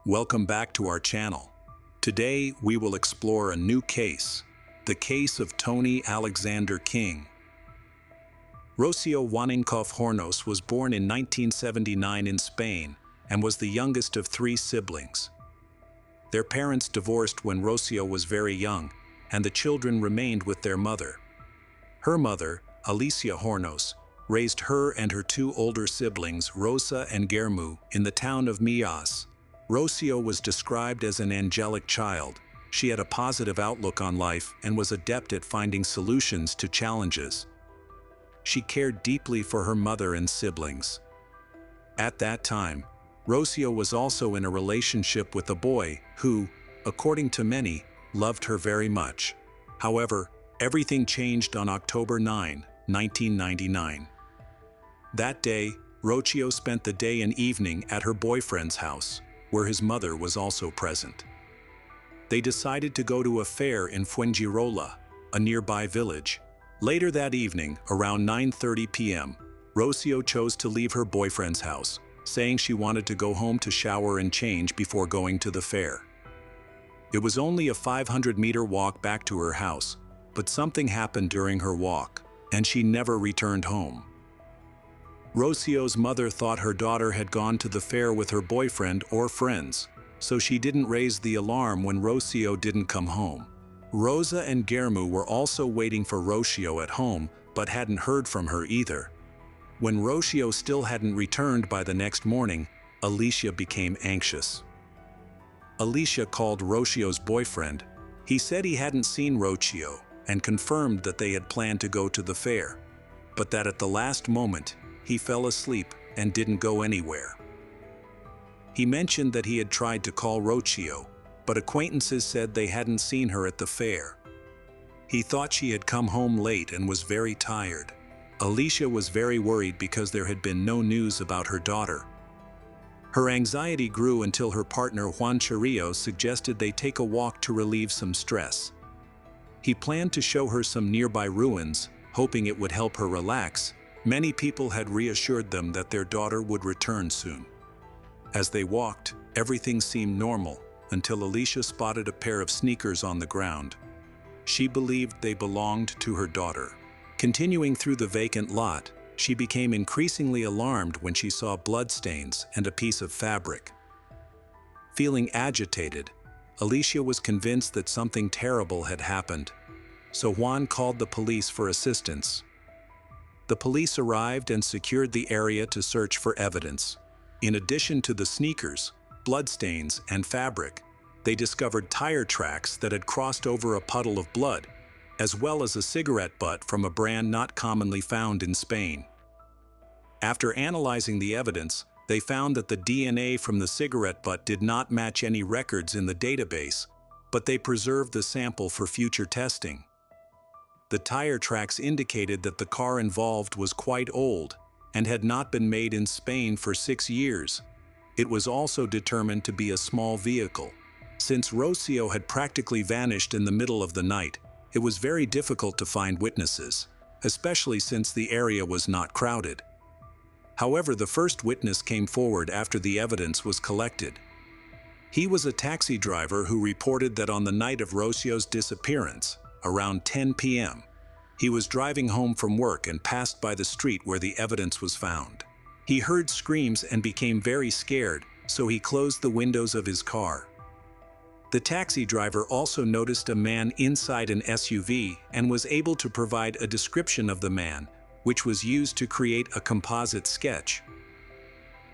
Welcome back to our channel. Today we will explore a new case, the case of Tony Alexander King. Rocío Wanninkhof Hornos was born in 1979 in Spain and was the youngest of 3 siblings. Their parents divorced when Rocío was very young, and the children remained with their mother. Her mother, Alicia Hornos, raised her and her 2 older siblings, Rosa and Guillermo, in the town of Millas. Rocío was described as an angelic child. She had a positive outlook on life and was adept at finding solutions to challenges. She cared deeply for her mother and siblings. At that time, Rocío was also in a relationship with a boy who, according to many, loved her very much. However, everything changed on October 9, 1999. That day, Rocío spent the day and evening at her boyfriend's house, where his mother was also present. They decided to go to a fair in Fuengirola, a nearby village. Later that evening, around 9:30 p.m., Rocío chose to leave her boyfriend's house, saying she wanted to go home to shower and change before going to the fair. It was only a 500-meter walk back to her house, but something happened during her walk, and she never returned home. Rocío's mother thought her daughter had gone to the fair with her boyfriend or friends, so she didn't raise the alarm when Rocío didn't come home. Rosa and Guillermo were also waiting for Rocío at home, but hadn't heard from her either. When Rocío still hadn't returned by the next morning, Alicia became anxious. Alicia called Rocío's boyfriend. He said he hadn't seen Rocío and confirmed that they had planned to go to the fair, but that at the last moment, he fell asleep and didn't go anywhere. He mentioned that he had tried to call Rocío, but acquaintances said they hadn't seen her at the fair. He thought she had come home late and was very tired. Alicia was very worried because there had been no news about her daughter. Her anxiety grew until her partner Juan Chirillo suggested they take a walk to relieve some stress. He planned to show her some nearby ruins, hoping it would help her relax. Many people had reassured them that their daughter would return soon. As they walked, everything seemed normal, until Alicia spotted a pair of sneakers on the ground. She believed they belonged to her daughter. Continuing through the vacant lot, she became increasingly alarmed when she saw bloodstains and a piece of fabric. Feeling agitated, Alicia was convinced that something terrible had happened, so Juan called the police for assistance. The police arrived and secured the area to search for evidence. In addition to the sneakers, bloodstains, and fabric, they discovered tire tracks that had crossed over a puddle of blood, as well as a cigarette butt from a brand not commonly found in Spain. After analyzing the evidence, they found that the DNA from the cigarette butt did not match any records in the database, but they preserved the sample for future testing. The tire tracks indicated that the car involved was quite old and had not been made in Spain for 6 years. It was also determined to be a small vehicle. Since Rocío had practically vanished in the middle of the night, it was very difficult to find witnesses, especially since the area was not crowded. However, the first witness came forward after the evidence was collected. He was a taxi driver who reported that on the night of Rocío's disappearance, around 10 p.m., he was driving home from work and passed by the street where the evidence was found. He heard screams and became very scared, so he closed the windows of his car. The taxi driver also noticed a man inside an SUV and was able to provide a description of the man, which was used to create a composite sketch.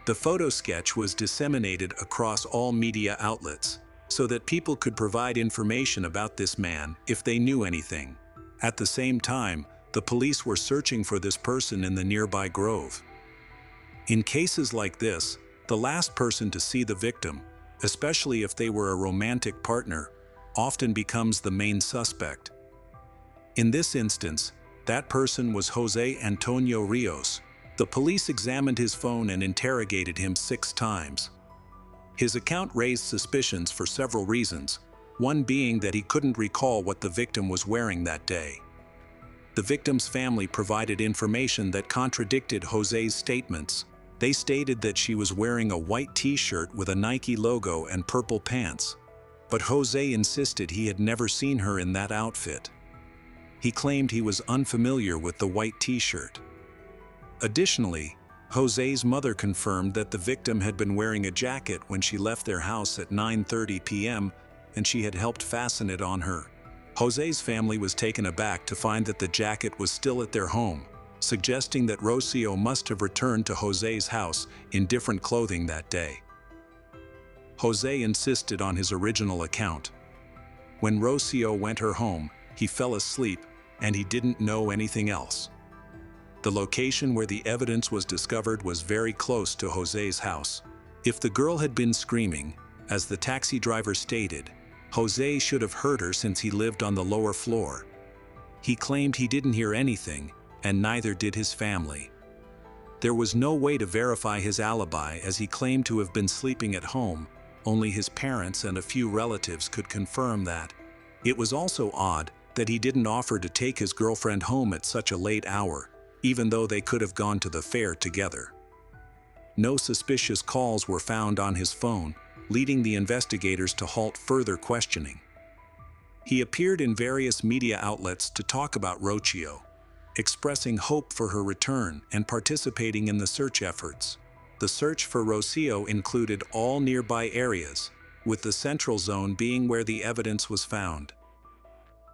The photo sketch was disseminated across all media outlets, so that people could provide information about this man if they knew anything. At the same time, the police were searching for this person in the nearby grove. In cases like this, the last person to see the victim, especially if they were a romantic partner, often becomes the main suspect. In this instance, that person was José Antonio Rios. The police examined his phone and interrogated him 6 times. His account raised suspicions for several reasons, one being that he couldn't recall what the victim was wearing that day. The victim's family provided information that contradicted José's statements. They stated that she was wearing a white t-shirt with a Nike logo and purple pants, but Jose insisted he had never seen her in that outfit. He claimed he was unfamiliar with the white t-shirt. Additionally, Jose's mother confirmed that the victim had been wearing a jacket when she left their house at 9:30 p.m. and she had helped fasten it on her. Jose's family was taken aback to find that the jacket was still at their home, suggesting that Rocío must have returned to Jose's house in different clothing that day. Jose insisted on his original account. When Rocío went her home, he fell asleep and he didn't know anything else. The location where the evidence was discovered was very close to Jose's house. If the girl had been screaming, as the taxi driver stated, Jose should have heard her since he lived on the lower floor. He claimed he didn't hear anything, and neither did his family. There was no way to verify his alibi as he claimed to have been sleeping at home. Only his parents and a few relatives could confirm that. It was also odd that he didn't offer to take his girlfriend home at such a late hour, even though they could have gone to the fair together. No suspicious calls were found on his phone, leading the investigators to halt further questioning. He appeared in various media outlets to talk about Rocío, expressing hope for her return and participating in the search efforts. The search for Rocío included all nearby areas, with the central zone being where the evidence was found.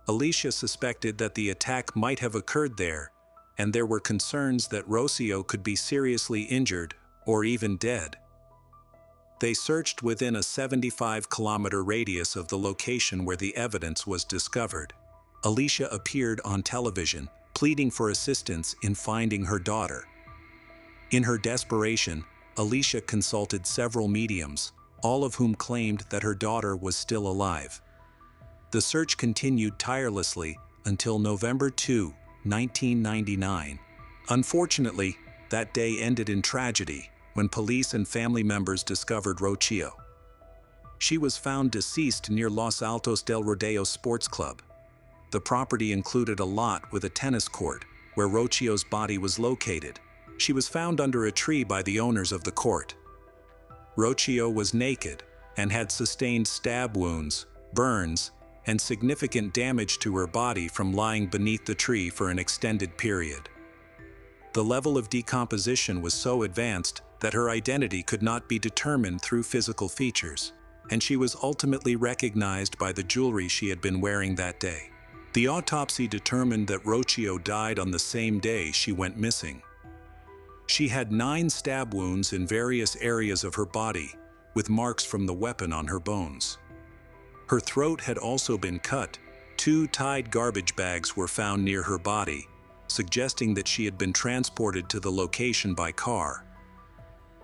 Alicia suspected that the attack might have occurred there, and there were concerns that Rocío could be seriously injured or even dead. They searched within a 75-kilometer radius of the location where the evidence was discovered. Alicia appeared on television, pleading for assistance in finding her daughter. In her desperation, Alicia consulted several mediums, all of whom claimed that her daughter was still alive. The search continued tirelessly until November 2, 1999. Unfortunately, that day ended in tragedy when police and family members discovered Rocío. She was found deceased near Los Altos del Rodeo Sports Club. The property included a lot with a tennis court, where Rocío's body was located. She was found under a tree by the owners of the court. Rocío was naked and had sustained stab wounds, burns, and significant damage to her body from lying beneath the tree for an extended period. The level of decomposition was so advanced that her identity could not be determined through physical features, and she was ultimately recognized by the jewelry she had been wearing that day. The autopsy determined that Rocío died on the same day she went missing. She had 9 stab wounds in various areas of her body, with marks from the weapon on her bones. Her throat had also been cut. 2 tied garbage bags were found near her body, suggesting that she had been transported to the location by car.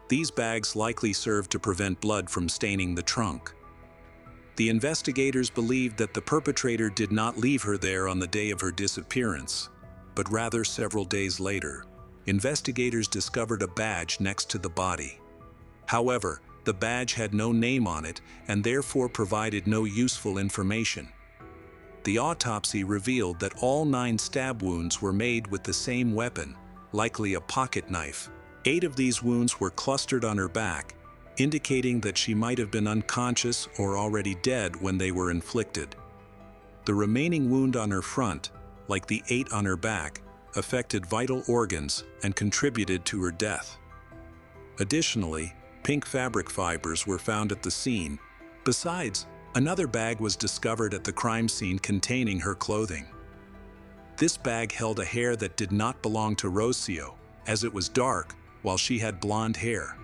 These bags likely served to prevent blood from staining the trunk. The investigators believed that the perpetrator did not leave her there on the day of her disappearance, but rather several days later. Investigators discovered a badge next to the body. However, the badge had no name on it and therefore provided no useful information. The autopsy revealed that all 9 stab wounds were made with the same weapon, likely a pocket knife. 8 of these wounds were clustered on her back, indicating that she might have been unconscious or already dead when they were inflicted. The remaining wound on her front, like the 8 on her back, affected vital organs and contributed to her death. Additionally, pink fabric fibers were found at the scene. Besides, another bag was discovered at the crime scene containing her clothing. This bag held a hair that did not belong to Rocío, as it was dark, while she had blonde hair.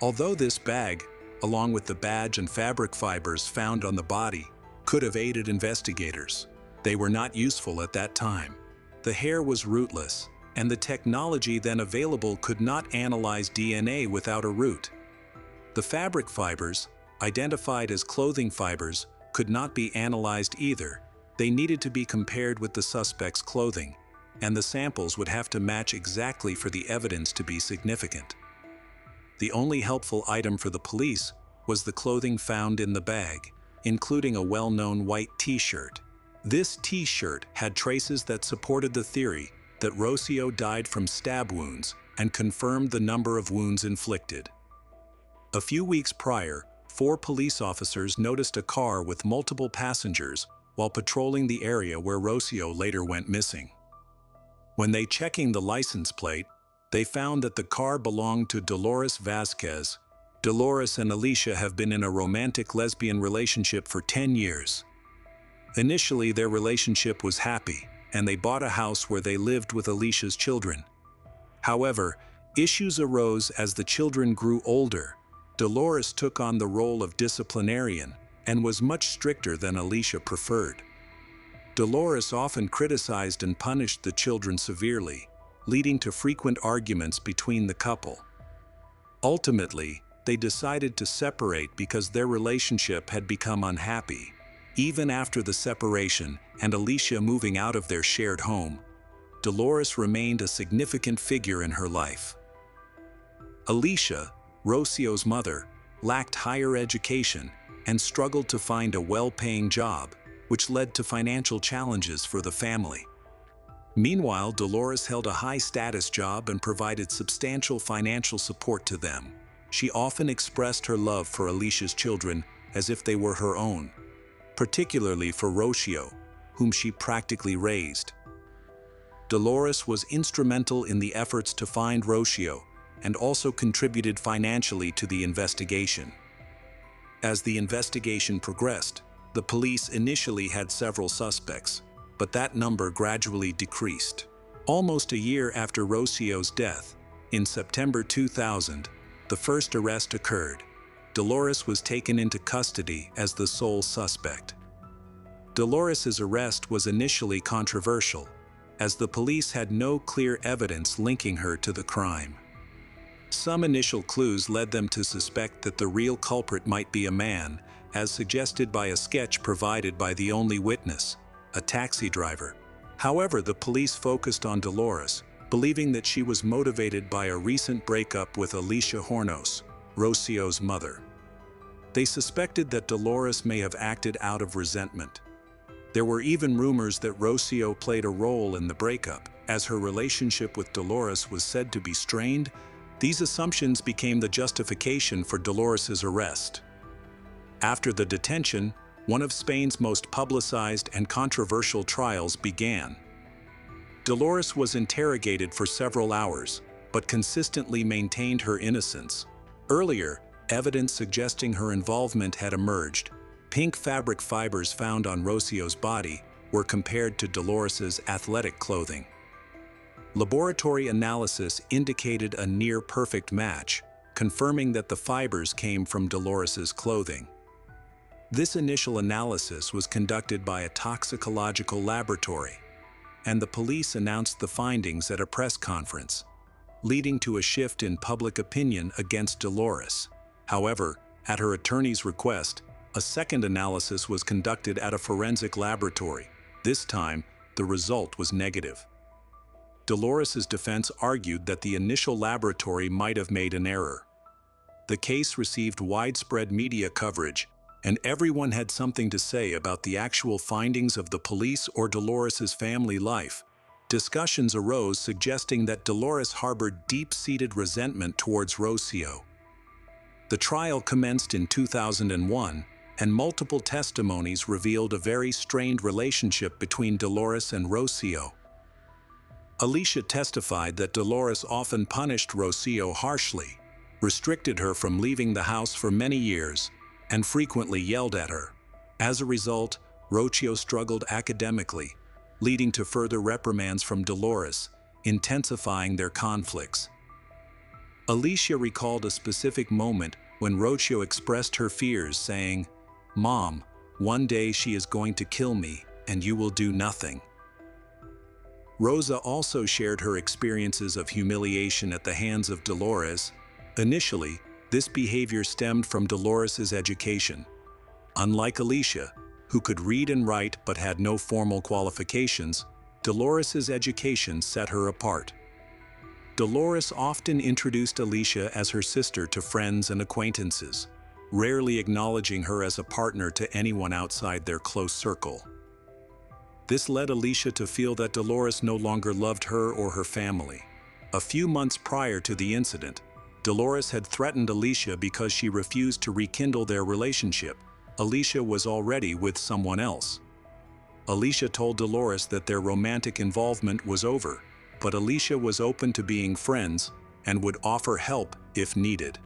Although this bag, along with the badge and fabric fibers found on the body, could have aided investigators, they were not useful at that time. The hair was rootless, and the technology then available could not analyze DNA without a root. The fabric fibers, identified as clothing fibers, could not be analyzed either. They needed to be compared with the suspect's clothing, and the samples would have to match exactly for the evidence to be significant. The only helpful item for the police was the clothing found in the bag, including a well-known white t-shirt. This t-shirt had traces that supported the theory that Rocío died from stab wounds and confirmed the number of wounds inflicted. A few weeks prior, 4 police officers noticed a car with multiple passengers while patrolling the area where Rocío later went missing. When they checking the license plate, they found that the car belonged to Dolores Vázquez. Dolores and Alicia have been in a romantic lesbian relationship for 10 years. Initially, their relationship was happy, and they bought a house where they lived with Alicia's children. However, issues arose as the children grew older. Dolores took on the role of disciplinarian and was much stricter than Alicia preferred. Dolores often criticized and punished the children severely, leading to frequent arguments between the couple. Ultimately, they decided to separate because their relationship had become unhappy. Even after the separation and Alicia moving out of their shared home, Dolores remained a significant figure in her life. Alicia, Rocío's mother, lacked higher education and struggled to find a well-paying job, which led to financial challenges for the family. Meanwhile, Dolores held a high-status job and provided substantial financial support to them. She often expressed her love for Alicia's children as if they were her own, particularly for Rocío, whom she practically raised. Dolores was instrumental in the efforts to find Rocío and also contributed financially to the investigation. As the investigation progressed, the police initially had several suspects, but that number gradually decreased. Almost a year after Rocío's death, in September 2000, the first arrest occurred. Dolores was taken into custody as the sole suspect. Dolores's arrest was initially controversial, as the police had no clear evidence linking her to the crime. Some initial clues led them to suspect that the real culprit might be a man, as suggested by a sketch provided by the only witness, a taxi driver. However, the police focused on Dolores, believing that she was motivated by a recent breakup with Alicia Hornos, Rocío's mother. They suspected that Dolores may have acted out of resentment. There were even rumors that Rocío played a role in the breakup, as her relationship with Dolores was said to be strained. These assumptions became the justification for Dolores's arrest. After the detention, one of Spain's most publicized and controversial trials began. Dolores was interrogated for several hours, but consistently maintained her innocence. Earlier, evidence suggesting her involvement had emerged. Pink fabric fibers found on Rocío's body were compared to Dolores's athletic clothing. Laboratory analysis indicated a near-perfect match, confirming that the fibers came from Dolores's clothing. This initial analysis was conducted by a toxicological laboratory, and the police announced the findings at a press conference, leading to a shift in public opinion against Dolores. However, at her attorney's request, a second analysis was conducted at a forensic laboratory. This time, the result was negative. Dolores's defense argued that the initial laboratory might have made an error. The case received widespread media coverage, and everyone had something to say about the actual findings of the police or Dolores's family life. Discussions arose suggesting that Dolores harbored deep-seated resentment towards Rocío. The trial commenced in 2001, and multiple testimonies revealed a very strained relationship between Dolores and Rocío. Alicia testified that Dolores often punished Rocío harshly, restricted her from leaving the house for many years, and frequently yelled at her. As a result, Rocío struggled academically, leading to further reprimands from Dolores, intensifying their conflicts. Alicia recalled a specific moment when Rocío expressed her fears, saying, "Mom, one day she is going to kill me, and you will do nothing." Rosa also shared her experiences of humiliation at the hands of Dolores. Initially, this behavior stemmed from Dolores's education. Unlike Alicia, who could read and write but had no formal qualifications, Dolores's education set her apart. Dolores often introduced Alicia as her sister to friends and acquaintances, rarely acknowledging her as a partner to anyone outside their close circle. This led Alicia to feel that Dolores no longer loved her or her family. A few months prior to the incident, Dolores had threatened Alicia because she refused to rekindle their relationship. Alicia was already with someone else. Alicia told Dolores that their romantic involvement was over, but Alicia was open to being friends and would offer help if needed.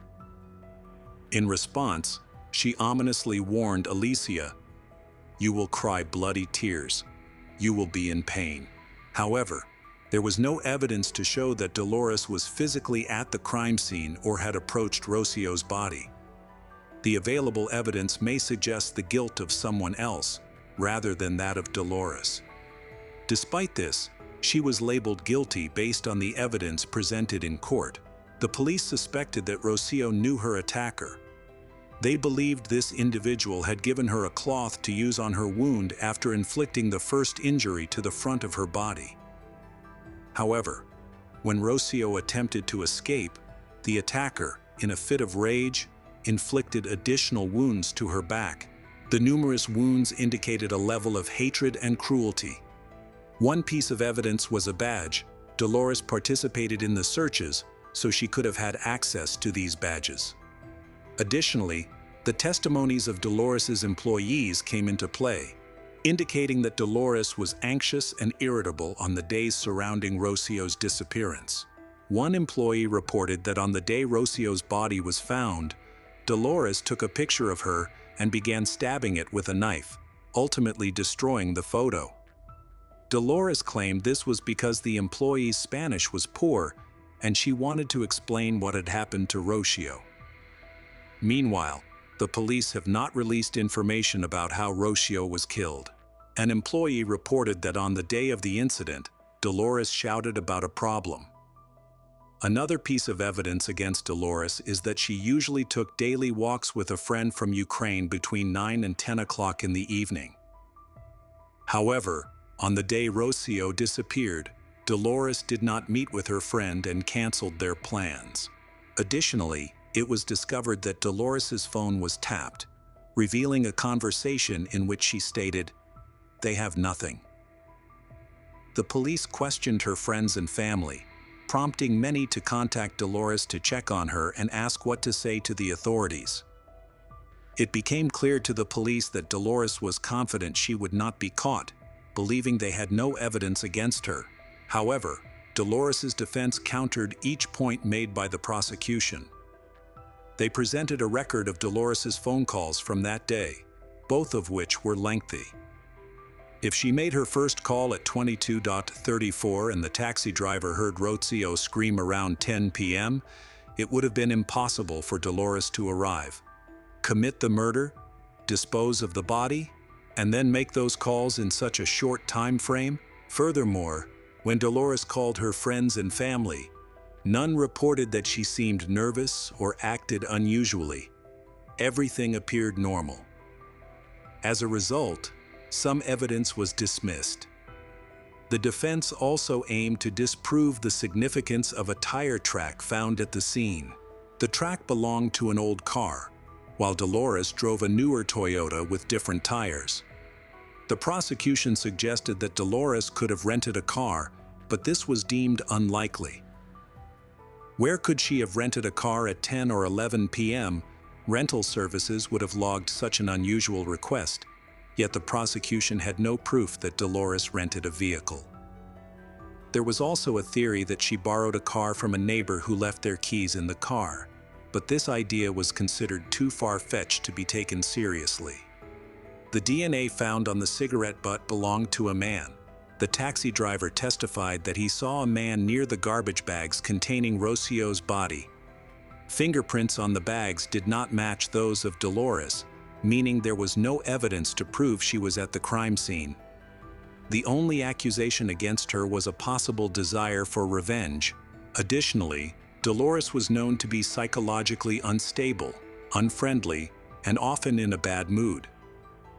In response, she ominously warned Alicia, "You will cry bloody tears. You will be in pain." However, there was no evidence to show that Dolores was physically at the crime scene or had approached Rocío's body. The available evidence may suggest the guilt of someone else, rather than that of Dolores. Despite this, she was labeled guilty based on the evidence presented in court. The police suspected that Rocío knew her attacker. They believed this individual had given her a cloth to use on her wound after inflicting the first injury to the front of her body. However, when Rocío attempted to escape, the attacker, in a fit of rage, inflicted additional wounds to her back. The numerous wounds indicated a level of hatred and cruelty. One piece of evidence was a badge. Dolores participated in the searches, so she could have had access to these badges. Additionally, the testimonies of Dolores's employees came into play, indicating that Dolores was anxious and irritable on the days surrounding Rocío's disappearance. One employee reported that on the day Rocío's body was found, Dolores took a picture of her and began stabbing it with a knife, ultimately destroying the photo. Dolores claimed this was because the employee's Spanish was poor and she wanted to explain what had happened to Rocío. Meanwhile, the police have not released information about how Rocío was killed. An employee reported that on the day of the incident, Dolores shouted about a problem. Another piece of evidence against Dolores is that she usually took daily walks with a friend from Ukraine between 9 and 10 o'clock in the evening. However, on the day Rocío disappeared, Dolores did not meet with her friend and canceled their plans. Additionally, it was discovered that Dolores's phone was tapped, revealing a conversation in which she stated, "They have nothing." The police questioned her friends and family, prompting many to contact Dolores to check on her and ask what to say to the authorities. It became clear to the police that Dolores was confident she would not be caught, believing they had no evidence against her. However, Dolores's defense countered each point made by the prosecution. They presented a record of Dolores's phone calls from that day, both of which were lengthy. If she made her first call at 22:34 and the taxi driver heard Rocío scream around 10 p.m., it would have been impossible for Dolores to arrive, commit the murder, dispose of the body, and then make those calls in such a short time frame. Furthermore, when Dolores called her friends and family, none reported that she seemed nervous or acted unusually. Everything appeared normal. As a result, some evidence was dismissed. The defense also aimed to disprove the significance of a tire track found at the scene. The track belonged to an old car, while Dolores drove a newer Toyota with different tires. The prosecution suggested that Dolores could have rented a car, but this was deemed unlikely. Where could she have rented a car at 10 or 11 p.m.? Rental services would have logged such an unusual request, yet the prosecution had no proof that Dolores rented a vehicle. There was also a theory that she borrowed a car from a neighbor who left their keys in the car, but this idea was considered too far-fetched to be taken seriously. The DNA found on the cigarette butt belonged to a man. The taxi driver testified that he saw a man near the garbage bags containing Rocío's body. Fingerprints on the bags did not match those of Dolores, meaning there was no evidence to prove she was at the crime scene. The only accusation against her was a possible desire for revenge. Additionally, Dolores was known to be psychologically unstable, unfriendly, and often in a bad mood.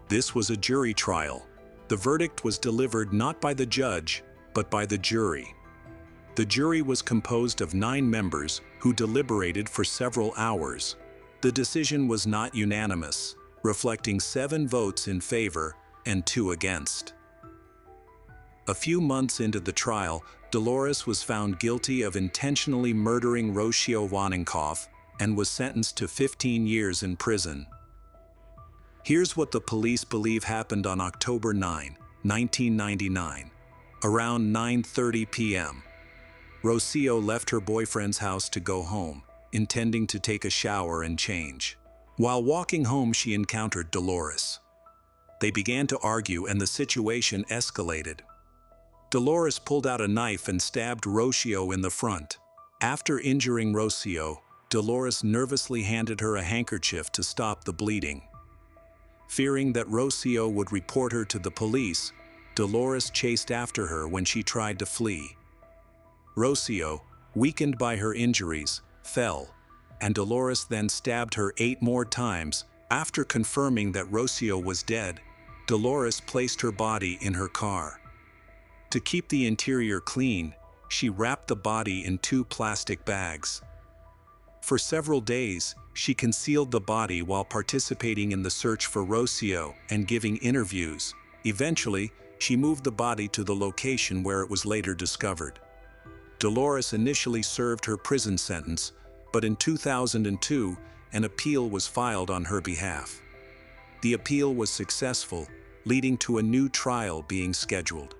This was a jury trial. The verdict was delivered not by the judge, but by the jury. The jury was composed of 9 members who deliberated for several hours. The decision was not unanimous, reflecting 7 votes in favor and 2 against. A few months into the trial, Dolores was found guilty of intentionally murdering Rocío Wanninkhof and was sentenced to 15 years in prison. Here's what the police believe happened on October 9, 1999. Around 9:30 p.m., Rocío left her boyfriend's house to go home, intending to take a shower and change. While walking home, she encountered Dolores. They began to argue and the situation escalated. Dolores pulled out a knife and stabbed Rocío in the front. After injuring Rocío, Dolores nervously handed her a handkerchief to stop the bleeding. Fearing that Rocío would report her to the police, Dolores chased after her when she tried to flee. Rocío, weakened by her injuries, fell, and Dolores then stabbed her 8 more times. After confirming that Rocío was dead, Dolores placed her body in her car. To keep the interior clean, she wrapped the body in 2 plastic bags. For several days, she concealed the body while participating in the search for Rocío and giving interviews. Eventually, she moved the body to the location where it was later discovered. Dolores initially served her prison sentence, but in 2002, an appeal was filed on her behalf. The appeal was successful, leading to a new trial being scheduled.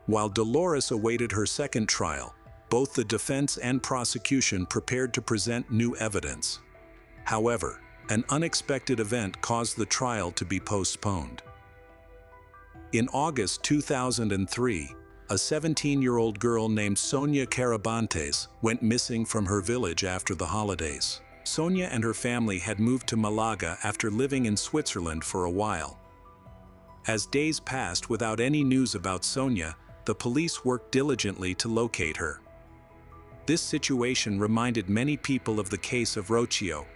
While Dolores awaited her second trial, both the defense and prosecution prepared to present new evidence. However, an unexpected event caused the trial to be postponed. In August 2003, a 17-year-old girl named Sonia went missing from her village after the holidays. Sonia and her family had moved to Malaga after living in Switzerland for a while. As days passed without any news about Sonia, the police worked diligently to locate her. This situation reminded many people of the case of Rocío,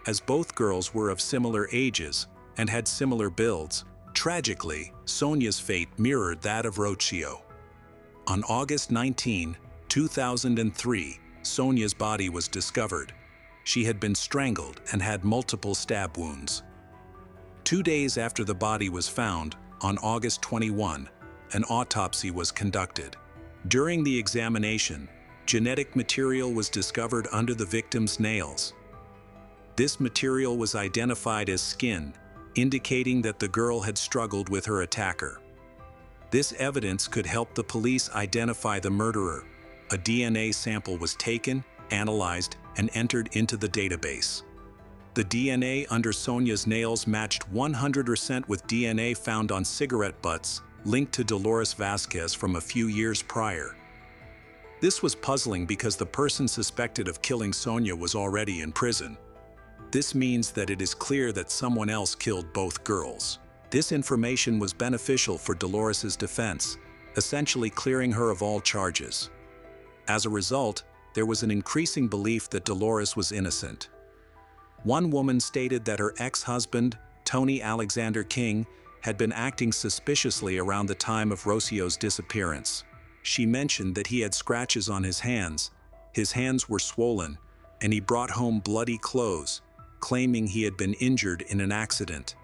as both girls were of similar ages and had similar builds. Tragically, Sonia's fate mirrored that of Rocío. On August 19, 2003, Sonia's body was discovered. She had been strangled and had multiple stab wounds. 2 days after the body was found, on August 21, an autopsy was conducted. During the examination, genetic material was discovered under the victim's nails. This material was identified as skin, indicating that the girl had struggled with her attacker. This evidence could help the police identify the murderer. A DNA sample was taken, analyzed, and entered into the database. The DNA under Sonia's nails matched 100% with DNA found on cigarette butts, linked to Dolores Vázquez from a few years prior. This was puzzling because the person suspected of killing Sonia was already in prison. This means that it is clear that someone else killed both girls. This information was beneficial for Dolores's defense, essentially clearing her of all charges. As a result, there was an increasing belief that Dolores was innocent. One woman stated that her ex-husband, Tony Alexander King, had been acting suspiciously around the time of Rocío's disappearance. She mentioned that he had scratches on his hands were swollen, and he brought home bloody clothes, claiming he had been injured in an accident.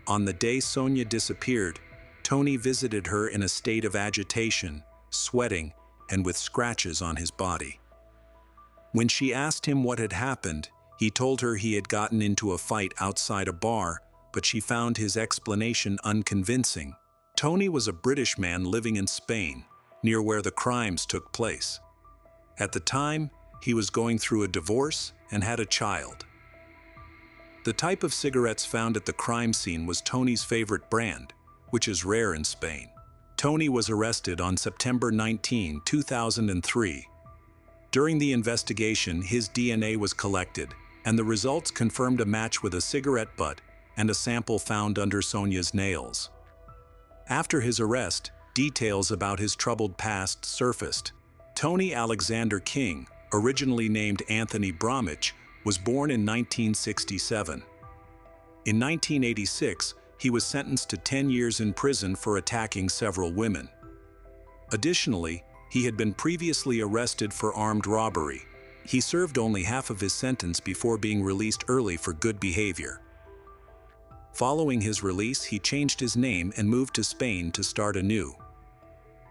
On the day Sonia disappeared, Tony visited her in a state of agitation, sweating, and with scratches on his body. When she asked him what had happened, he told her he had gotten into a fight outside a bar, but she found his explanation unconvincing. Tony was a British man living in Spain, near where the crimes took place. At the time, he was going through a divorce and had a child. The type of cigarettes found at the crime scene was Tony's favorite brand, which is rare in Spain. Tony was arrested on September 19, 2003. During the investigation, his DNA was collected, and the results confirmed a match with a cigarette butt and a sample found under Sonia's nails. After his arrest, details about his troubled past surfaced. Tony Alexander King, originally named Anthony Bromwich, was born in 1967. In 1986, he was sentenced to 10 years in prison for attacking several women. Additionally, he had been previously arrested for armed robbery. He served only half of his sentence before being released early for good behavior. Following his release, he changed his name and moved to Spain to start anew.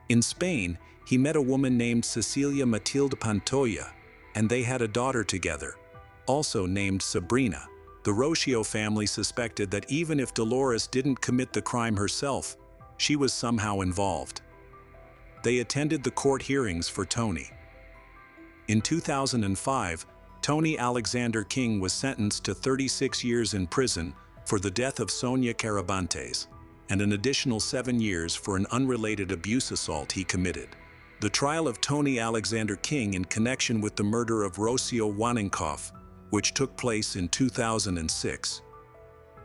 In Spain, he met a woman named Cecilia Matilde Pantoja, and they had a daughter together, also named Sabrina. The Rocío family suspected that even if Dolores didn't commit the crime herself, she was somehow involved. They attended the court hearings for Tony. In 2005, Tony Alexander King was sentenced to 36 years in prison for the death of Sonia Carabantes, and an additional 7 years for an unrelated abuse assault he committed. The trial of Tony Alexander King in connection with the murder of Rocío Wanninkhof, which took place in 2006.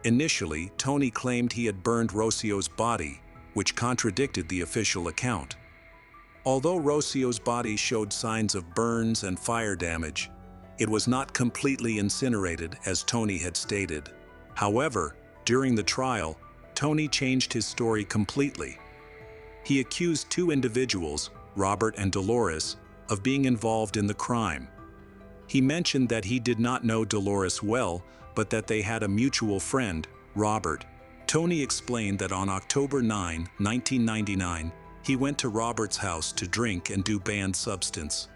Initially, Tony claimed he had burned Rocío's body, which contradicted the official account. Although Rocío's body showed signs of burns and fire damage, it was not completely incinerated as Tony had stated. However, during the trial, Tony changed his story completely. He accused two individuals, Robert and Dolores, of being involved in the crime. He mentioned that he did not know Dolores well, but that they had a mutual friend, Robert. Tony explained that on October 9, 1999, he went to Robert's house to drink and do banned substance.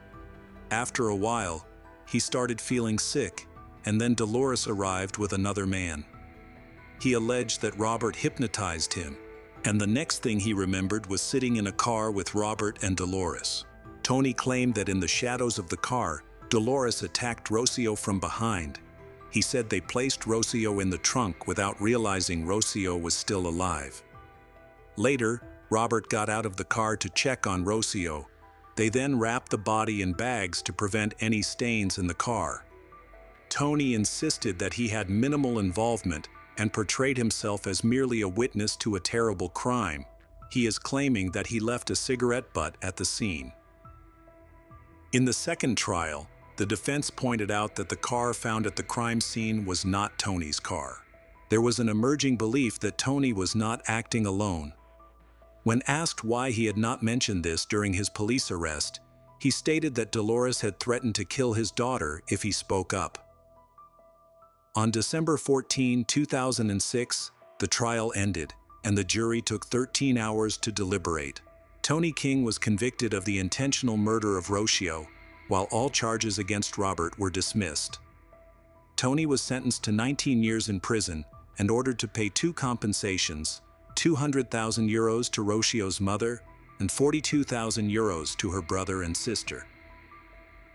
After a while, he started feeling sick, and then Dolores arrived with another man. He alleged that Robert hypnotized him, and the next thing he remembered was sitting in a car with Robert and Dolores. Tony claimed that in the shadows of the car, Dolores attacked Rocío from behind. He said they placed Rocío in the trunk without realizing Rocío was still alive. Later, Robert got out of the car to check on Rocío. They then wrapped the body in bags to prevent any stains in the car. Tony insisted that he had minimal involvement and portrayed himself as merely a witness to a terrible crime. He is claiming that he left a cigarette butt at the scene. In the second trial, the defense pointed out that the car found at the crime scene was not Tony's car. There was an emerging belief that Tony was not acting alone. When asked why he had not mentioned this during his police arrest, he stated that Dolores had threatened to kill his daughter if he spoke up. On December 14, 2006, the trial ended, and the jury took 13 hours to deliberate. Tony King was convicted of the intentional murder of Rocío, while all charges against Robert were dismissed. Tony was sentenced to 19 years in prison and ordered to pay two compensations, 200,000 euros to Rocío's mother and 42,000 euros to her brother and sister.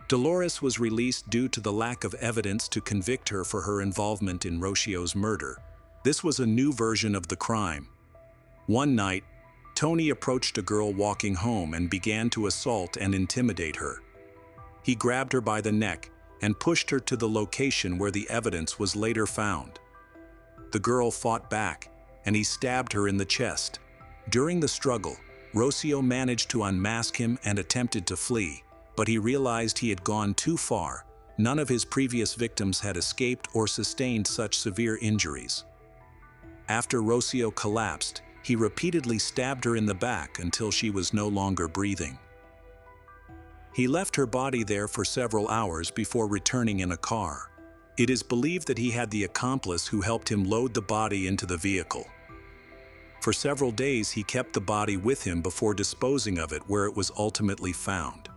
Dolores was released due to the lack of evidence to convict her for her involvement in Rocío's murder. This was a new version of the crime. One night, Tony approached a girl walking home and began to assault and intimidate her. He grabbed her by the neck and pushed her to the location where the evidence was later found. The girl fought back, and he stabbed her in the chest. During the struggle, Rocío managed to unmask him and attempted to flee, but he realized he had gone too far. None of his previous victims had escaped or sustained such severe injuries. After Rocío collapsed, he repeatedly stabbed her in the back until she was no longer breathing. He left her body there for several hours before returning in a car. It is believed that he had the accomplice who helped him load the body into the vehicle. For several days he kept the body with him before disposing of it where it was ultimately found.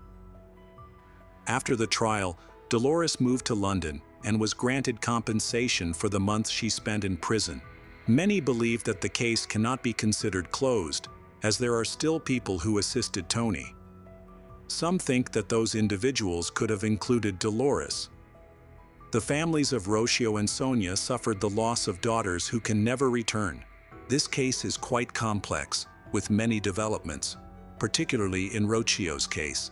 After the trial, Dolores moved to London and was granted compensation for the months she spent in prison. Many believe that the case cannot be considered closed, as there are still people who assisted Tony. Some think that those individuals could have included Dolores. The families of Rocío and Sonia suffered the loss of daughters who can never return. This case is quite complex, with many developments, particularly in Rocío's case.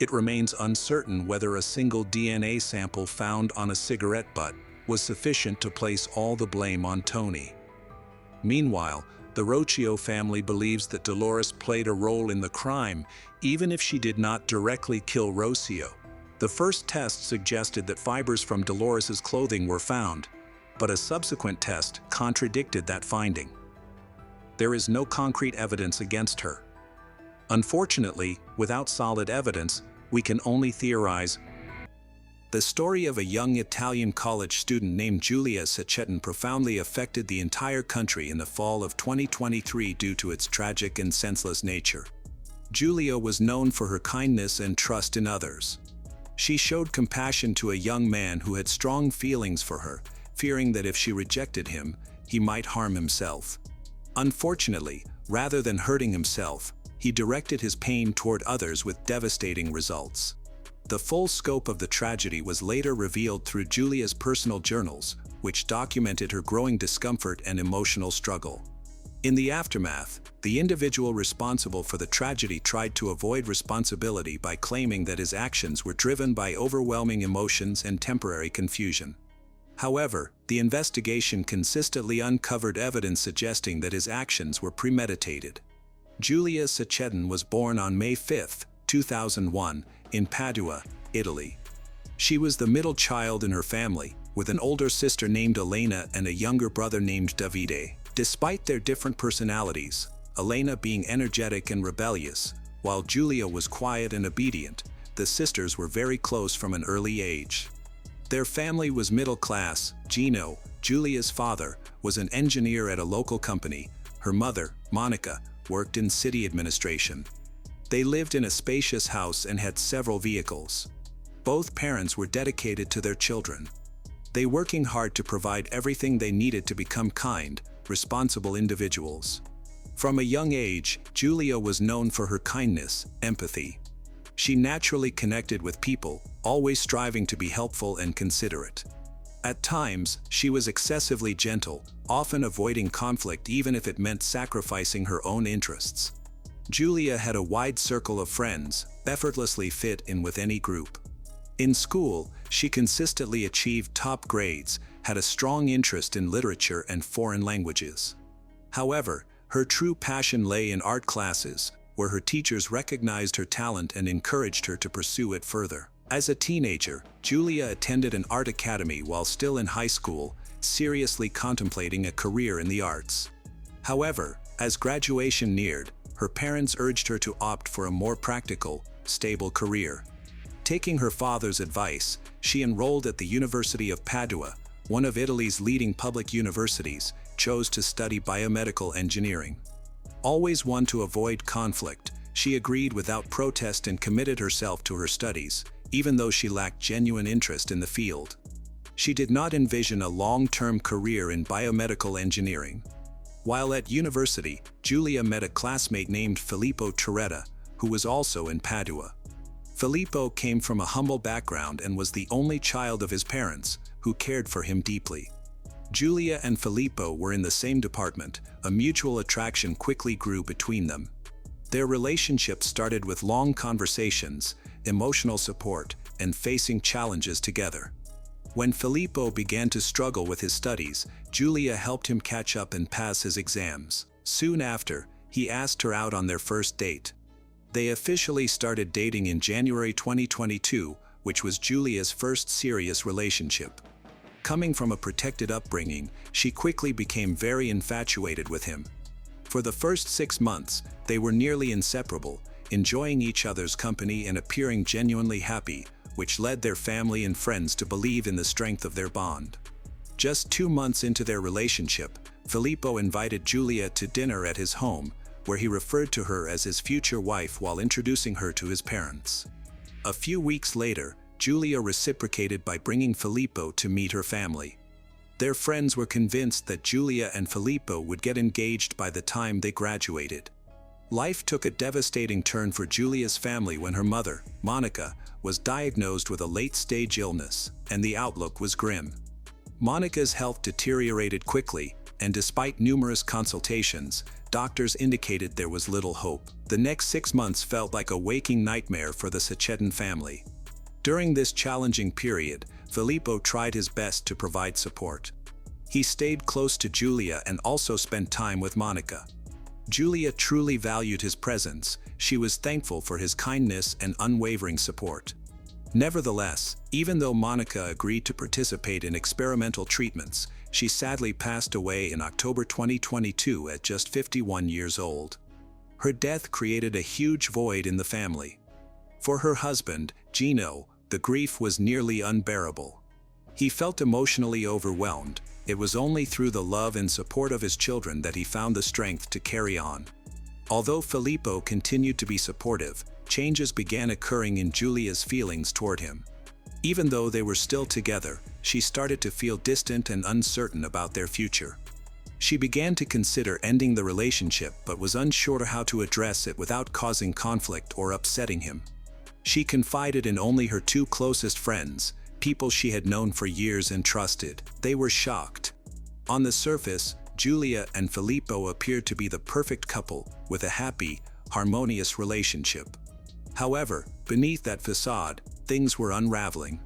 It remains uncertain whether a single DNA sample found on a cigarette butt was sufficient to place all the blame on Tony. Meanwhile, the Rocío family believes that Dolores played a role in the crime, even if she did not directly kill Rocío. The first test suggested that fibers from Dolores's clothing were found, but a subsequent test contradicted that finding. There is no concrete evidence against her. Unfortunately, without solid evidence, we can only theorize. The story of a young Italian college student named Giulia Cecchettin profoundly affected the entire country in the fall of 2023 due to its tragic and senseless nature. Julia was known for her kindness and trust in others. She showed compassion to a young man who had strong feelings for her, fearing that if she rejected him, he might harm himself. Unfortunately, rather than hurting himself, he directed his pain toward others with devastating results. The full scope of the tragedy was later revealed through Julia's personal journals, which documented her growing discomfort and emotional struggle. In the aftermath, the individual responsible for the tragedy tried to avoid responsibility by claiming that his actions were driven by overwhelming emotions and temporary confusion. However, the investigation consistently uncovered evidence suggesting that his actions were premeditated. Giulia Cecchettin was born on May 5, 2001, in Padua, Italy. She was the middle child in her family, with an older sister named Elena and a younger brother named Davide. Despite their different personalities, Elena being energetic and rebellious, while Giulia was quiet and obedient, the sisters were very close from an early age. Their family was middle class. Gino, Giulia's father, was an engineer at a local company. Her mother, Monica, worked in city administration. They lived in a spacious house and had several vehicles. Both parents were dedicated to their children. They working hard to provide everything they needed to become kind, responsible individuals. From a young age, Giulia was known for her kindness, empathy. She naturally connected with people, always striving to be helpful and considerate. At times, she was excessively gentle, often avoiding conflict even if it meant sacrificing her own interests. Giulia had a wide circle of friends, effortlessly fit in with any group. In school, she consistently achieved top grades, had a strong interest in literature and foreign languages. However, her true passion lay in art classes, where her teachers recognized her talent and encouraged her to pursue it further. As a teenager, Giulia attended an art academy while still in high school, seriously contemplating a career in the arts. However, as graduation neared, her parents urged her to opt for a more practical, stable career. Taking her father's advice, she enrolled at the University of Padua, one of Italy's leading public universities, chose to study biomedical engineering. Always one to avoid conflict, she agreed without protest and committed herself to her studies, even though she lacked genuine interest in the field. She did not envision a long-term career in biomedical engineering. While at university, Giulia met a classmate named Filippo Turetta, who was also in Padua. Filippo came from a humble background and was the only child of his parents, who cared for him deeply. Giulia and Filippo were in the same department. A mutual attraction quickly grew between them. Their relationship started with long conversations, emotional support, and facing challenges together. When Filippo began to struggle with his studies, Giulia helped him catch up and pass his exams. Soon after, he asked her out on their first date. They officially started dating in January 2022, which was Giulia's first serious relationship. Coming from a protected upbringing, she quickly became very infatuated with him. For the first 6 months, they were nearly inseparable, enjoying each other's company and appearing genuinely happy, which led their family and friends to believe in the strength of their bond. Just 2 months into their relationship, Filippo invited Giulia to dinner at his home, where he referred to her as his future wife while introducing her to his parents. A few weeks later, Giulia reciprocated by bringing Filippo to meet her family. Their friends were convinced that Giulia and Filippo would get engaged by the time they graduated. Life took a devastating turn for Giulia's family when her mother, Monica, was diagnosed with a late-stage illness, and the outlook was grim. Monica's health deteriorated quickly, and despite numerous consultations, doctors indicated there was little hope. The next 6 months felt like a waking nightmare for the Cecchettin family. During this challenging period, Filippo tried his best to provide support. He stayed close to Giulia and also spent time with Monica. Giulia truly valued his presence. She was thankful for his kindness and unwavering support. Nevertheless, even though Monica agreed to participate in experimental treatments, she sadly passed away in October 2022 at just 51 years old. Her death created a huge void in the family. For her husband, Gino, the grief was nearly unbearable. He felt emotionally overwhelmed. It was only through the love and support of his children that he found the strength to carry on. Although Filippo continued to be supportive, changes began occurring in Giulia's feelings toward him. Even though they were still together, she started to feel distant and uncertain about their future. She began to consider ending the relationship but was unsure how to address it without causing conflict or upsetting him. She confided in only her two closest friends, people she had known for years and trusted. They were shocked. On the surface, Giulia and Filippo appeared to be the perfect couple, with a happy, harmonious relationship. However, beneath that facade, things were unraveling.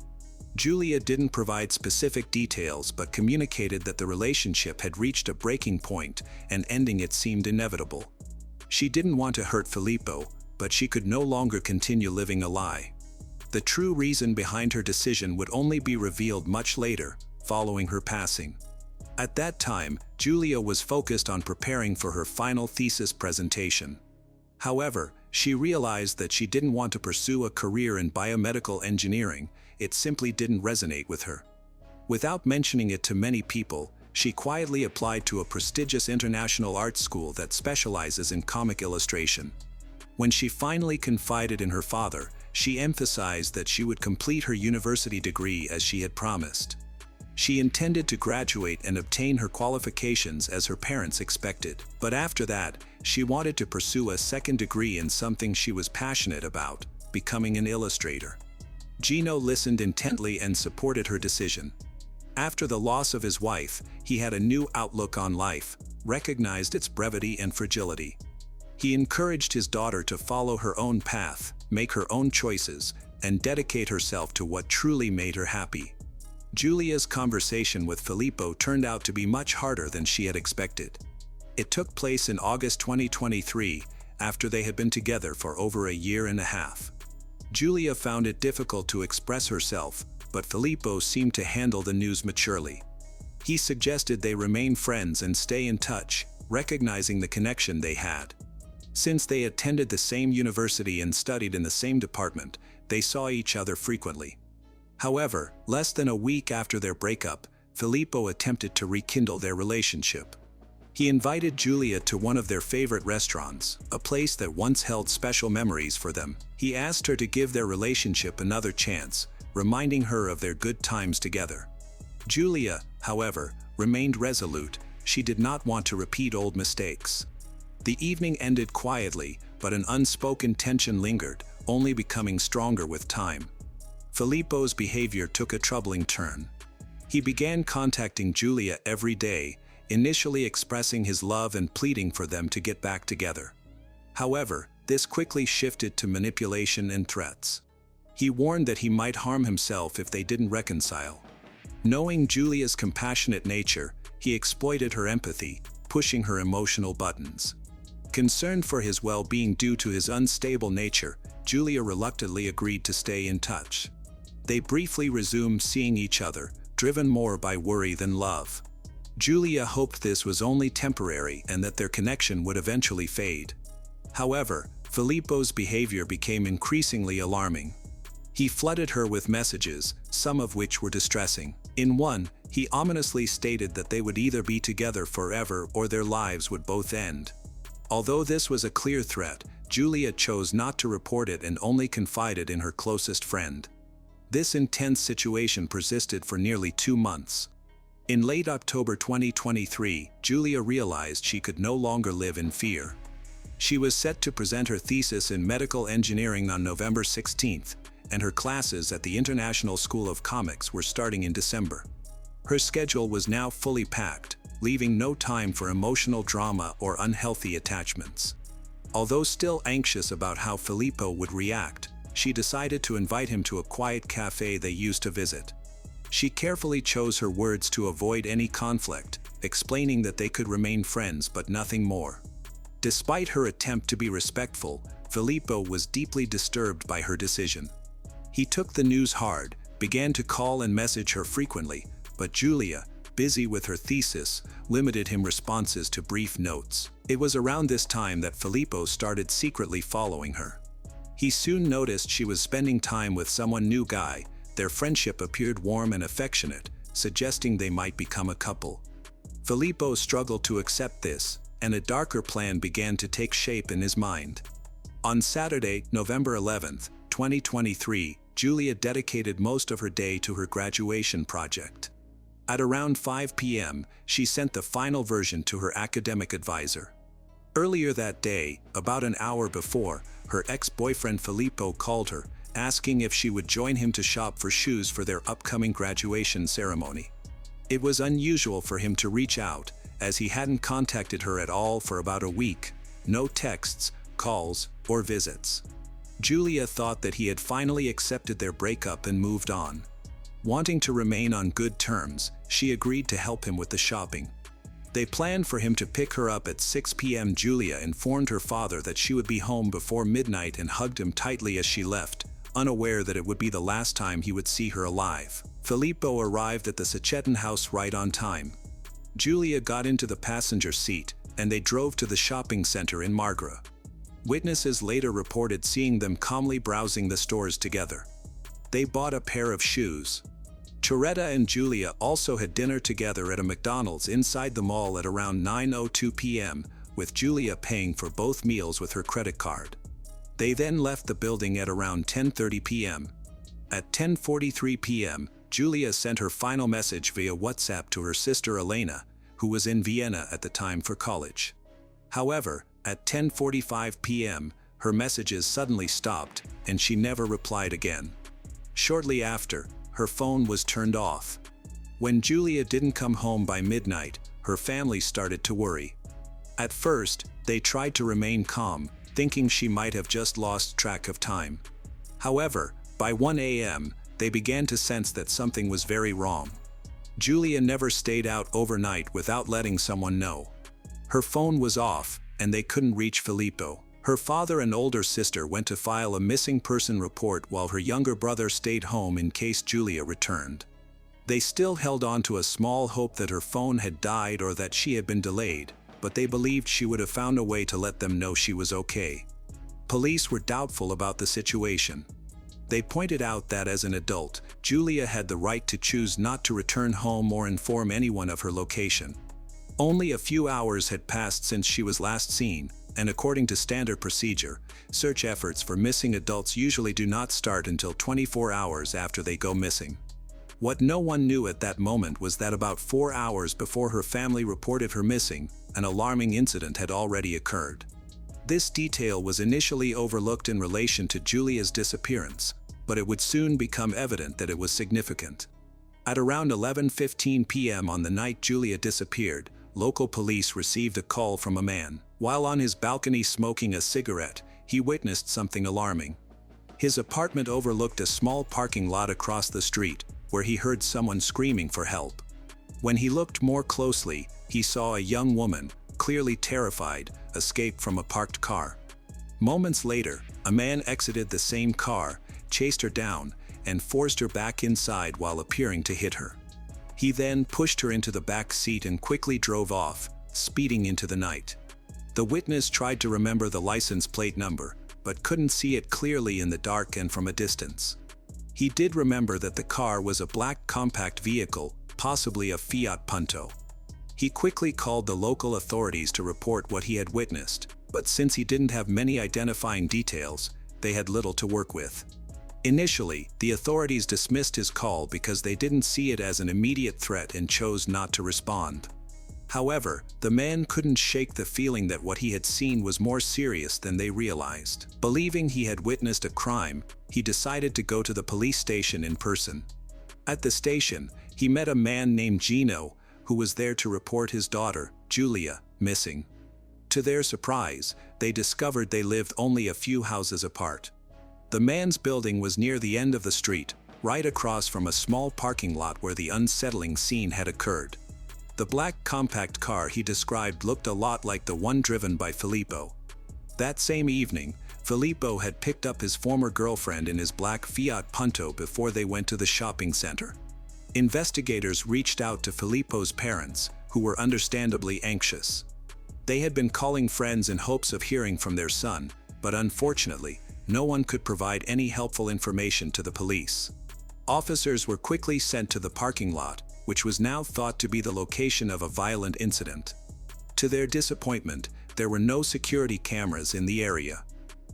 Giulia didn't provide specific details but communicated that the relationship had reached a breaking point and ending it seemed inevitable. She didn't want to hurt Filippo, but she could no longer continue living a lie. The true reason behind her decision would only be revealed much later, following her passing. At that time, Giulia was focused on preparing for her final thesis presentation. However, she realized that she didn't want to pursue a career in biomedical engineering. It simply didn't resonate with her. Without mentioning it to many people, she quietly applied to a prestigious international art school that specializes in comic illustration. When she finally confided in her father, she emphasized that she would complete her university degree as she had promised. She intended to graduate and obtain her qualifications as her parents expected, but after that, she wanted to pursue a second degree in something she was passionate about, becoming an illustrator. Gino listened intently and supported her decision. After the loss of his wife, he had a new outlook on life, recognized its brevity and fragility. He encouraged his daughter to follow her own path, make her own choices, and dedicate herself to what truly made her happy. Giulia's conversation with Filippo turned out to be much harder than she had expected. It took place in August 2023, after they had been together for over a year and a half. Giulia found it difficult to express herself, but Filippo seemed to handle the news maturely. He suggested they remain friends and stay in touch, recognizing the connection they had. Since they attended the same university and studied in the same department, they saw each other frequently. However, less than a week after their breakup, Filippo attempted to rekindle their relationship. He invited Giulia to one of their favorite restaurants, a place that once held special memories for them. He asked her to give their relationship another chance, reminding her of their good times together. Giulia, however, remained resolute. She did not want to repeat old mistakes. The evening ended quietly, but an unspoken tension lingered, only becoming stronger with time. Filippo's behavior took a troubling turn. He began contacting Giulia every day, initially expressing his love and pleading for them to get back together. However, this quickly shifted to manipulation and threats. He warned that he might harm himself if they didn't reconcile. Knowing Giulia's compassionate nature, he exploited her empathy, pushing her emotional buttons. Concerned for his well-being due to his unstable nature, Giulia reluctantly agreed to stay in touch. They briefly resumed seeing each other, driven more by worry than love. Giulia hoped this was only temporary and that their connection would eventually fade. However, Filippo's behavior became increasingly alarming. He flooded her with messages, some of which were distressing. In one, he ominously stated that they would either be together forever or their lives would both end. Although this was a clear threat, Giulia chose not to report it and only confided in her closest friend. This intense situation persisted for nearly 2 months. In late October 2023, Giulia realized she could no longer live in fear. She was set to present her thesis in medical engineering on November 16th, and her classes at the International School of Comics were starting in December. Her schedule was now fully packed, leaving no time for emotional drama or unhealthy attachments. Although still anxious about how Filippo would react, she decided to invite him to a quiet cafe they used to visit. She carefully chose her words to avoid any conflict, explaining that they could remain friends but nothing more. Despite her attempt to be respectful, Filippo was deeply disturbed by her decision. He took the news hard, began to call and message her frequently, but Giulia, busy with her thesis, limited him responses to brief notes. It was around this time that Filippo started secretly following her. He soon noticed she was spending time with someone new guy. Their friendship appeared warm and affectionate, suggesting they might become a couple. Filippo struggled to accept this, and a darker plan began to take shape in his mind. On Saturday, November 11, 2023, Julia dedicated most of her day to her graduation project. At around 5 p.m., she sent the final version to her academic advisor. Earlier that day, about an hour before, her ex-boyfriend Filippo called her, asking if she would join him to shop for shoes for their upcoming graduation ceremony. It was unusual for him to reach out, as he hadn't contacted her at all for about a week. No texts, calls, or visits. Julia thought that he had finally accepted their breakup and moved on. Wanting to remain on good terms, she agreed to help him with the shopping. They planned for him to pick her up at 6 p.m. Julia informed her father that she would be home before midnight and hugged him tightly as she left, unaware that it would be the last time he would see her alive. Filippo arrived at the Sacchetin house right on time. Julia got into the passenger seat, and they drove to the shopping center in Margra. Witnesses later reported seeing them calmly browsing the stores together. They bought a pair of shoes. Chiaretta and Julia also had dinner together at a McDonald's inside the mall at around 9:02 p.m., with Julia paying for both meals with her credit card. They then left the building at around 10:30 p.m. At 10:43 p.m., Julia sent her final message via WhatsApp to her sister Elena, who was in Vienna at the time for college. However, at 10:45 p.m., her messages suddenly stopped, and she never replied again. Shortly after, her phone was turned off. When Julia didn't come home by midnight, her family started to worry. At first, they tried to remain calm, thinking she might have just lost track of time. However, by 1 a.m., they began to sense that something was very wrong. Julia never stayed out overnight without letting someone know. Her phone was off, and they couldn't reach Filippo. Her father and older sister went to file a missing person report while her younger brother stayed home in case Julia returned. They still held on to a small hope that her phone had died or that she had been delayed, but they believed she would have found a way to let them know she was okay. Police were doubtful about the situation. They pointed out that as an adult, Julia had the right to choose not to return home or inform anyone of her location. Only a few hours had passed since she was last seen, and according to standard procedure, search efforts for missing adults usually do not start until 24 hours after they go missing. What no one knew at that moment was that about 4 hours before her family reported her missing, an alarming incident had already occurred. This detail was initially overlooked in relation to Julia's disappearance, but it would soon become evident that it was significant. At around 11:15 p.m. on the night Julia disappeared, local police received a call from a man. While on his balcony smoking a cigarette, he witnessed something alarming. His apartment overlooked a small parking lot across the street, where he heard someone screaming for help. When he looked more closely, he saw a young woman, clearly terrified, escape from a parked car. Moments later, a man exited the same car, chased her down, and forced her back inside while appearing to hit her. He then pushed her into the back seat and quickly drove off, speeding into the night. The witness tried to remember the license plate number, but couldn't see it clearly in the dark and from a distance. He did remember that the car was a black compact vehicle, possibly a Fiat Punto. He quickly called the local authorities to report what he had witnessed, but since he didn't have many identifying details, they had little to work with. Initially, the authorities dismissed his call because they didn't see it as an immediate threat and chose not to respond. However, the man couldn't shake the feeling that what he had seen was more serious than they realized. Believing he had witnessed a crime, he decided to go to the police station in person. At the station, he met a man named Gino, who was there to report his daughter, Julia, missing. To their surprise, they discovered they lived only a few houses apart. The man's building was near the end of the street, right across from a small parking lot where the unsettling scene had occurred. The black compact car he described looked a lot like the one driven by Filippo. That same evening, Filippo had picked up his former girlfriend in his black Fiat Punto before they went to the shopping center. Investigators reached out to Filippo's parents, who were understandably anxious. They had been calling friends in hopes of hearing from their son, but unfortunately, no one could provide any helpful information to the police. Officers were quickly sent to the parking lot, which was now thought to be the location of a violent incident. To their disappointment, there were no security cameras in the area.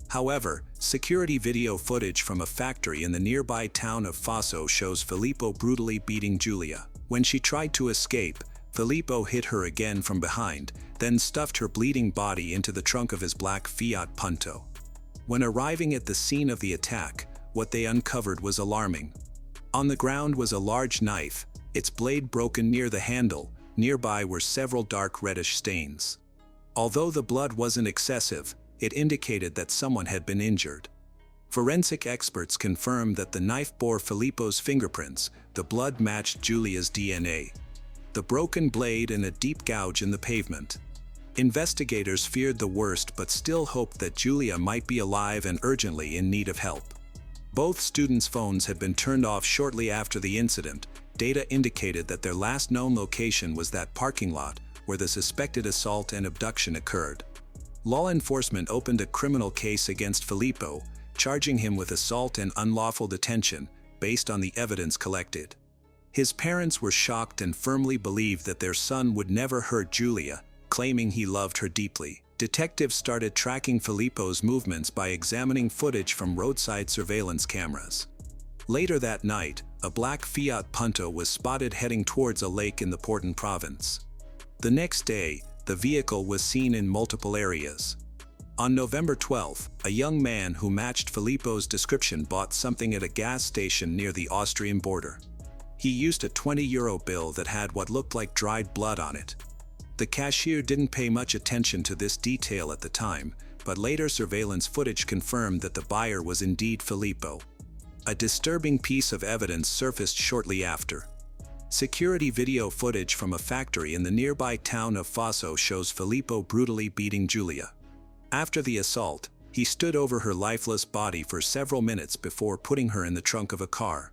However, security video footage from a factory in the nearby town of Fosso shows Filippo brutally beating Giulia. When she tried to escape, Filippo hit her again from behind, then stuffed her bleeding body into the trunk of his black Fiat Punto. When arriving at the scene of the attack, what they uncovered was alarming. On the ground was a large knife, its blade broken near the handle. Nearby were several dark reddish stains. Although the blood wasn't excessive, it indicated that someone had been injured. Forensic experts confirmed that the knife bore Filippo's fingerprints, the blood matched Giulia's DNA. The broken blade and a deep gouge in the pavement. Investigators feared the worst but still hoped that Giulia might be alive and urgently in need of help. Both students' phones had been turned off shortly after the incident. Data indicated that their last known location was that parking lot where the suspected assault and abduction occurred. Law enforcement opened a criminal case against Filippo, charging him with assault and unlawful detention based on the evidence collected. His parents were shocked and firmly believed that their son would never hurt Giulia, claiming he loved her deeply. Detectives started tracking Filippo's movements by examining footage from roadside surveillance cameras. Later that night, a black Fiat Punto was spotted heading towards a lake in the Porton province. The next day, the vehicle was seen in multiple areas. On November 12, a young man who matched Filippo's description bought something at a gas station near the Austrian border. He used a €20 bill that had what looked like dried blood on it. The cashier didn't pay much attention to this detail at the time, but later surveillance footage confirmed that the buyer was indeed Filippo. A disturbing piece of evidence surfaced shortly after. Security video footage from a factory in the nearby town of Fosso shows Filippo brutally beating Giulia. After the assault, he stood over her lifeless body for several minutes before putting her in the trunk of a car.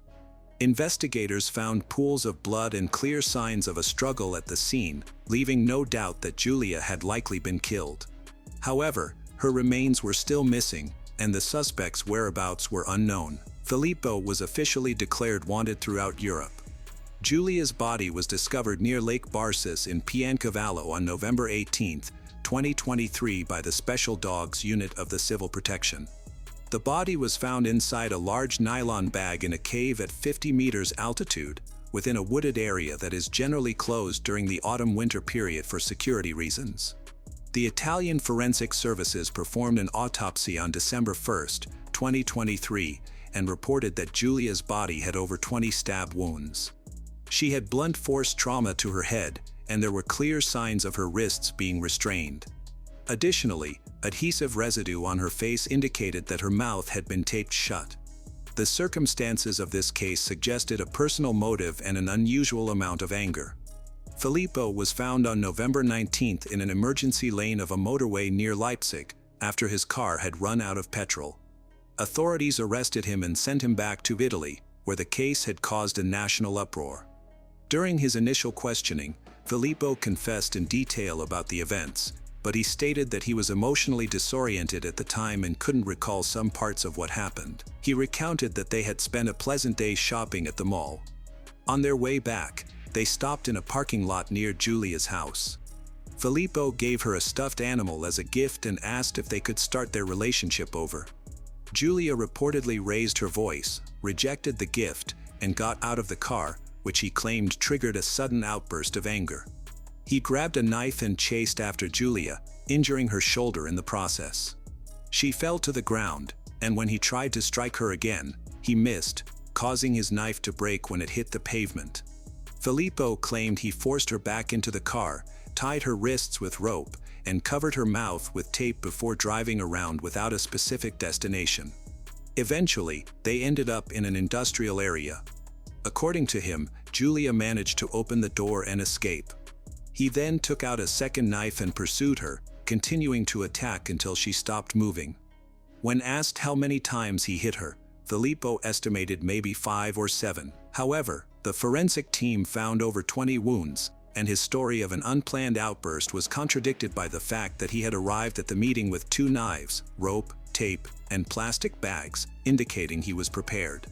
Investigators found pools of blood and clear signs of a struggle at the scene, leaving no doubt that Giulia had likely been killed. However, her remains were still missing, and the suspect's whereabouts were unknown. Filippo was officially declared wanted throughout Europe. Giulia's body was discovered near Lake Barsis in Piancavallo on November 18, 2023 by the Special Dogs Unit of the Civil Protection. The body was found inside a large nylon bag in a cave at 50 meters altitude, within a wooded area that is generally closed during the autumn-winter period for security reasons. The Italian Forensic Services performed an autopsy on December 1, 2023, and reported that Giulia's body had over 20 stab wounds. She had blunt force trauma to her head, and there were clear signs of her wrists being restrained. Additionally, adhesive residue on her face indicated that her mouth had been taped shut. The circumstances of this case suggested a personal motive and an unusual amount of anger. Filippo was found on November 19 in an emergency lane of a motorway near Leipzig after his car had run out of petrol. Authorities arrested him and sent him back to Italy, where the case had caused a national uproar. During his initial questioning, Filippo confessed in detail about the events, but he stated that he was emotionally disoriented at the time and couldn't recall some parts of what happened. He recounted that they had spent a pleasant day shopping at the mall. On their way back, they stopped in a parking lot near Giulia's house. Filippo gave her a stuffed animal as a gift and asked if they could start their relationship over. Giulia reportedly raised her voice, rejected the gift, and got out of the car, which he claimed triggered a sudden outburst of anger. He grabbed a knife and chased after Giulia, injuring her shoulder in the process. She fell to the ground, and when he tried to strike her again, he missed, causing his knife to break when it hit the pavement. Filippo claimed he forced her back into the car, tied her wrists with rope, and covered her mouth with tape before driving around without a specific destination. Eventually, they ended up in an industrial area. According to him, Giulia managed to open the door and escape. He then took out a second knife and pursued her, continuing to attack until she stopped moving. When asked how many times he hit her, Filippo estimated maybe 5 or 7. However, the forensic team found over 20 wounds, and his story of an unplanned outburst was contradicted by the fact that he had arrived at the meeting with 2 knives, rope, tape, and plastic bags, indicating he was prepared.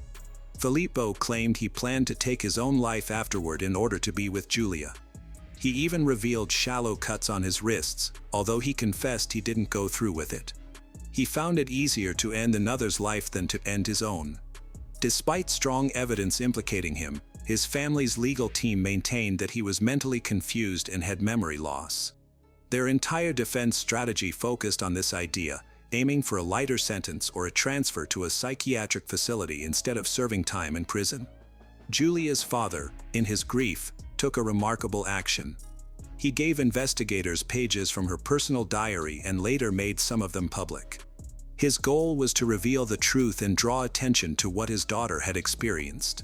Filippo claimed he planned to take his own life afterward in order to be with Giulia. He even revealed shallow cuts on his wrists, although he confessed he didn't go through with it. He found it easier to end another's life than to end his own. Despite strong evidence implicating him, his family's legal team maintained that he was mentally confused and had memory loss. Their entire defense strategy focused on this idea, aiming for a lighter sentence or a transfer to a psychiatric facility instead of serving time in prison. Julia's father, in his grief, took a remarkable action. He gave investigators pages from her personal diary and later made some of them public. His goal was to reveal the truth and draw attention to what his daughter had experienced.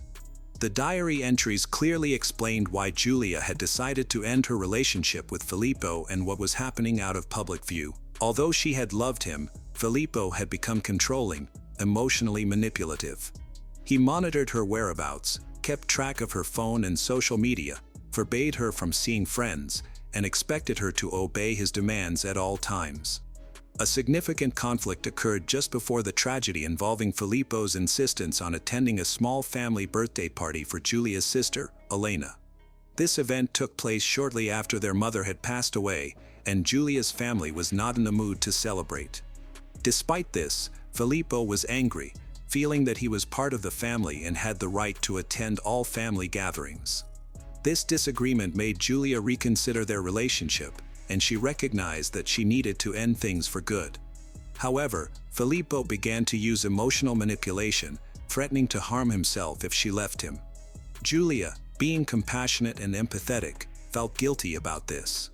The diary entries clearly explained why Julia had decided to end her relationship with Filippo and what was happening out of public view. Although she had loved him, Filippo had become controlling, emotionally manipulative. He monitored her whereabouts, kept track of her phone and social media, forbade her from seeing friends, and expected her to obey his demands at all times. A significant conflict occurred just before the tragedy involving Filippo's insistence on attending a small family birthday party for Julia's sister, Elena. This event took place shortly after their mother had passed away, and Julia's family was not in the mood to celebrate. Despite this, Filippo was angry, feeling that he was part of the family and had the right to attend all family gatherings. This disagreement made Julia reconsider their relationship, and she recognized that she needed to end things for good. However, Filippo began to use emotional manipulation, threatening to harm himself if she left him. Julia, being compassionate and empathetic, felt guilty about this.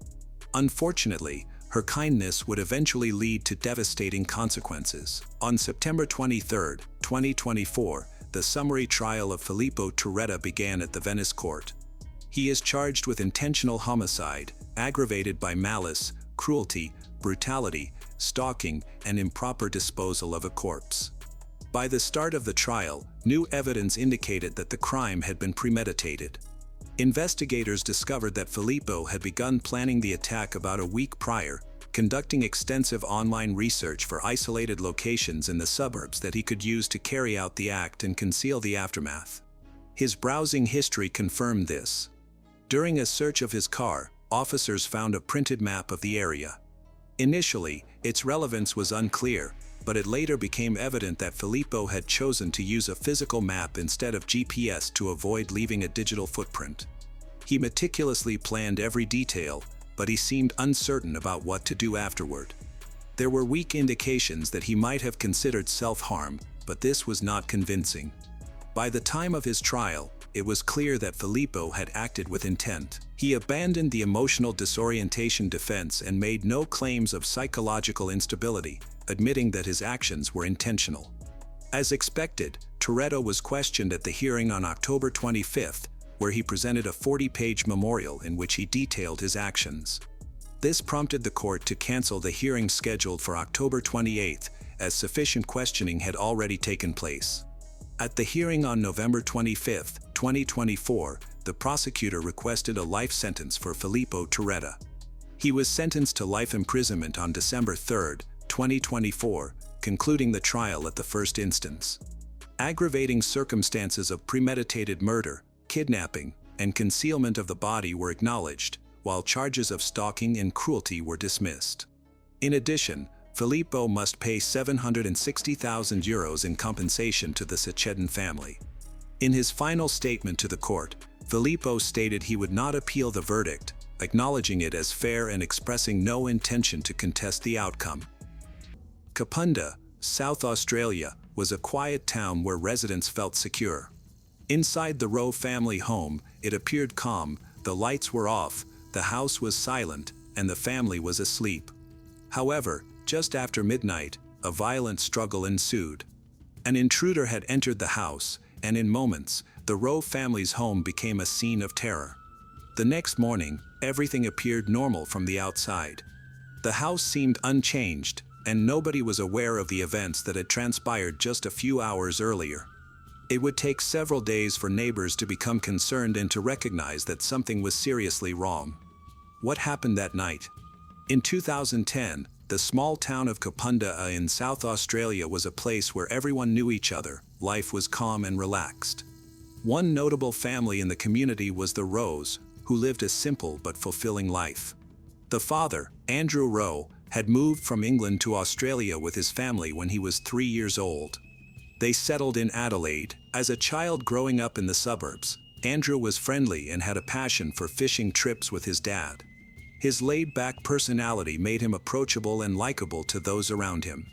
Unfortunately, her kindness would eventually lead to devastating consequences. On September 23, 2024, the summary trial of Filippo Turetta began at the Venice court. He is charged with intentional homicide, aggravated by malice, cruelty, brutality, stalking, and improper disposal of a corpse. By the start of the trial, new evidence indicated that the crime had been premeditated. Investigators discovered that Filippo had begun planning the attack about a week prior, conducting extensive online research for isolated locations in the suburbs that he could use to carry out the act and conceal the aftermath. His browsing history confirmed this. During a search of his car, officers found a printed map of the area. Initially, its relevance was unclear, but it later became evident that Filippo had chosen to use a physical map instead of GPS to avoid leaving a digital footprint. He meticulously planned every detail, but he seemed uncertain about what to do afterward. There were weak indications that he might have considered self-harm, but this was not convincing. By the time of his trial, it was clear that Filippo had acted with intent. He abandoned the emotional disorientation defense and made no claims of psychological instability, admitting that his actions were intentional. As expected, Turetta was questioned at the hearing on October 25, where he presented a 40-page memorial in which he detailed his actions. This prompted the court to cancel the hearing scheduled for October 28, as sufficient questioning had already taken place. At the hearing on November 25, 2024, the prosecutor requested a life sentence for Filippo Turetta. He was sentenced to life imprisonment on December 3, 2024, concluding the trial at the first instance. Aggravating circumstances of premeditated murder, kidnapping, and concealment of the body were acknowledged, while charges of stalking and cruelty were dismissed. In addition, Filippo must pay €760,000 in compensation to the Sacchetin family. In his final statement to the court, Filippo stated he would not appeal the verdict, acknowledging it as fair and expressing no intention to contest the outcome. Kapunda, South Australia, was a quiet town where residents felt secure. Inside the Rowe family home, it appeared calm, the lights were off, the house was silent, and the family was asleep. However, just after midnight, a violent struggle ensued. An intruder had entered the house, and in moments, the Rowe family's home became a scene of terror. The next morning, everything appeared normal from the outside. The house seemed unchanged, and nobody was aware of the events that had transpired just a few hours earlier. It would take several days for neighbors to become concerned and to recognize that something was seriously wrong. What happened that night? In 2010, the small town of Kapunda in South Australia was a place where everyone knew each other, life was calm and relaxed. One notable family in the community was the Rowes, who lived a simple but fulfilling life. The father, Andrew Rowe, had moved from England to Australia with his family when he was 3 years old. They settled in Adelaide. As a child growing up in the suburbs, Andrew was friendly and had a passion for fishing trips with his dad. His laid-back personality made him approachable and likable to those around him.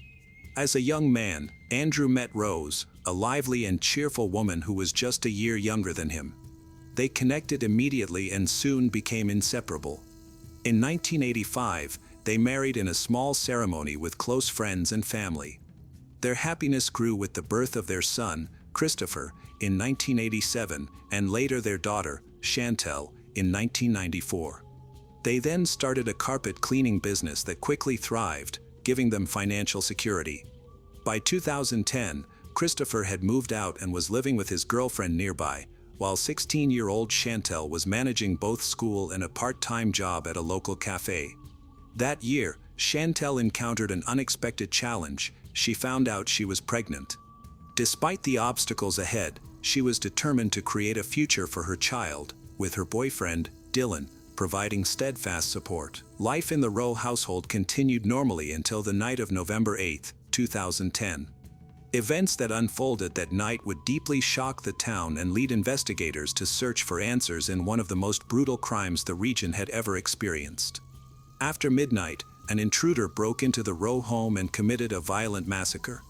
As a young man, Andrew met Rose, a lively and cheerful woman who was just a year younger than him. They connected immediately and soon became inseparable. In 1985, they married in a small ceremony with close friends and family. Their happiness grew with the birth of their son, Christopher, in 1987, and later their daughter, Chantel, in 1994. They then started a carpet cleaning business that quickly thrived, giving them financial security. By 2010, Christopher had moved out and was living with his girlfriend nearby, while 16-year-old Chantel was managing both school and a part-time job at a local cafe. That year, Chantel encountered an unexpected challenge. She found out she was pregnant. Despite the obstacles ahead, she was determined to create a future for her child, with her boyfriend, Dylan, providing steadfast support. Life in the Rowe household continued normally until the night of November 8, 2010. Events that unfolded that night would deeply shock the town and lead investigators to search for answers in one of the most brutal crimes the region had ever experienced. After midnight, an intruder broke into the Rowe home and committed a violent massacre.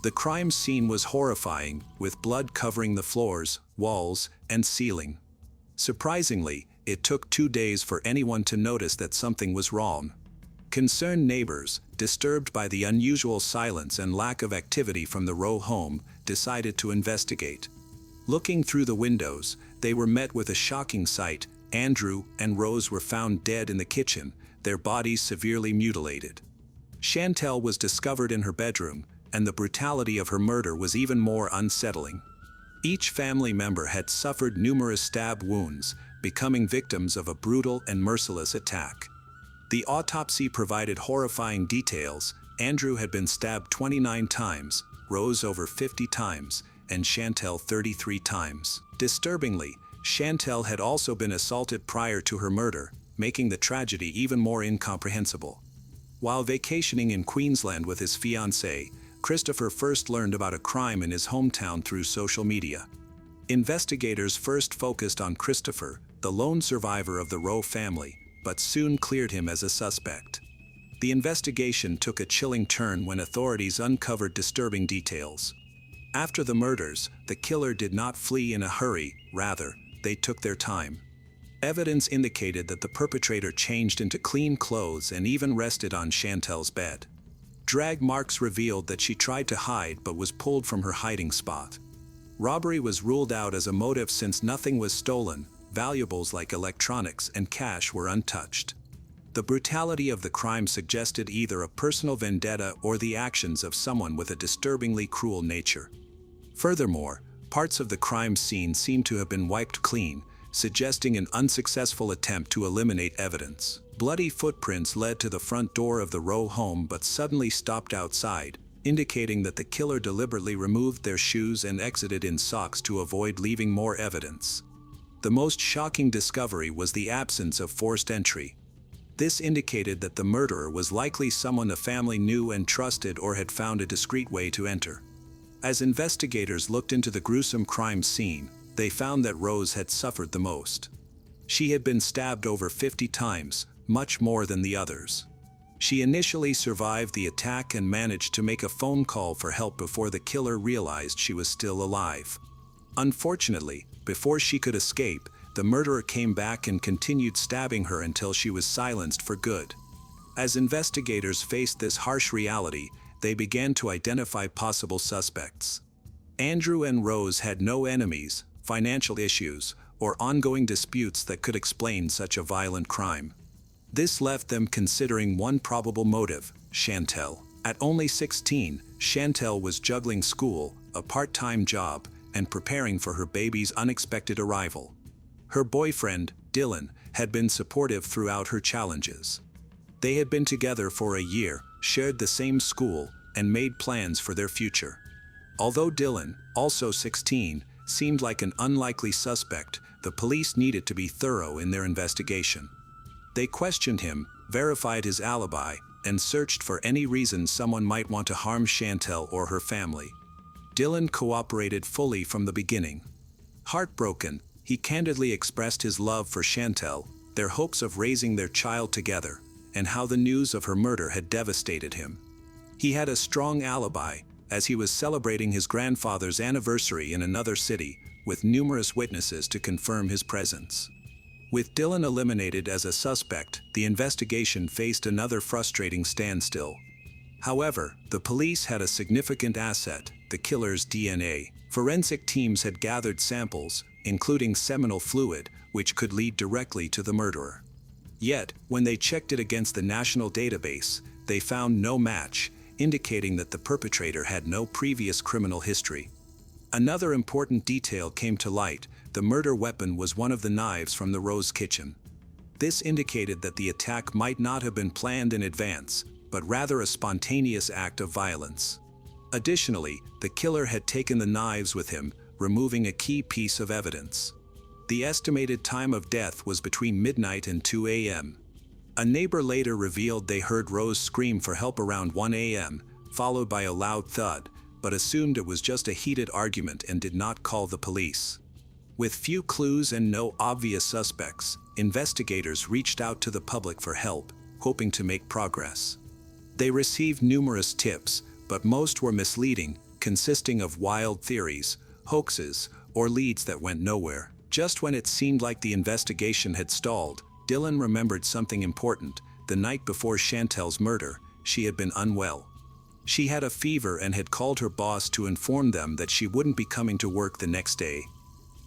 The crime scene was horrifying, with blood covering the floors, walls, and ceiling. Surprisingly, it took 2 days for anyone to notice that something was wrong. Concerned neighbors, disturbed by the unusual silence and lack of activity from the Rowe home, decided to investigate. Looking through the windows, they were met with a shocking sight. Andrew and Rose were found dead in the kitchen, their bodies severely mutilated. Chantel was discovered in her bedroom, and the brutality of her murder was even more unsettling. Each family member had suffered numerous stab wounds, becoming victims of a brutal and merciless attack. The autopsy provided horrifying details. Andrew had been stabbed 29 times, Rose over 50 times, and Chantel 33 times. Disturbingly, Chantel had also been assaulted prior to her murder, making the tragedy even more incomprehensible. While vacationing in Queensland with his fiancée, Christopher first learned about a crime in his hometown through social media. Investigators first focused on Christopher, the lone survivor of the Rowe family, but soon cleared him as a suspect. The investigation took a chilling turn when authorities uncovered disturbing details. After the murders, the killer did not flee in a hurry, rather, they took their time. Evidence indicated that the perpetrator changed into clean clothes and even rested on Chantel's bed. Drag marks revealed that she tried to hide but was pulled from her hiding spot. Robbery was ruled out as a motive since nothing was stolen. Valuables like electronics and cash were untouched. The brutality of the crime suggested either a personal vendetta or the actions of someone with a disturbingly cruel nature. Furthermore, parts of the crime scene seemed to have been wiped clean, suggesting an unsuccessful attempt to eliminate evidence. Bloody footprints led to the front door of the Rowe home but suddenly stopped outside, indicating that the killer deliberately removed their shoes and exited in socks to avoid leaving more evidence. The most shocking discovery was the absence of forced entry. This indicated that the murderer was likely someone the family knew and trusted or had found a discreet way to enter. As investigators looked into the gruesome crime scene, they found that Rose had suffered the most. She had been stabbed over 50 times, much more than the others. She initially survived the attack and managed to make a phone call for help before the killer realized she was still alive. Unfortunately, before she could escape, the murderer came back and continued stabbing her until she was silenced for good. As investigators faced this harsh reality, they began to identify possible suspects. Andrew and Rose had no enemies, financial issues, or ongoing disputes that could explain such a violent crime. This left them considering one probable motive: Chantel. At only 16, Chantel was juggling school, a part-time job, and preparing for her baby's unexpected arrival. Her boyfriend, Dylan, had been supportive throughout her challenges. They had been together for a year, shared the same school, and made plans for their future. Although Dylan, also 16, seemed like an unlikely suspect, the police needed to be thorough in their investigation. They questioned him, verified his alibi, and searched for any reason someone might want to harm Chantal or her family. Dylan cooperated fully from the beginning. Heartbroken, he candidly expressed his love for Chantal, their hopes of raising their child together, and how the news of her murder had devastated him. He had a strong alibi, as he was celebrating his grandfather's anniversary in another city, with numerous witnesses to confirm his presence. With Dylan eliminated as a suspect, the investigation faced another frustrating standstill. However, the police had a significant asset: the killer's DNA. Forensic teams had gathered samples, including seminal fluid, which could lead directly to the murderer. Yet, when they checked it against the national database, they found no match, indicating that the perpetrator had no previous criminal history. Another important detail came to light: the murder weapon was one of the knives from the Rose kitchen. This indicated that the attack might not have been planned in advance, but rather a spontaneous act of violence. Additionally, the killer had taken the knives with him, removing a key piece of evidence. The estimated time of death was between midnight and 2 a.m. A neighbor later revealed they heard Rose scream for help around 1 a.m., followed by a loud thud, but assumed it was just a heated argument and did not call the police. With few clues and no obvious suspects, investigators reached out to the public for help, hoping to make progress. They received numerous tips, but most were misleading, consisting of wild theories, hoaxes, or leads that went nowhere. Just when it seemed like the investigation had stalled, Dylan remembered something important. The night before Chantal's murder, she had been unwell. She had a fever and had called her boss to inform them that she wouldn't be coming to work the next day.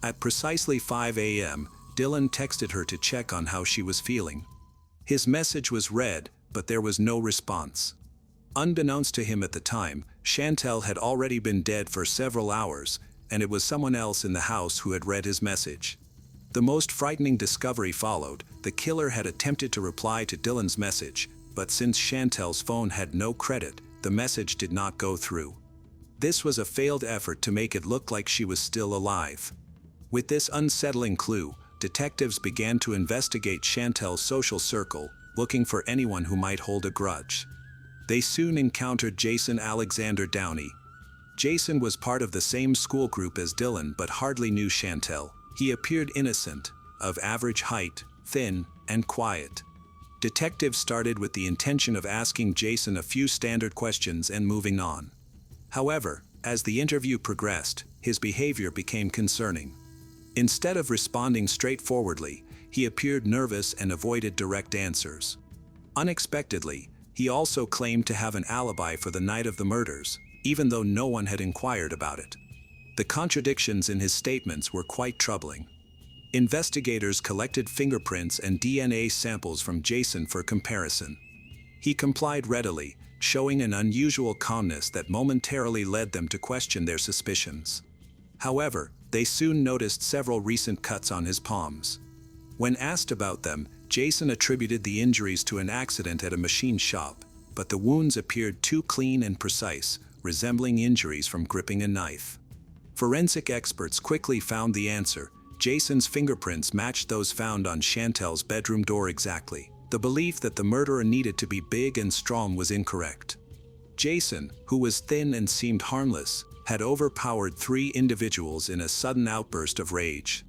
At precisely 5 a.m., Dylan texted her to check on how she was feeling. His message was read, but there was no response. Unbeknownst to him at the time, Chantal had already been dead for several hours, and it was someone else in the house who had read his message. The most frightening discovery followed. The killer had attempted to reply to Dylan's message, but since Chantal's phone had no credit, the message did not go through. This was a failed effort to make it look like she was still alive. With this unsettling clue, detectives began to investigate Chantal's social circle, looking for anyone who might hold a grudge. They soon encountered Jason Alexander Downey. Jason was part of the same school group as Dylan but hardly knew Chantal. He appeared innocent, of average height, thin, and quiet. Detectives started with the intention of asking Jason a few standard questions and moving on. However, as the interview progressed, his behavior became concerning. Instead of responding straightforwardly, he appeared nervous and avoided direct answers. Unexpectedly, he also claimed to have an alibi for the night of the murders, even though no one had inquired about it. The contradictions in his statements were quite troubling. Investigators collected fingerprints and DNA samples from Jason for comparison. He complied readily, showing an unusual calmness that momentarily led them to question their suspicions. However, they soon noticed several recent cuts on his palms. When asked about them, Jason attributed the injuries to an accident at a machine shop, but the wounds appeared too clean and precise, resembling injuries from gripping a knife. Forensic experts quickly found the answer. Jason's fingerprints matched those found on Chantal's bedroom door exactly. The belief that the murderer needed to be big and strong was incorrect. Jason, who was thin and seemed harmless, had overpowered 3 individuals in a sudden outburst of rage.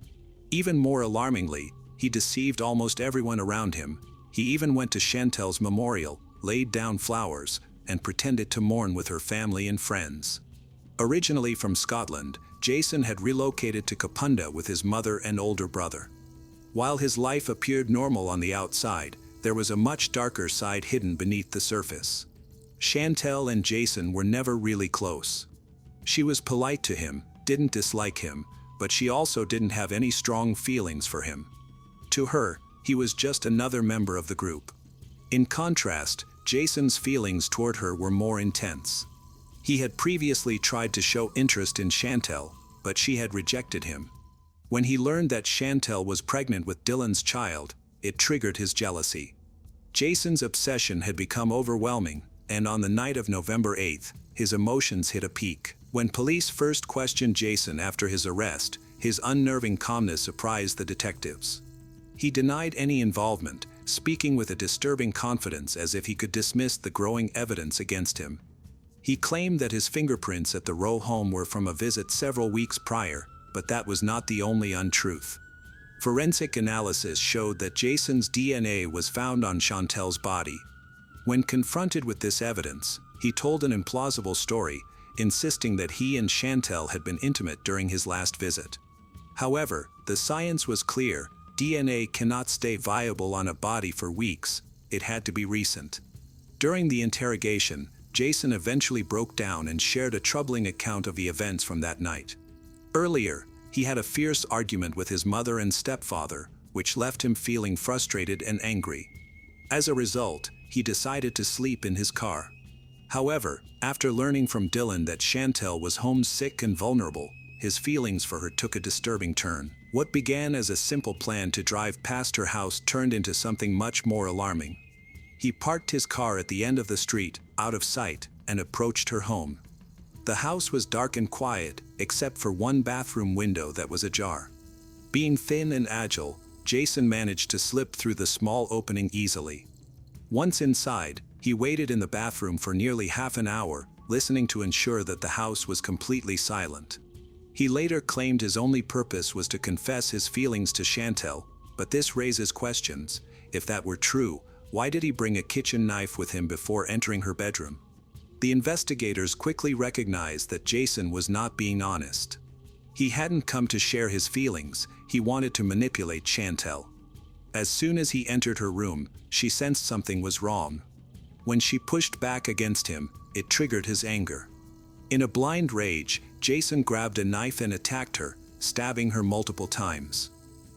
Even more alarmingly, he deceived almost everyone around him. He even went to Chantal's memorial, laid down flowers, and pretended to mourn with her family and friends. Originally from Scotland, Jason had relocated to Kapunda with his mother and older brother. While his life appeared normal on the outside, there was a much darker side hidden beneath the surface. Chantal and Jason were never really close. She was polite to him, didn't dislike him, but she also didn't have any strong feelings for him. To her, he was just another member of the group. In contrast, Jason's feelings toward her were more intense. He had previously tried to show interest in Chantal, but she had rejected him. When he learned that Chantal was pregnant with Dylan's child, it triggered his jealousy. Jason's obsession had become overwhelming, and on the night of November 8th, his emotions hit a peak. When police first questioned Jason after his arrest, His unnerving calmness surprised the detectives. He denied any involvement, speaking with a disturbing confidence as if he could dismiss the growing evidence against him. He claimed that his fingerprints at the Rowe home were from a visit several weeks prior, but that was not the only untruth. Forensic analysis showed that Jason's DNA was found on Chantel's body. When confronted with this evidence, he told an implausible story, insisting that he and Chantel had been intimate during his last visit. However, the science was clear: DNA cannot stay viable on a body for weeks, it had to be recent. During the interrogation, Jason eventually broke down and shared a troubling account of the events from that night. Earlier, he had a fierce argument with his mother and stepfather, which left him feeling frustrated and angry. As a result, he decided to sleep in his car. However, after learning from Dylan that Chantel was homesick and vulnerable, his feelings for her took a disturbing turn. What began as a simple plan to drive past her house turned into something much more alarming. He parked his car at the end of the street, out of sight, and approached her home. The house was dark and quiet, except for one bathroom window that was ajar. Being thin and agile, Jason managed to slip through the small opening easily. Once inside, he waited in the bathroom for nearly half an hour, listening to ensure that the house was completely silent. He later claimed his only purpose was to confess his feelings to Chantel, but this raises questions. If that were true, why did he bring a kitchen knife with him before entering her bedroom? The investigators quickly recognized that Jason was not being honest. He hadn't come to share his feelings, he wanted to manipulate Chantel. As soon as he entered her room, she sensed something was wrong. When she pushed back against him, it triggered his anger. In a blind rage, Jason grabbed a knife and attacked her, stabbing her multiple times.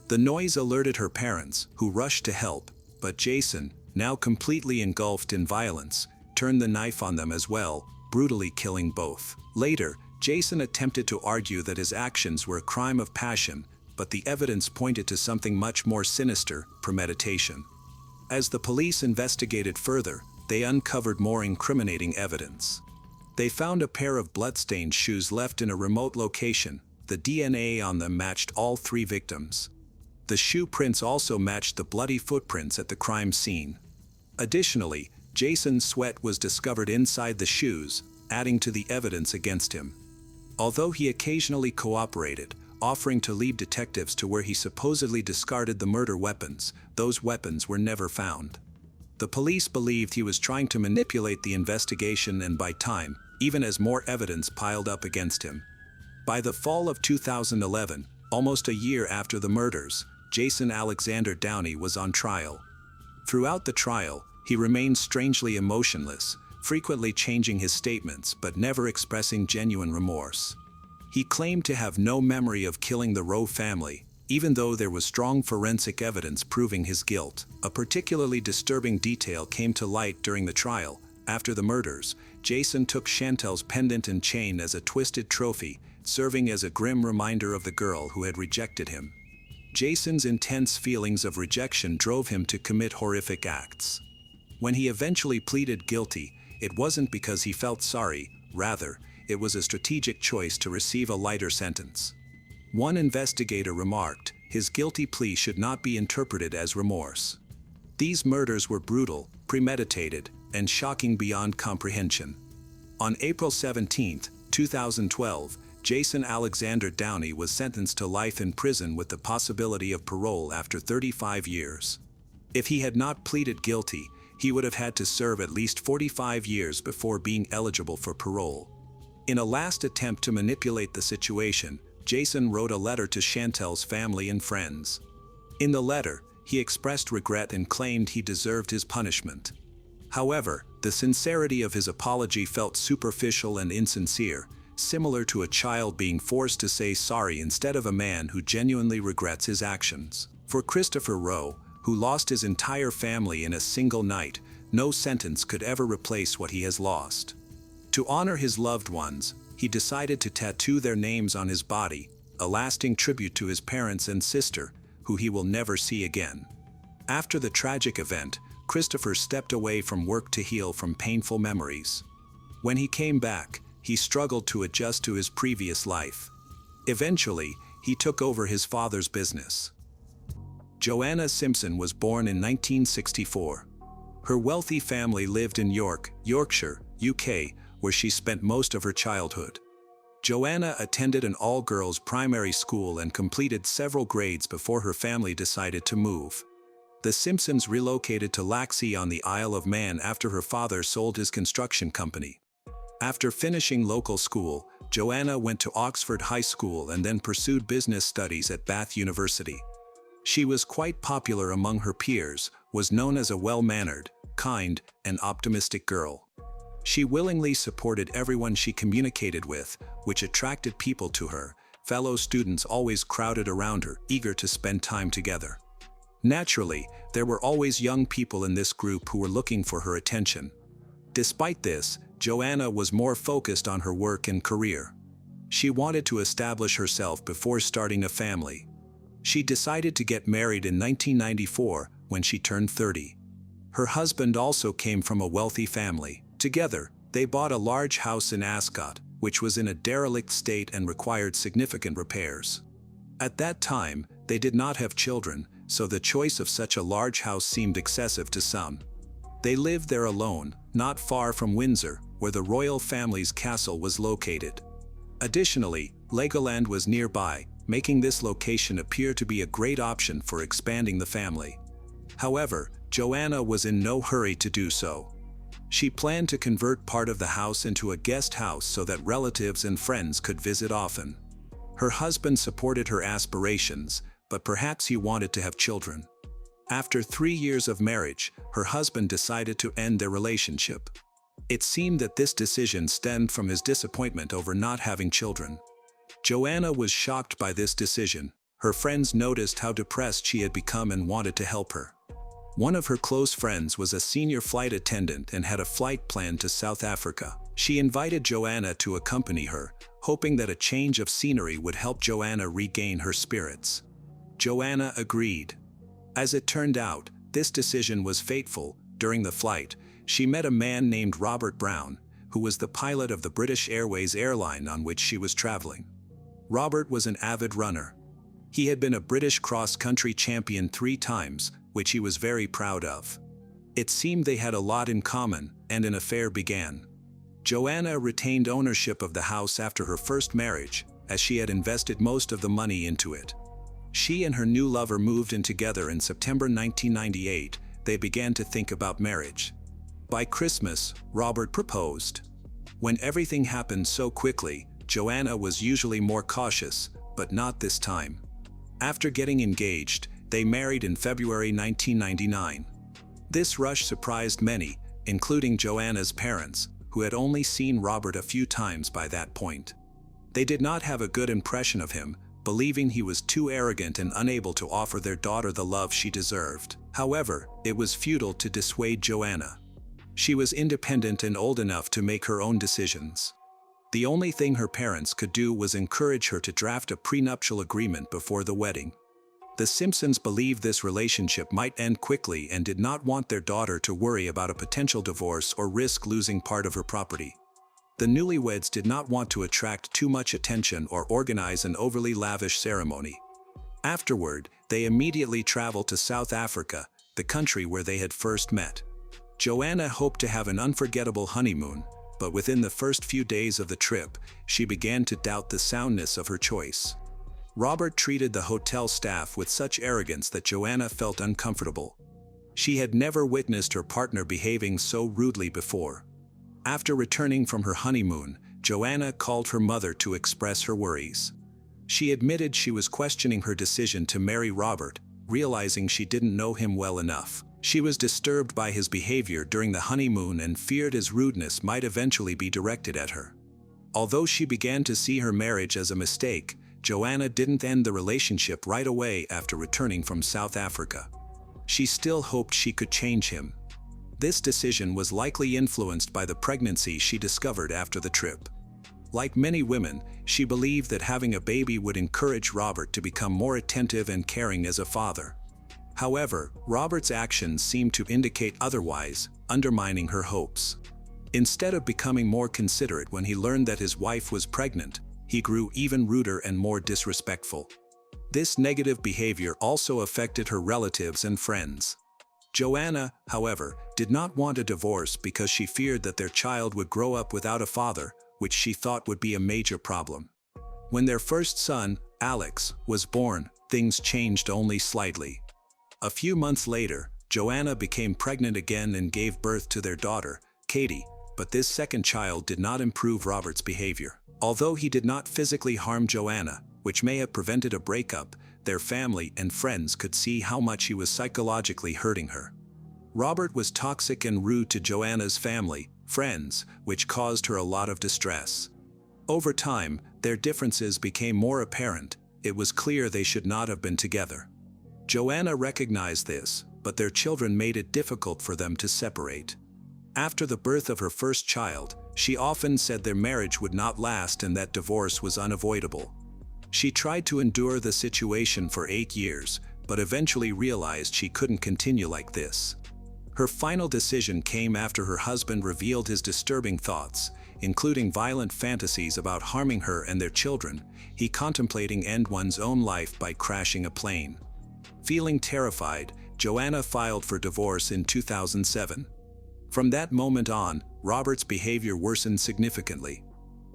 The noise alerted her parents, who rushed to help, but Jason, now completely engulfed in violence, turned the knife on them as well, brutally killing both. Later, Jason attempted to argue that his actions were a crime of passion, but the evidence pointed to something much more sinister: premeditation. As the police investigated further, they uncovered more incriminating evidence. They found a pair of bloodstained shoes left in a remote location. The DNA on them matched all three victims. The shoe prints also matched the bloody footprints at the crime scene. Additionally, Jason's sweat was discovered inside the shoes, adding to the evidence against him. Although he occasionally cooperated, offering to lead detectives to where he supposedly discarded the murder weapons, those weapons were never found. The police believed he was trying to manipulate the investigation and buy time, even as more evidence piled up against him. By the fall of 2011, almost a year after the murders, Jason Alexander Downey was on trial. Throughout the trial, he remained strangely emotionless, frequently changing his statements but never expressing genuine remorse. He claimed to have no memory of killing the Rowe family, even though there was strong forensic evidence proving his guilt. A particularly disturbing detail came to light during the trial. After the murders, Jason took Chantel's pendant and chain as a twisted trophy, serving as a grim reminder of the girl who had rejected him. Jason's intense feelings of rejection drove him to commit horrific acts. When he eventually pleaded guilty, it wasn't because he felt sorry, rather, it was a strategic choice to receive a lighter sentence. One investigator remarked, his guilty plea should not be interpreted as remorse. These murders were brutal, premeditated, and shocking beyond comprehension. On April 17, 2012, Jason Alexander Downey was sentenced to life in prison with the possibility of parole after 35 years. If he had not pleaded guilty, he would have had to serve at least 45 years before being eligible for parole. In a last attempt to manipulate the situation, Jason wrote a letter to Chantel's family and friends. In the letter, he expressed regret and claimed he deserved his punishment. However, the sincerity of his apology felt superficial and insincere, similar to a child being forced to say sorry instead of a man who genuinely regrets his actions. For Christopher Rowe, who lost his entire family in a single night, no sentence could ever replace what he has lost. To honor his loved ones, he decided to tattoo their names on his body, a lasting tribute to his parents and sister, who he will never see again. After the tragic event, Christopher stepped away from work to heal from painful memories. When he came back, he struggled to adjust to his previous life. Eventually, he took over his father's business. Joanna Simpson was born in 1964. Her wealthy family lived in York, Yorkshire, UK, where she spent most of her childhood. Joanna attended an all-girls primary school and completed several grades before her family decided to move. The Simpsons relocated to Laxey on the Isle of Man after her father sold his construction company. After finishing local school, Joanna went to Oxford High School and then pursued business studies at Bath University. She was quite popular among her peers, was known as a well-mannered, kind, and optimistic girl. She willingly supported everyone she communicated with, which attracted people to her. Fellow students always crowded around her, eager to spend time together. Naturally, there were always young people in this group who were looking for her attention. Despite this, Joanna was more focused on her work and career. She wanted to establish herself before starting a family. She decided to get married in 1994 when she turned 30. Her husband also came from a wealthy family. Together, they bought a large house in Ascot, which was in a derelict state and required significant repairs. At that time, they did not have children, so the choice of such a large house seemed excessive to some. They lived there alone, not far from Windsor, where the royal family's castle was located. Additionally, Legoland was nearby, making this location appear to be a great option for expanding the family. However, Joanna was in no hurry to do so. She planned to convert part of the house into a guest house so that relatives and friends could visit often. Her husband supported her aspirations, but perhaps he wanted to have children. After 3 years of marriage, her husband decided to end their relationship. It seemed that this decision stemmed from his disappointment over not having children. Joanna was shocked by this decision. Her friends noticed how depressed she had become and wanted to help her. One of her close friends was a senior flight attendant and had a flight planned to South Africa. She invited Joanna to accompany her, hoping that a change of scenery would help Joanna regain her spirits. Joanna agreed. As it turned out, this decision was fateful. During the flight, she met a man named Robert Brown, who was the pilot of the British Airways airline on which she was traveling. Robert was an avid runner. He had been a British cross-country champion 3 times, which he was very proud of. It seemed they had a lot in common, and an affair began. Joanna retained ownership of the house after her first marriage, as she had invested most of the money into it. She and her new lover moved in together in September 1998. They began to think about marriage. By Christmas, Robert proposed. When everything happened so quickly, Joanna was usually more cautious, but not this time. After getting engaged, they married in February 1999. This rush surprised many, including Joanna's parents, who had only seen Robert a few times by that point. They did not have a good impression of him, believing he was too arrogant and unable to offer their daughter the love she deserved. However, it was futile to dissuade Joanna. She was independent and old enough to make her own decisions. The only thing her parents could do was encourage her to draft a prenuptial agreement before the wedding. The Simpsons believed this relationship might end quickly and did not want their daughter to worry about a potential divorce or risk losing part of her property. The newlyweds did not want to attract too much attention or organize an overly lavish ceremony. Afterward, they immediately traveled to South Africa, the country where they had first met. Joanna hoped to have an unforgettable honeymoon, but within the first few days of the trip, she began to doubt the soundness of her choice. Robert treated the hotel staff with such arrogance that Joanna felt uncomfortable. She had never witnessed her partner behaving so rudely before. After returning from her honeymoon, Joanna called her mother to express her worries. She admitted she was questioning her decision to marry Robert, realizing she didn't know him well enough. She was disturbed by his behavior during the honeymoon and feared his rudeness might eventually be directed at her. Although she began to see her marriage as a mistake, Joanna didn't end the relationship right away after returning from South Africa. She still hoped she could change him. This decision was likely influenced by the pregnancy she discovered after the trip. Like many women, she believed that having a baby would encourage Robert to become more attentive and caring as a father. However, Robert's actions seemed to indicate otherwise, undermining her hopes. Instead of becoming more considerate when he learned that his wife was pregnant, he grew even ruder and more disrespectful. This negative behavior also affected her relatives and friends. Joanna, however, did not want a divorce because she feared that their child would grow up without a father, which she thought would be a major problem. When their first son, Alex, was born, things changed only slightly. A few months later, Joanna became pregnant again and gave birth to their daughter, Katie, but this second child did not improve Robert's behavior. Although he did not physically harm Joanna, which may have prevented a breakup, their family and friends could see how much he was psychologically hurting her. Robert was toxic and rude to Joanna's family, friends, which caused her a lot of distress. Over time, their differences became more apparent. It was clear they should not have been together. Joanna recognized this, but their children made it difficult for them to separate. After the birth of her first child, she often said their marriage would not last and that divorce was unavoidable. She tried to endure the situation for 8 years, but eventually realized she couldn't continue like this. Her final decision came after her husband revealed his disturbing thoughts, including violent fantasies about harming her and their children. He contemplating end one's own life by crashing a plane. Feeling terrified, Joanna filed for divorce in 2007. From that moment on, Robert's behavior worsened significantly.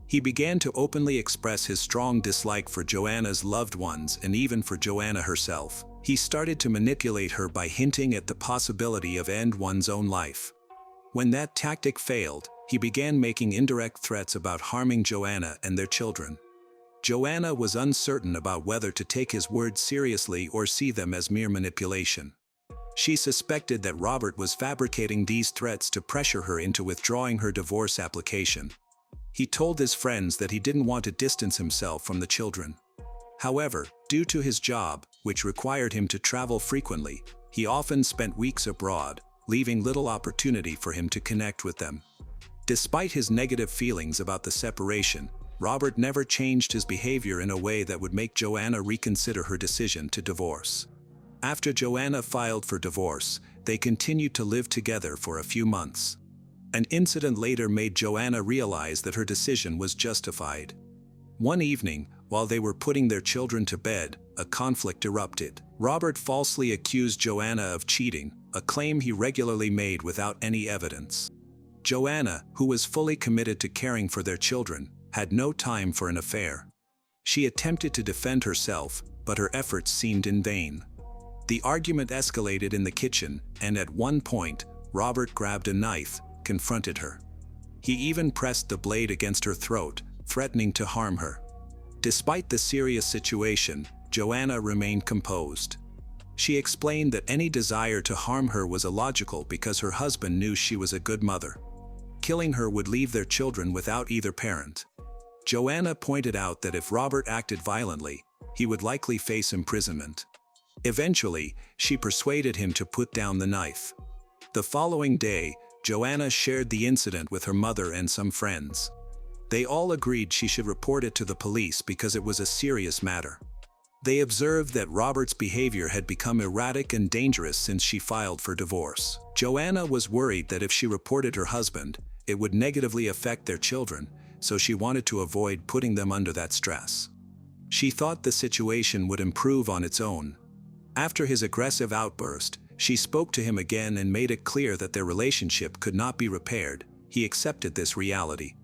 He began to openly express his strong dislike for Joanna's loved ones and even for Joanna herself. He started to manipulate her by hinting at the possibility of end one's own life. When that tactic failed, he began making indirect threats about harming Joanna and their children. Joanna was uncertain about whether to take his words seriously or see them as mere manipulation. She suspected that Robert was fabricating these threats to pressure her into withdrawing her divorce application. He told his friends that he didn't want to distance himself from the children. However, due to his job, which required him to travel frequently, he often spent weeks abroad, leaving little opportunity for him to connect with them. Despite his negative feelings about the separation, Robert never changed his behavior in a way that would make Joanna reconsider her decision to divorce. After Joanna filed for divorce, they continued to live together for a few months. An incident later made Joanna realize that her decision was justified. One evening, while they were putting their children to bed, a conflict erupted. Robert falsely accused Joanna of cheating, a claim he regularly made without any evidence. Joanna, who was fully committed to caring for their children, had no time for an affair. She attempted to defend herself, but her efforts seemed in vain. The argument escalated in the kitchen, and at one point, Robert grabbed a knife, confronted her. He even pressed the blade against her throat, threatening to harm her. Despite the serious situation, Joanna remained composed. She explained that any desire to harm her was illogical because her husband knew she was a good mother. Killing her would leave their children without either parent. Joanna pointed out that if Robert acted violently, he would likely face imprisonment. Eventually, she persuaded him to put down the knife. The following day, Joanna shared the incident with her mother and some friends. They all agreed she should report it to the police because it was a serious matter. They observed that Robert's behavior had become erratic and dangerous since she filed for divorce. Joanna was worried that if she reported her husband, it would negatively affect their children, so she wanted to avoid putting them under that stress. She thought the situation would improve on its own. After his aggressive outburst, she spoke to him again and made it clear that their relationship could not be repaired. He accepted this reality.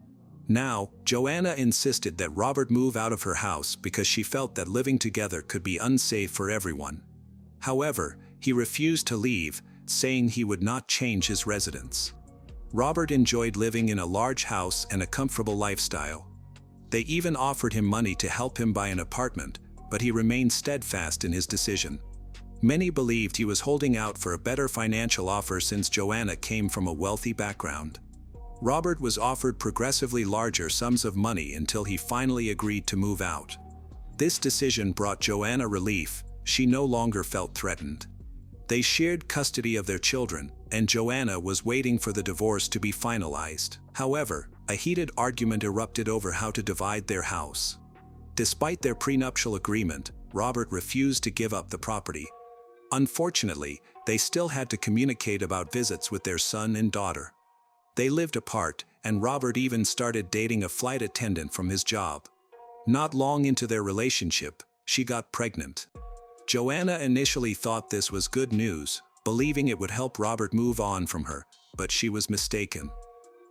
Now, Joanna insisted that Robert move out of her house because she felt that living together could be unsafe for everyone. However, he refused to leave, saying he would not change his residence. Robert enjoyed living in a large house and a comfortable lifestyle. They even offered him money to help him buy an apartment, but he remained steadfast in his decision. Many believed he was holding out for a better financial offer since Joanna came from a wealthy background. Robert was offered progressively larger sums of money until he finally agreed to move out. This decision brought Joanna relief. She no longer felt threatened. They shared custody of their children, and Joanna was waiting for the divorce to be finalized. However, a heated argument erupted over how to divide their house. Despite their prenuptial agreement, Robert refused to give up the property. Unfortunately, they still had to communicate about visits with their son and daughter. They lived apart, and Robert even started dating a flight attendant from his job. Not long into their relationship, she got pregnant. Joanna initially thought this was good news, believing it would help Robert move on from her, but she was mistaken.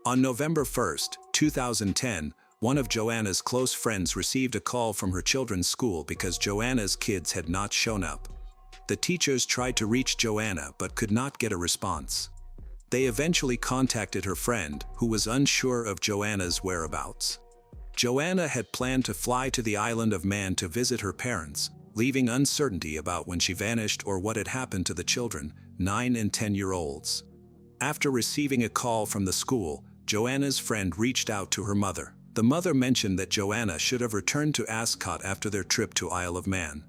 On November 1, 2010, one of Joanna's close friends received a call from her children's school because Joanna's kids had not shown up. The teachers tried to reach Joanna but could not get a response. They eventually contacted her friend, who was unsure of Joanna's whereabouts. Joanna had planned to fly to the island of Man to visit her parents, leaving uncertainty about when she vanished or what had happened to the children, 9 and 10-year-olds. After receiving a call from the school, Joanna's friend reached out to her mother. The mother mentioned that Joanna should have returned to Ascot after their trip to Isle of Man.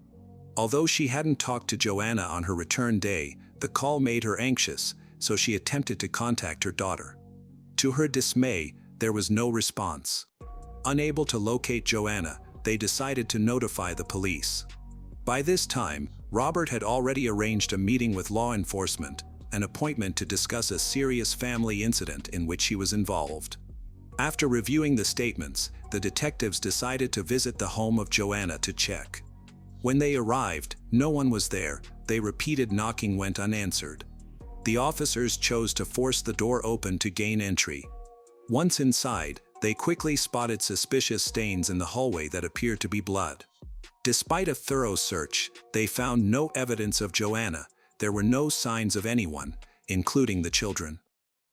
Although she hadn't talked to Joanna on her return day, the call made her anxious, so she attempted to contact her daughter. To her dismay, there was no response. Unable to locate Joanna, they decided to notify the police. By this time, Robert had already arranged a meeting with law enforcement, an appointment to discuss a serious family incident in which he was involved. After reviewing the statements, the detectives decided to visit the home of Joanna to check. When they arrived, no one was there. They repeated knocking went unanswered. The officers chose to force the door open to gain entry. Once inside, they quickly spotted suspicious stains in the hallway that appeared to be blood. Despite a thorough search, they found no evidence of Joanna. There were no signs of anyone, including the children.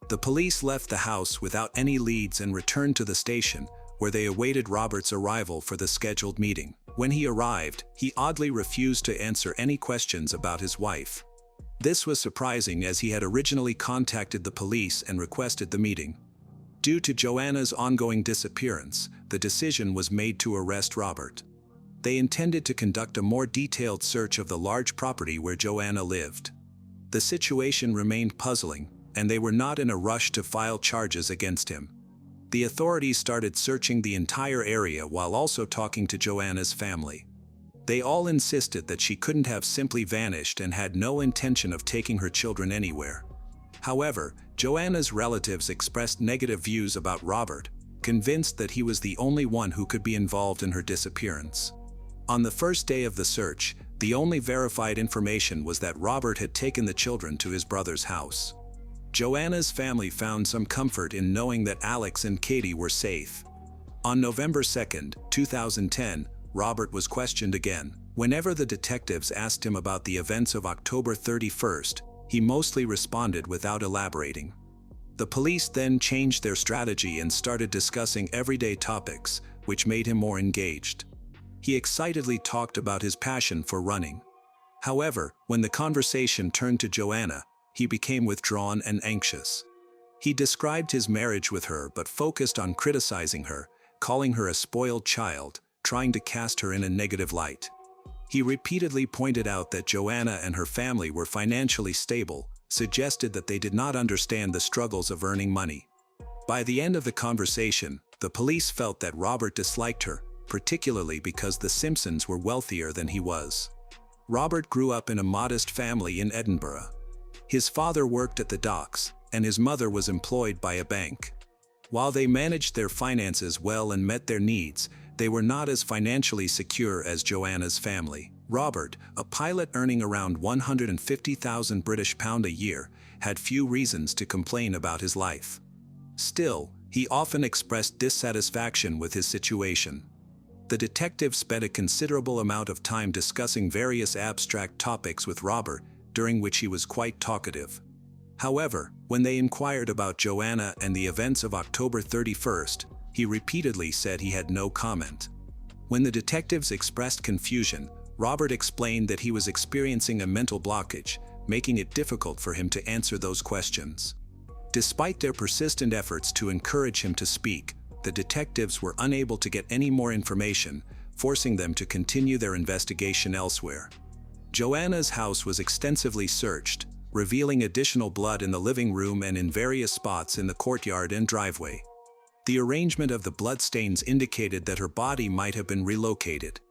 The police left the house without any leads and returned to the station, where they awaited Robert's arrival for the scheduled meeting. When he arrived, he oddly refused to answer any questions about his wife. This was surprising as he had originally contacted the police and requested the meeting. Due to Joanna's ongoing disappearance, the decision was made to arrest Robert. They intended to conduct a more detailed search of the large property where Joanna lived. The situation remained puzzling, and they were not in a rush to file charges against him. The authorities started searching the entire area while also talking to Joanna's family. They all insisted that she couldn't have simply vanished and had no intention of taking her children anywhere. However, Joanna's relatives expressed negative views about Robert, convinced that he was the only one who could be involved in her disappearance. On the first day of the search, the only verified information was that Robert had taken the children to his brother's house. Joanna's family found some comfort in knowing that Alex and Katie were safe. On November 2, 2010, Robert was questioned again. Whenever the detectives asked him about the events of October 31st, he mostly responded without elaborating. The police then changed their strategy and started discussing everyday topics, which made him more engaged. He excitedly talked about his passion for running. However, when the conversation turned to Joanna, he became withdrawn and anxious. He described his marriage with her but focused on criticizing her, calling her a spoiled child, trying to cast her in a negative light. He repeatedly pointed out that Joanna and her family were financially stable, suggested that they did not understand the struggles of earning money. By the end of the conversation, the police felt that Robert disliked her, particularly because the Simpsons were wealthier than he was. Robert grew up in a modest family in Edinburgh. His father worked at the docks, and his mother was employed by a bank. While they managed their finances well and met their needs, they were not as financially secure as Joanna's family. Robert, a pilot earning around £150,000 a year, had few reasons to complain about his life. Still, he often expressed dissatisfaction with his situation. The detective spent a considerable amount of time discussing various abstract topics with Robert, during which he was quite talkative. However, when they inquired about Joanna and the events of October 31st, he repeatedly said he had no comment. When the detectives expressed confusion, Robert explained that he was experiencing a mental blockage, making it difficult for him to answer those questions. Despite their persistent efforts to encourage him to speak, the detectives were unable to get any more information, forcing them to continue their investigation elsewhere. Joanna's house was extensively searched, revealing additional blood in the living room and in various spots in the courtyard and driveway. The arrangement of the bloodstains indicated that her body might have been relocated.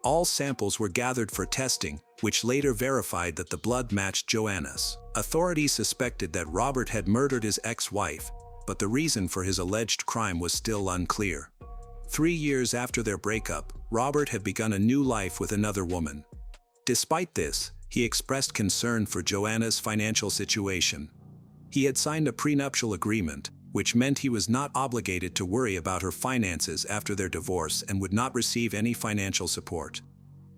All samples were gathered for testing, which later verified that the blood matched Joanna's. Authorities suspected that Robert had murdered his ex-wife, but the reason for his alleged crime was still unclear. 3 years after their breakup, Robert had begun a new life with another woman. Despite this, he expressed concern for Joanna's financial situation. He had signed a prenuptial agreement, which meant he was not obligated to worry about her finances after their divorce and would not receive any financial support.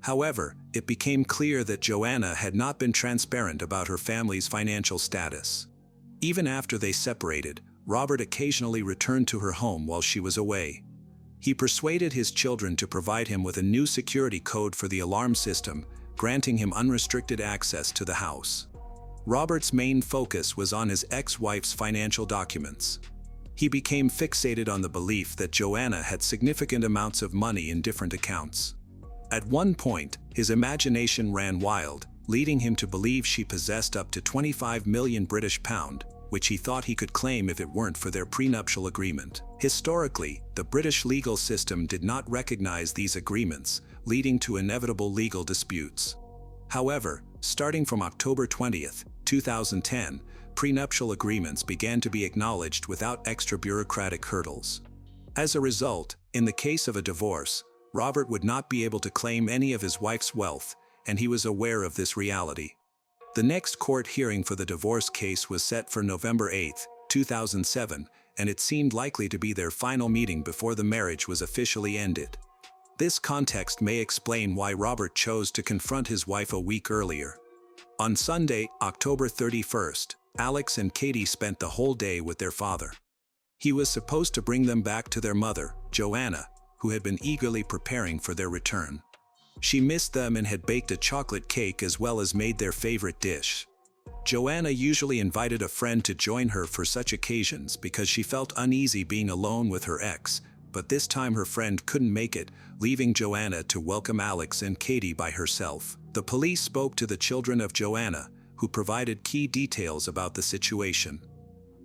However, it became clear that Joanna had not been transparent about her family's financial status. Even after they separated, Robert occasionally returned to her home while she was away. He persuaded his children to provide him with a new security code for the alarm system, granting him unrestricted access to the house. Robert's main focus was on his ex-wife's financial documents. He became fixated on the belief that Joanna had significant amounts of money in different accounts. At one point, his imagination ran wild, leading him to believe she possessed up to 25 million British pound, which he thought he could claim if it weren't for their prenuptial agreement. Historically, the British legal system did not recognize these agreements, leading to inevitable legal disputes. However, starting from October 20, 2010, prenuptial agreements began to be acknowledged without extra bureaucratic hurdles. As a result, in the case of a divorce, Robert would not be able to claim any of his wife's wealth, and he was aware of this reality. The next court hearing for the divorce case was set for November 8, 2007, and it seemed likely to be their final meeting before the marriage was officially ended. This context may explain why Robert chose to confront his wife a week earlier. On Sunday, October 31st, Alex and Katie spent the whole day with their father. He was supposed to bring them back to their mother, Joanna, who had been eagerly preparing for their return. She missed them and had baked a chocolate cake as well as made their favorite dish. Joanna usually invited a friend to join her for such occasions because she felt uneasy being alone with her ex, but this time her friend couldn't make it, leaving Joanna to welcome Alex and Katie by herself. The police spoke to the children of Joanna, who provided key details about the situation.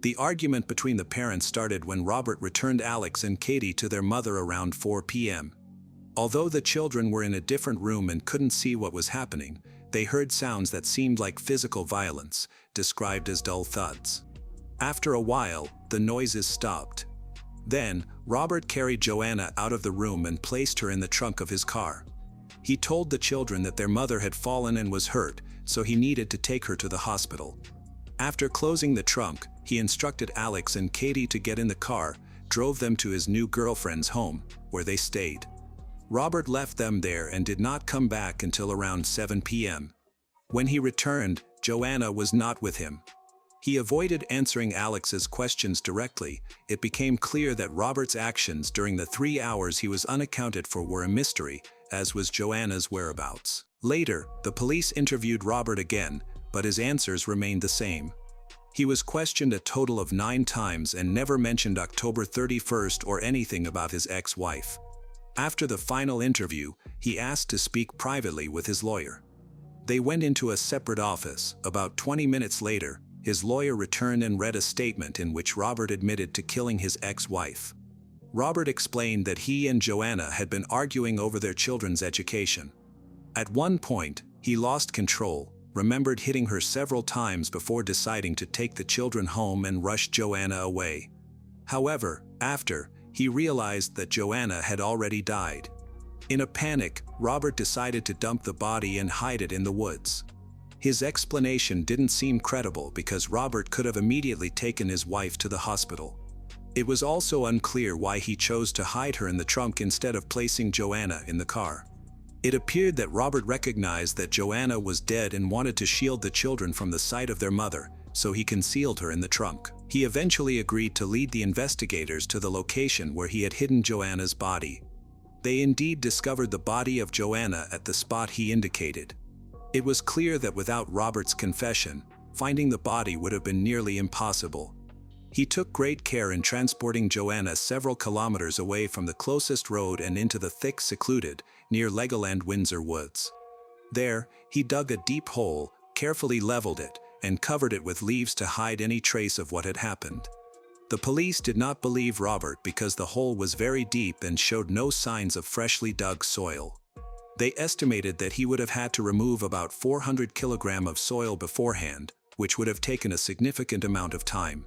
The argument between the parents started when Robert returned Alex and Katie to their mother around 4 p.m. Although the children were in a different room and couldn't see what was happening, they heard sounds that seemed like physical violence, described as dull thuds. After a while, the noises stopped. Then, Robert carried Joanna out of the room and placed her in the trunk of his car. He told the children that their mother had fallen and was hurt, so he needed to take her to the hospital. After closing the trunk, he instructed Alex and Katie to get in the car, drove them to his new girlfriend's home, where they stayed. Robert left them there and did not come back until around 7 p.m. When he returned, Joanna was not with him. He avoided answering Alex's questions directly. It became clear that Robert's actions during the 3 hours he was unaccounted for were a mystery, as was Joanna's whereabouts. Later, the police interviewed Robert again, but his answers remained the same. He was questioned a total of 9 times and never mentioned October 31st or anything about his ex-wife. After the final interview, he asked to speak privately with his lawyer. They went into a separate office. About 20 minutes later, his lawyer returned and read a statement in which Robert admitted to killing his ex-wife. Robert explained that he and Joanna had been arguing over their children's education. At one point, he lost control, remembered hitting her several times before deciding to take the children home and rush Joanna away. However, after, he realized that Joanna had already died. In a panic, Robert decided to dump the body and hide it in the woods. His explanation didn't seem credible because Robert could have immediately taken his wife to the hospital. It was also unclear why he chose to hide her in the trunk instead of placing Joanna in the car. It appeared that Robert recognized that Joanna was dead and wanted to shield the children from the sight of their mother, so he concealed her in the trunk. He eventually agreed to lead the investigators to the location where he had hidden Joanna's body. They indeed discovered the body of Joanna at the spot he indicated. It was clear that without Robert's confession, finding the body would have been nearly impossible. He took great care in transporting Joanna several kilometers away from the closest road and into the thick, secluded, near Legoland Windsor woods. There, he dug a deep hole, carefully leveled it, and covered it with leaves to hide any trace of what had happened. The police did not believe Robert because the hole was very deep and showed no signs of freshly dug soil. They estimated that he would have had to remove about 400 kilograms of soil beforehand, which would have taken a significant amount of time.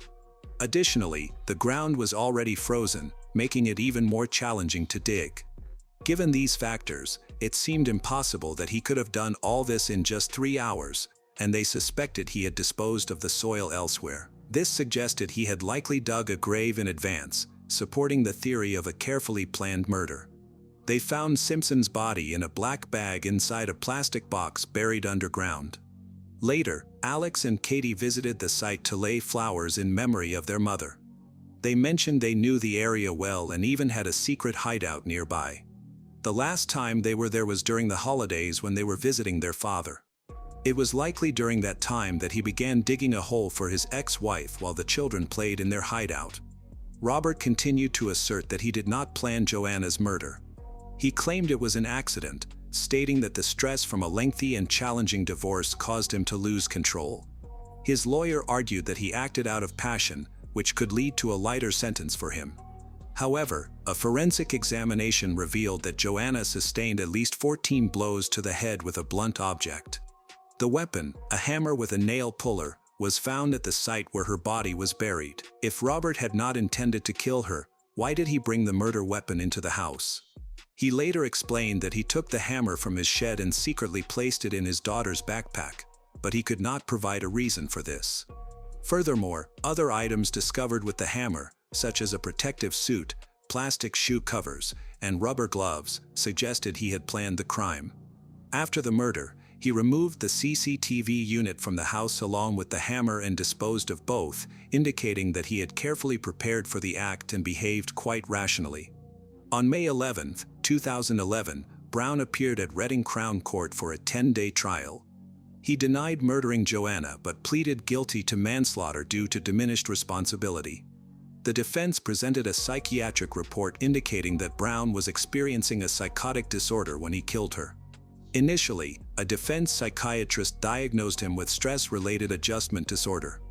Additionally, the ground was already frozen, making it even more challenging to dig. Given these factors, it seemed impossible that he could have done all this in just 3 hours, and they suspected he had disposed of the soil elsewhere. This suggested he had likely dug a grave in advance, supporting the theory of a carefully planned murder. They found Simpson's body in a black bag inside a plastic box buried underground. Later, Alex and Katie visited the site to lay flowers in memory of their mother. They mentioned they knew the area well and even had a secret hideout nearby. The last time they were there was during the holidays when they were visiting their father. It was likely during that time that he began digging a hole for his ex-wife while the children played in their hideout. Robert continued to assert that he did not plan Joanna's murder. He claimed it was an accident, stating that the stress from a lengthy and challenging divorce caused him to lose control. His lawyer argued that he acted out of passion, which could lead to a lighter sentence for him. However, a forensic examination revealed that Joanna sustained at least 14 blows to the head with a blunt object. The weapon, a hammer with a nail puller, was found at the site where her body was buried. If Robert had not intended to kill her, why did he bring the murder weapon into the house? He later explained that he took the hammer from his shed and secretly placed it in his daughter's backpack, but he could not provide a reason for this. Furthermore, other items discovered with the hammer, such as a protective suit, plastic shoe covers, and rubber gloves, suggested he had planned the crime. After the murder, he removed the CCTV unit from the house along with the hammer and disposed of both, indicating that he had carefully prepared for the act and behaved quite rationally. On May 11, 2011, Brown appeared at Reading Crown Court for a 10-day trial. He denied murdering Joanna but pleaded guilty to manslaughter due to diminished responsibility. The defense presented a psychiatric report indicating that Brown was experiencing a psychotic disorder when he killed her. Initially, a defense psychiatrist diagnosed him with stress-related adjustment disorder.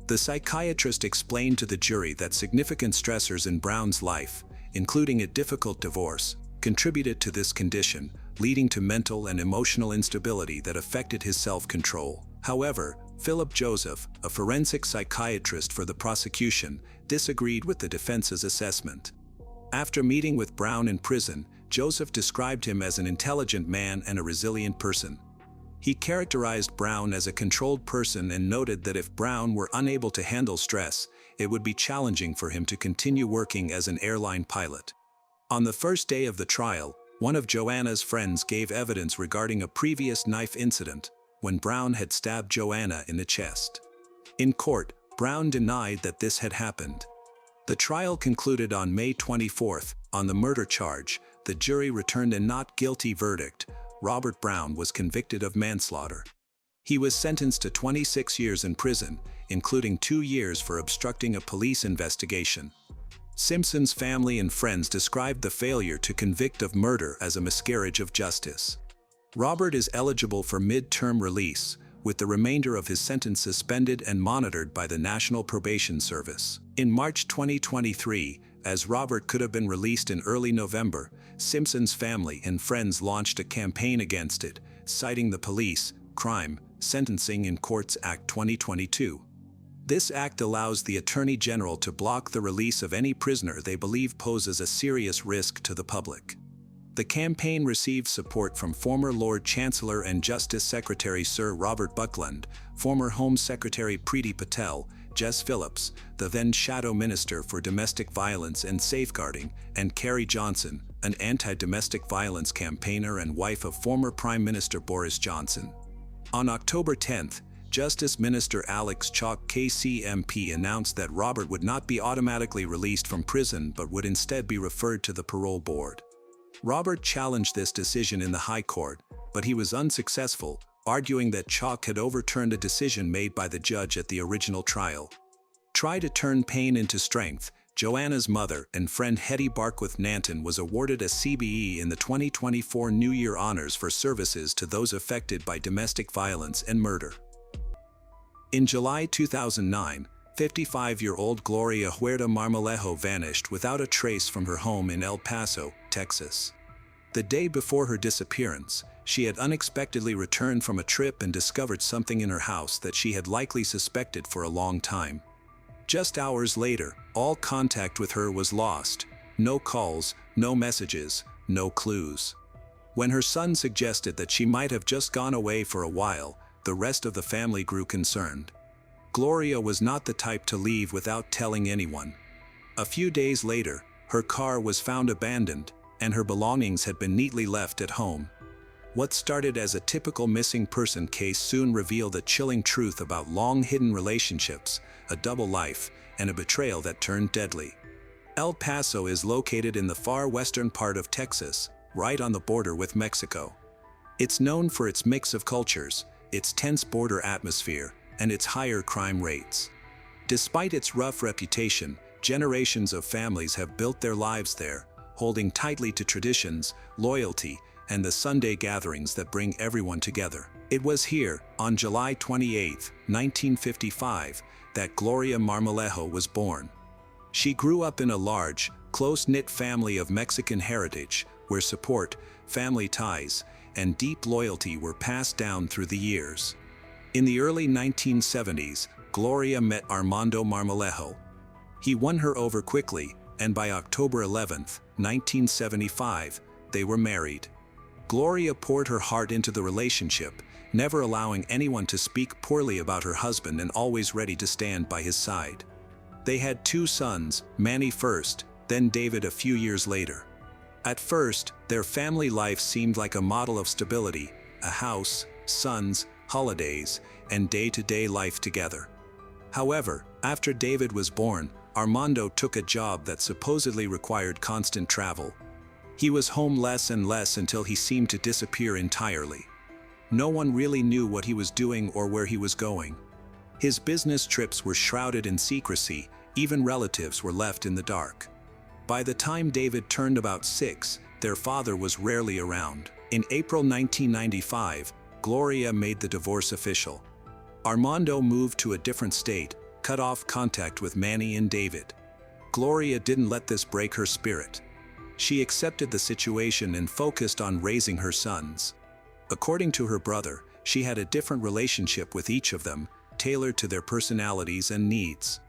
The psychiatrist explained to the jury that significant stressors in Brown's life, including a difficult divorce, contributed to this condition, leading to mental and emotional instability that affected his self-control. However, Philip Joseph, a forensic psychiatrist for the prosecution, disagreed with the defense's assessment. After meeting with Brown in prison, Joseph described him as an intelligent man and a resilient person. He characterized Brown as a controlled person and noted that if Brown were unable to handle stress, it would be challenging for him to continue working as an airline pilot. On the first day of the trial, one of Joanna's friends gave evidence regarding a previous knife incident, when Brown had stabbed Joanna in the chest. In court, Brown denied that this had happened. The trial concluded on May 24. On the murder charge, the jury returned a not guilty verdict. Robert Brown was convicted of manslaughter. He was sentenced to 26 years in prison, including 2 years for obstructing a police investigation. Simpson's family and friends described the failure to convict of murder as a miscarriage of justice. Robert is eligible for mid-term release, with the remainder of his sentence suspended and monitored by the National Probation Service. In March 2023, as Robert could have been released in early November, Simpson's family and friends launched a campaign against it, citing the Police, Crime, Sentencing in Courts Act 2022. This act allows the Attorney General to block the release of any prisoner they believe poses a serious risk to the public. The campaign received support from former Lord Chancellor and Justice Secretary Sir Robert Buckland, former Home Secretary Priti Patel, Jess Phillips, the then Shadow Minister for Domestic Violence and Safeguarding, and Carrie Johnson, an anti-domestic violence campaigner and wife of former Prime Minister Boris Johnson. On October 10, Justice Minister Alex Chalk KCMP announced that Robert would not be automatically released from prison but would instead be referred to the parole board. Robert challenged this decision in the High Court, but he was unsuccessful, arguing that Chalk had overturned a decision made by the judge at the original trial. Try to turn pain into strength. Joanna's mother and friend Hetty Barkworth Nanton was awarded a CBE in the 2024 New Year Honors for services to those affected by domestic violence and murder. In July 2009, 55-year-old Gloria Huerta Marmolejo vanished without a trace from her home in El Paso, Texas. The day before her disappearance, she had unexpectedly returned from a trip and discovered something in her house that she had likely suspected for a long time. Just hours later, all contact with her was lost, No calls, no messages, no clues. When her son suggested that she might have just gone away for a while, the rest of the family grew concerned. Gloria was not the type to leave without telling anyone. A few days later, her car was found abandoned, and her belongings had been neatly left at home. What started as a typical missing person case soon revealed a chilling truth about long-hidden relationships, a double life, and a betrayal that turned deadly. El Paso is located in the far western part of Texas, right on the border with Mexico. It's known for its mix of cultures, its tense border atmosphere, and its higher crime rates. Despite its rough reputation, generations of families have built their lives there, holding tightly to traditions, loyalty, and the Sunday gatherings that bring everyone together. It was here, on July 28, 1955, that Gloria Marmolejo was born. She grew up in a large, close-knit family of Mexican heritage, where support, family ties, and deep loyalty were passed down through the years. In the early 1970s, Gloria met Armando Marmolejo. He won her over quickly, and by October 11, 1975, they were married. Gloria poured her heart into the relationship, never allowing anyone to speak poorly about her husband and always ready to stand by his side. They had 2 sons, Manny first, then David a few years later. At first, their family life seemed like a model of stability, a house, sons, holidays, and day-to-day life together. However, after David was born, Armando took a job that supposedly required constant travel. He was home less and less until he seemed to disappear entirely. No one really knew what he was doing or where he was going. His business trips were shrouded in secrecy, even relatives were left in the dark. By the time David turned about 6, their father was rarely around. In April 1995, Gloria made the divorce official. Armando moved to a different state, cut off contact with Manny and David. Gloria didn't let this break her spirit. She accepted the situation and focused on raising her sons. According to her brother, she had a different relationship with each of them, tailored to their personalities and needs.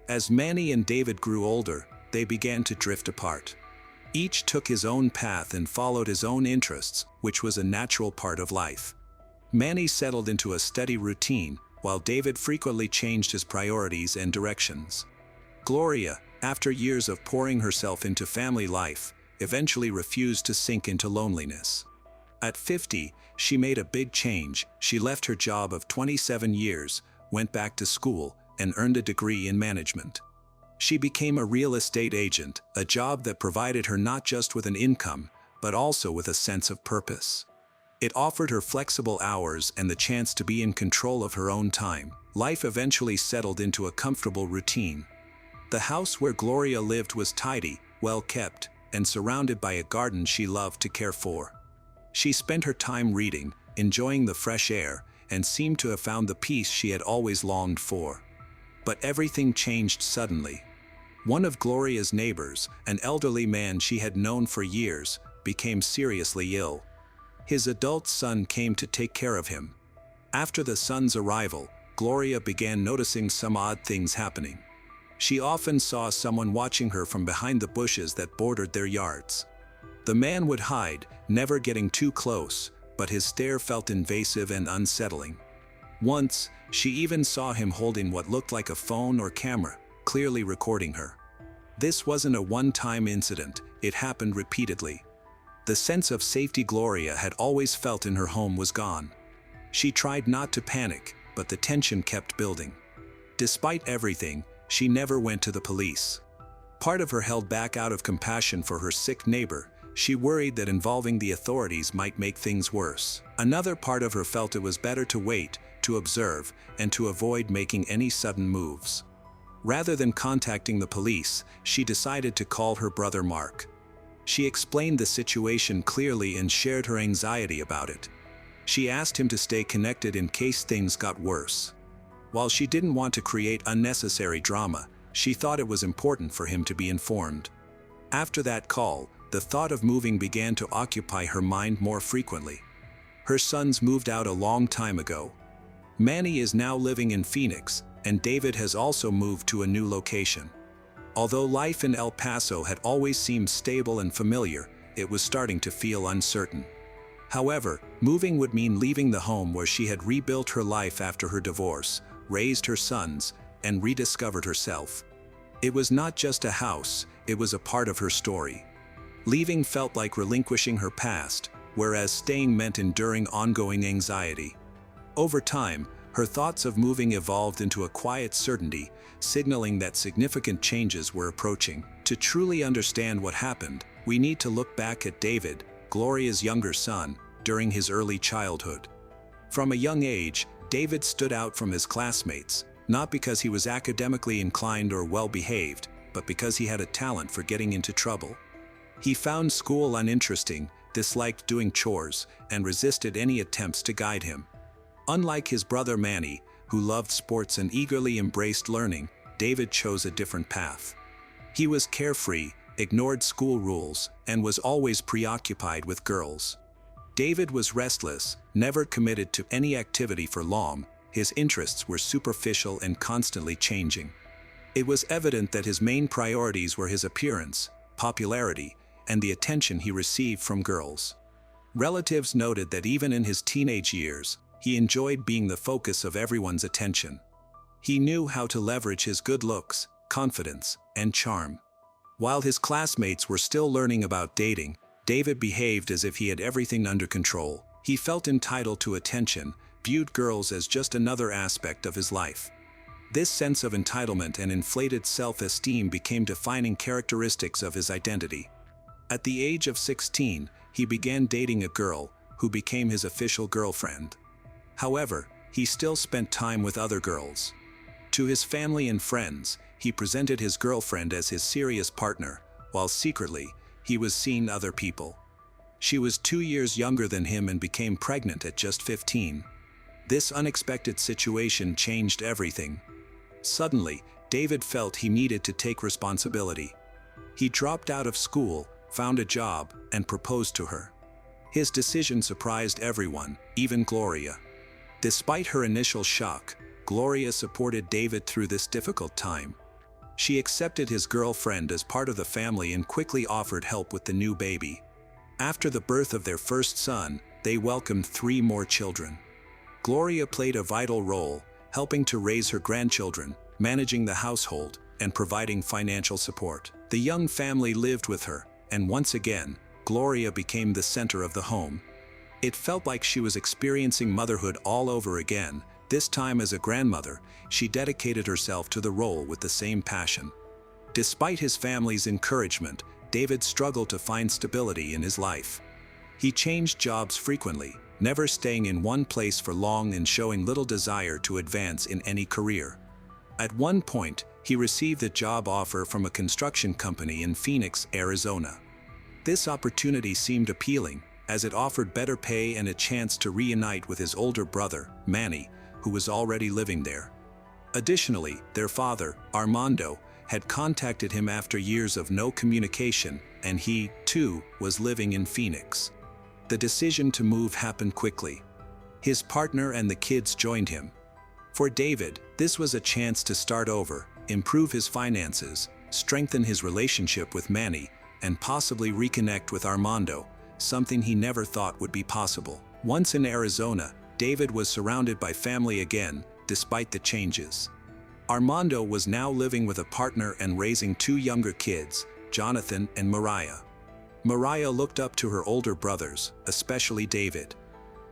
As Manny and David grew older, they began to drift apart. Each took his own path and followed his own interests, which was a natural part of life. Manny settled into a steady routine, while David frequently changed his priorities and directions. Gloria, after years of pouring herself into family life, eventually refused to sink into loneliness. At 50, she made a big change. She left her job of 27 years, went back to school, and earned a degree in management. She became a real estate agent, a job that provided her not just with an income, but also with a sense of purpose. It offered her flexible hours and the chance to be in control of her own time. Life eventually settled into a comfortable routine. The house where Gloria lived was tidy, well kept, and surrounded by a garden she loved to care for. She spent her time reading, enjoying the fresh air, and seemed to have found the peace she had always longed for. But everything changed suddenly. One of Gloria's neighbors, an elderly man she had known for years, became seriously ill. His adult son came to take care of him. After the son's arrival, Gloria began noticing some odd things happening. She often saw someone watching her from behind the bushes that bordered their yards. The man would hide, never getting too close, but his stare felt invasive and unsettling. Once, she even saw him holding what looked like a phone or camera, clearly recording her. This wasn't a one-time incident, it happened repeatedly. The sense of safety Gloria had always felt in her home was gone. She tried not to panic, but the tension kept building. Despite everything, she never went to the police. Part of her held back out of compassion for her sick neighbor. She worried that involving the authorities might make things worse. Another part of her felt it was better to wait, to observe, and to avoid making any sudden moves. Rather than contacting the police, she decided to call her brother Mark. She explained the situation clearly and shared her anxiety about it. She asked him to stay connected in case things got worse. While she didn't want to create unnecessary drama, she thought it was important for him to be informed. After that call, the thought of moving began to occupy her mind more frequently. Her sons moved out a long time ago. Manny is now living in Phoenix, and David has also moved to a new location. Although life in El Paso had always seemed stable and familiar, it was starting to feel uncertain. However, moving would mean leaving the home where she had rebuilt her life after her divorce, raised her sons, and rediscovered herself. It was not just a house, it was a part of her story. Leaving felt like relinquishing her past, whereas staying meant enduring ongoing anxiety. Over time, her thoughts of moving evolved into a quiet certainty, signaling that significant changes were approaching. To truly understand what happened, we need to look back at David, Gloria's younger son, during his early childhood. From a young age, David stood out from his classmates, not because he was academically inclined or well-behaved, but because he had a talent for getting into trouble. He found school uninteresting, disliked doing chores, and resisted any attempts to guide him. Unlike his brother Manny, who loved sports and eagerly embraced learning, David chose a different path. He was carefree, ignored school rules, and was always preoccupied with girls. David was restless, never committed to any activity for long. His interests were superficial and constantly changing. It was evident that his main priorities were his appearance, popularity, and the attention he received from girls. Relatives noted that even in his teenage years, he enjoyed being the focus of everyone's attention. He knew how to leverage his good looks, confidence, and charm. While his classmates were still learning about dating, David behaved as if he had everything under control. He felt entitled to attention, viewed girls as just another aspect of his life. This sense of entitlement and inflated self-esteem became defining characteristics of his identity. At the age of 16, he began dating a girl, who became his official girlfriend. However, he still spent time with other girls. To his family and friends, he presented his girlfriend as his serious partner, while secretly, he was seeing other people. She was 2 years younger than him and became pregnant at just 15. This unexpected situation changed everything. Suddenly, David felt he needed to take responsibility. He dropped out of school, found a job, and proposed to her. His decision surprised everyone, even Gloria. Despite her initial shock, Gloria supported David through this difficult time. She accepted his girlfriend as part of the family and quickly offered help with the new baby. After the birth of their first son, they welcomed 3 more children. Gloria played a vital role, helping to raise her grandchildren, managing the household, and providing financial support. The young family lived with her, and once again, Gloria became the center of the home. It felt like she was experiencing motherhood all over again. This time as a grandmother, she dedicated herself to the role with the same passion. Despite his family's encouragement, David struggled to find stability in his life. He changed jobs frequently, never staying in one place for long and showing little desire to advance in any career. At one point, he received a job offer from a construction company in Phoenix, Arizona. This opportunity seemed appealing, as it offered better pay and a chance to reunite with his older brother, Manny, who was already living there. Additionally, their father, Armando, had contacted him after years of no communication, and he, too, was living in Phoenix. The decision to move happened quickly. His partner and the kids joined him. For David, this was a chance to start over, improve his finances, strengthen his relationship with Manny, and possibly reconnect with Armando, something he never thought would be possible. Once in Arizona, David was surrounded by family again, despite the changes. Armando was now living with a partner and raising 2 younger kids, Jonathan and Mariah. Mariah looked up to her older brothers, especially David.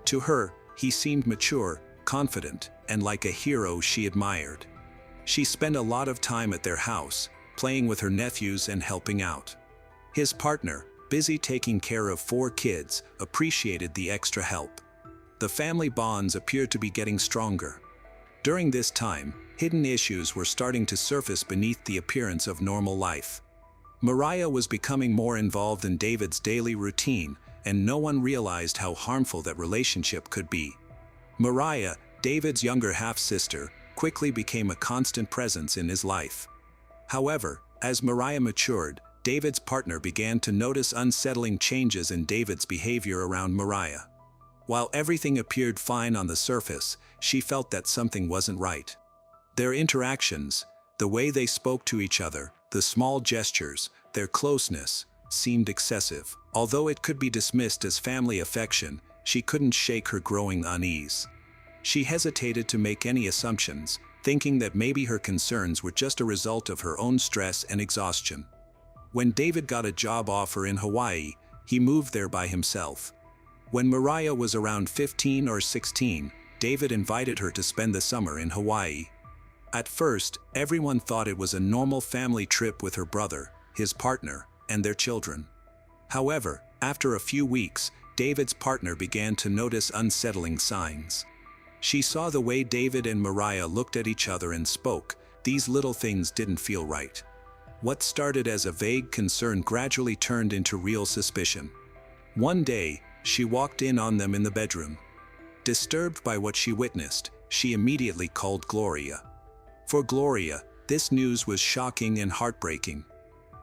To her, he seemed mature, confident, and like a hero she admired. She spent a lot of time at their house, playing with her nephews and helping out. His partner, busy taking care of 4 kids, appreciated the extra help. The family bonds appeared to be getting stronger. During this time, hidden issues were starting to surface beneath the appearance of normal life. Mariah was becoming more involved in David's daily routine, and no one realized how harmful that relationship could be. Mariah, David's younger half-sister, quickly became a constant presence in his life. However, as Mariah matured, David's partner began to notice unsettling changes in David's behavior around Mariah. While everything appeared fine on the surface, she felt that something wasn't right. Their interactions, the way they spoke to each other, The small gestures, their closeness, seemed excessive. Although it could be dismissed as family affection, she couldn't shake her growing unease. She hesitated to make any assumptions, thinking that maybe her concerns were just a result of her own stress and exhaustion. When David got a job offer in Hawaii, he moved there by himself. When Mariah was around 15 or 16, David invited her to spend the summer in Hawaii. At first, everyone thought it was a normal family trip with her brother, his partner, and their children. However, after a few weeks, David's partner began to notice unsettling signs. She saw the way David and Mariah looked at each other and spoke. These little things didn't feel right. What started as a vague concern gradually turned into real suspicion. One day, she walked in on them in the bedroom. Disturbed by what she witnessed, she immediately called Gloria. For Gloria, this news was shocking and heartbreaking.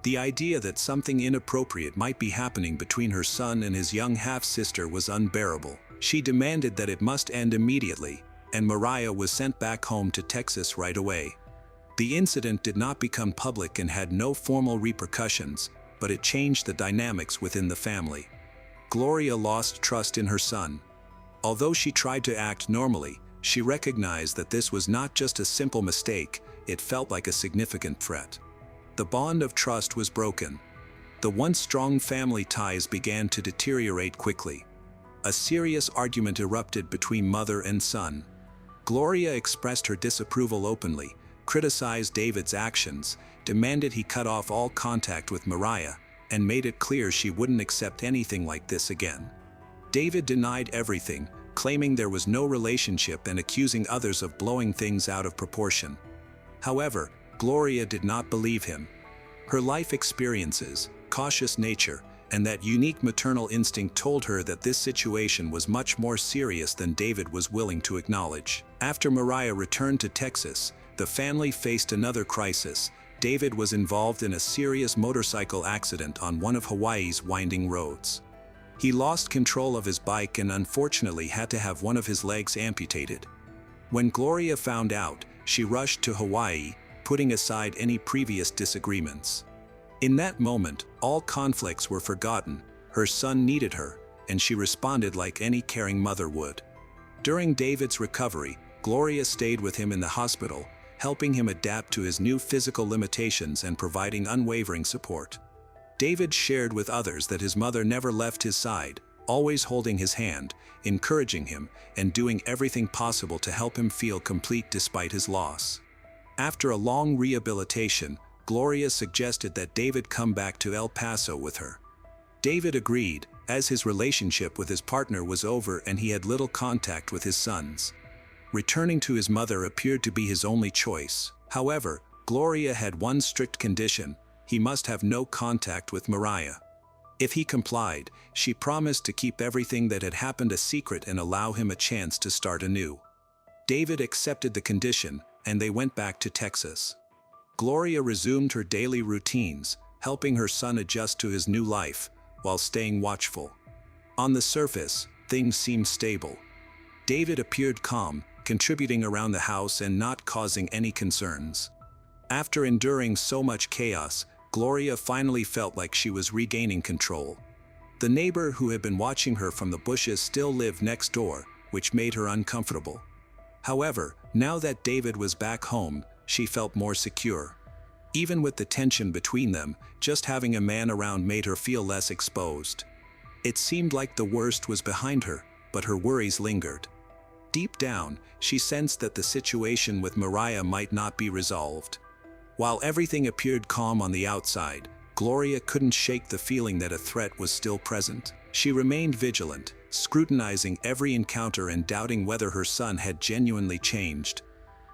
The idea that something inappropriate might be happening between her son and his young half-sister was unbearable. She demanded that it must end immediately, and Mariah was sent back home to Texas right away. The incident did not become public and had no formal repercussions, but it changed the dynamics within the family. Gloria lost trust in her son. Although she tried to act normally, she recognized that this was not just a simple mistake, it felt like a significant threat. The bond of trust was broken. The once strong family ties began to deteriorate quickly. A serious argument erupted between mother and son. Gloria expressed her disapproval openly, criticized David's actions, demanded he cut off all contact with Mariah, and made it clear she wouldn't accept anything like this again. David denied everything, claiming there was no relationship and accusing others of blowing things out of proportion. However, Gloria did not believe him. Her life experiences, cautious nature, and that unique maternal instinct told her that this situation was much more serious than David was willing to acknowledge. After Mariah returned to Texas, the family faced another crisis. David was involved in a serious motorcycle accident on one of Hawaii's winding roads. He lost control of his bike and unfortunately had to have one of his legs amputated. When Gloria found out, she rushed to Hawaii, putting aside any previous disagreements. In that moment, all conflicts were forgotten. Her son needed her, and she responded like any caring mother would. During David's recovery, Gloria stayed with him in the hospital, helping him adapt to his new physical limitations and providing unwavering support. David shared with others that his mother never left his side, always holding his hand, encouraging him, and doing everything possible to help him feel complete despite his loss. After a long rehabilitation, Gloria suggested that David come back to El Paso with her. David agreed, as his relationship with his partner was over and he had little contact with his sons. Returning to his mother appeared to be his only choice. However, Gloria had one strict condition: he must have no contact with Mariah. If he complied, she promised to keep everything that had happened a secret and allow him a chance to start anew. David accepted the condition, and they went back to Texas. Gloria resumed her daily routines, helping her son adjust to his new life, while staying watchful. On the surface, things seemed stable. David appeared calm, contributing around the house and not causing any concerns. After enduring so much chaos, Gloria finally felt like she was regaining control. The neighbor who had been watching her from the bushes still lived next door, which made her uncomfortable. However, now that David was back home, she felt more secure. Even with the tension between them, just having a man around made her feel less exposed. It seemed like the worst was behind her, but her worries lingered. Deep down, she sensed that the situation with Mariah might not be resolved. While everything appeared calm on the outside, Gloria couldn't shake the feeling that a threat was still present. She remained vigilant, scrutinizing every encounter and doubting whether her son had genuinely changed.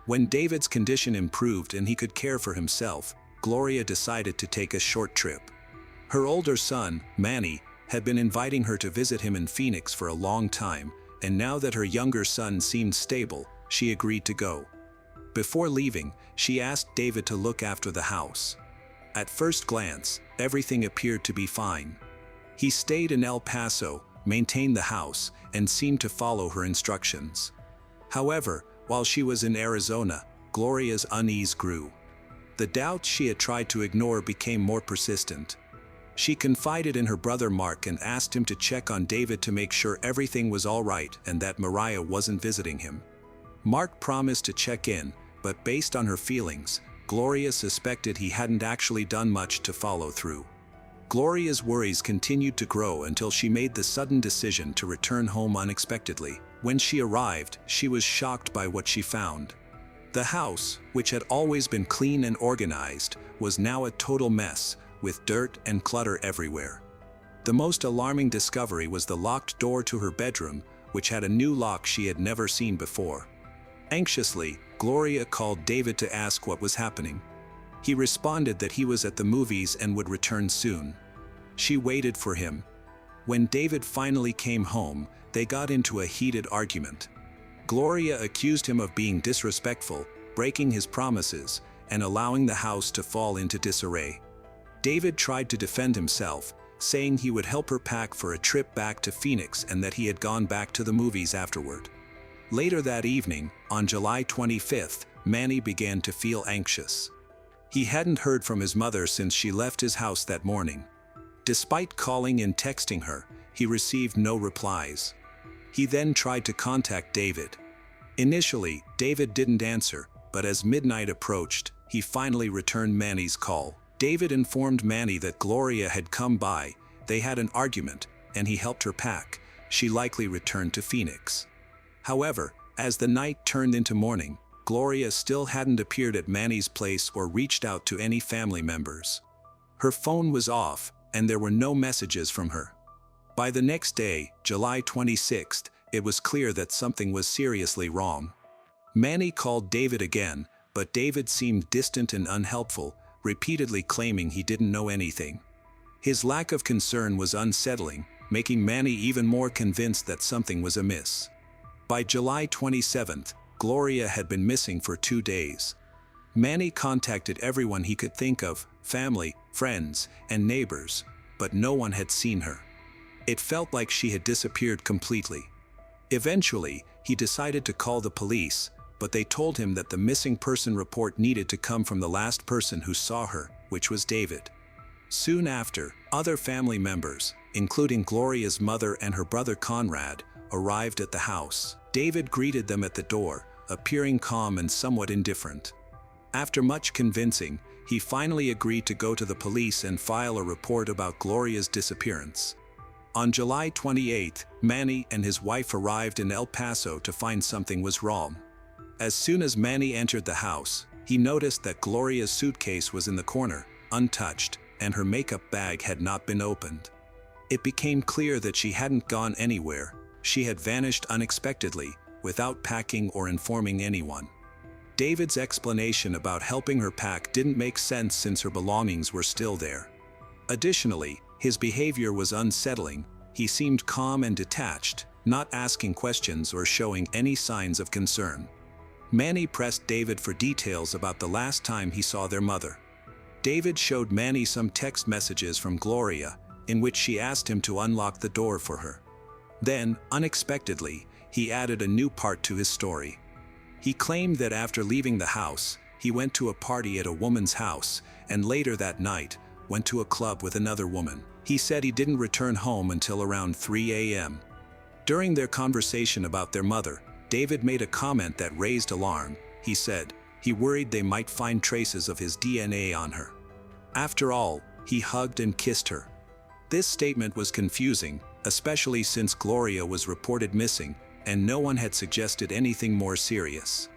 When David's condition improved and he could care for himself, Gloria decided to take a short trip. Her older son, Manny, had been inviting her to visit him in Phoenix for a long time, and now that her younger son seemed stable, she agreed to go. Before leaving, she asked David to look after the house. At first glance, everything appeared to be fine. He stayed in El Paso, maintained the house, and seemed to follow her instructions. However, while she was in Arizona, Gloria's unease grew. The doubts she had tried to ignore became more persistent. She confided in her brother Mark and asked him to check on David to make sure everything was all right and that Mariah wasn't visiting him. Mark promised to check in, but based on her feelings, Gloria suspected he hadn't actually done much to follow through. Gloria's worries continued to grow until she made the sudden decision to return home unexpectedly. When she arrived, she was shocked by what she found. The house, which had always been clean and organized, was now a total mess, with dirt and clutter everywhere. The most alarming discovery was the locked door to her bedroom, which had a new lock she had never seen before. Anxiously, Gloria called David to ask what was happening. He responded that he was at the movies and would return soon. She waited for him. When David finally came home, they got into a heated argument. Gloria accused him of being disrespectful, breaking his promises, and allowing the house to fall into disarray. David tried to defend himself, saying he would help her pack for a trip back to Phoenix and that he had gone back to the movies afterward. Later that evening, on July 25th, Manny began to feel anxious. He hadn't heard from his mother since she left his house that morning. Despite calling and texting her, he received no replies. He then tried to contact David. Initially, David didn't answer, but as midnight approached, he finally returned Manny's call. David informed Manny that Gloria had come by, they had an argument, and he helped her pack. She likely returned to Phoenix. However, as the night turned into morning, Gloria still hadn't appeared at Manny's place or reached out to any family members. Her phone was off, and there were no messages from her. By the next day, July 26th, it was clear that something was seriously wrong. Manny called David again, but David seemed distant and unhelpful, repeatedly claiming he didn't know anything. His lack of concern was unsettling, making Manny even more convinced that something was amiss. By July 27th, Gloria had been missing for 2 days. Manny contacted everyone he could think of, family, friends, and neighbors, but no one had seen her. It felt like she had disappeared completely. Eventually, he decided to call the police, but they told him that the missing person report needed to come from the last person who saw her, which was David. Soon after, other family members, including Gloria's mother and her brother Conrad, arrived at the house. David greeted them at the door, appearing calm and somewhat indifferent. After much convincing, he finally agreed to go to the police and file a report about Gloria's disappearance. On July 28th, Manny and his wife arrived in El Paso to find something was wrong. As soon as Manny entered the house, he noticed that Gloria's suitcase was in the corner, untouched, and her makeup bag had not been opened. It became clear that she hadn't gone anywhere. She had vanished unexpectedly, without packing or informing anyone. David's explanation about helping her pack didn't make sense since her belongings were still there. Additionally, his behavior was unsettling. He seemed calm and detached, not asking questions or showing any signs of concern. Manny pressed David for details about the last time he saw their mother. David showed Manny some text messages from Gloria, in which she asked him to unlock the door for her. Then, unexpectedly, he added a new part to his story. He claimed that after leaving the house, he went to a party at a woman's house, and later that night, went to a club with another woman. He said he didn't return home until around 3 a.m. During their conversation about their mother, David made a comment that raised alarm. He said he worried they might find traces of his DNA on her. After all, he hugged and kissed her. This statement was confusing, especially since Gloria was reported missing, and no one had suggested anything more serious.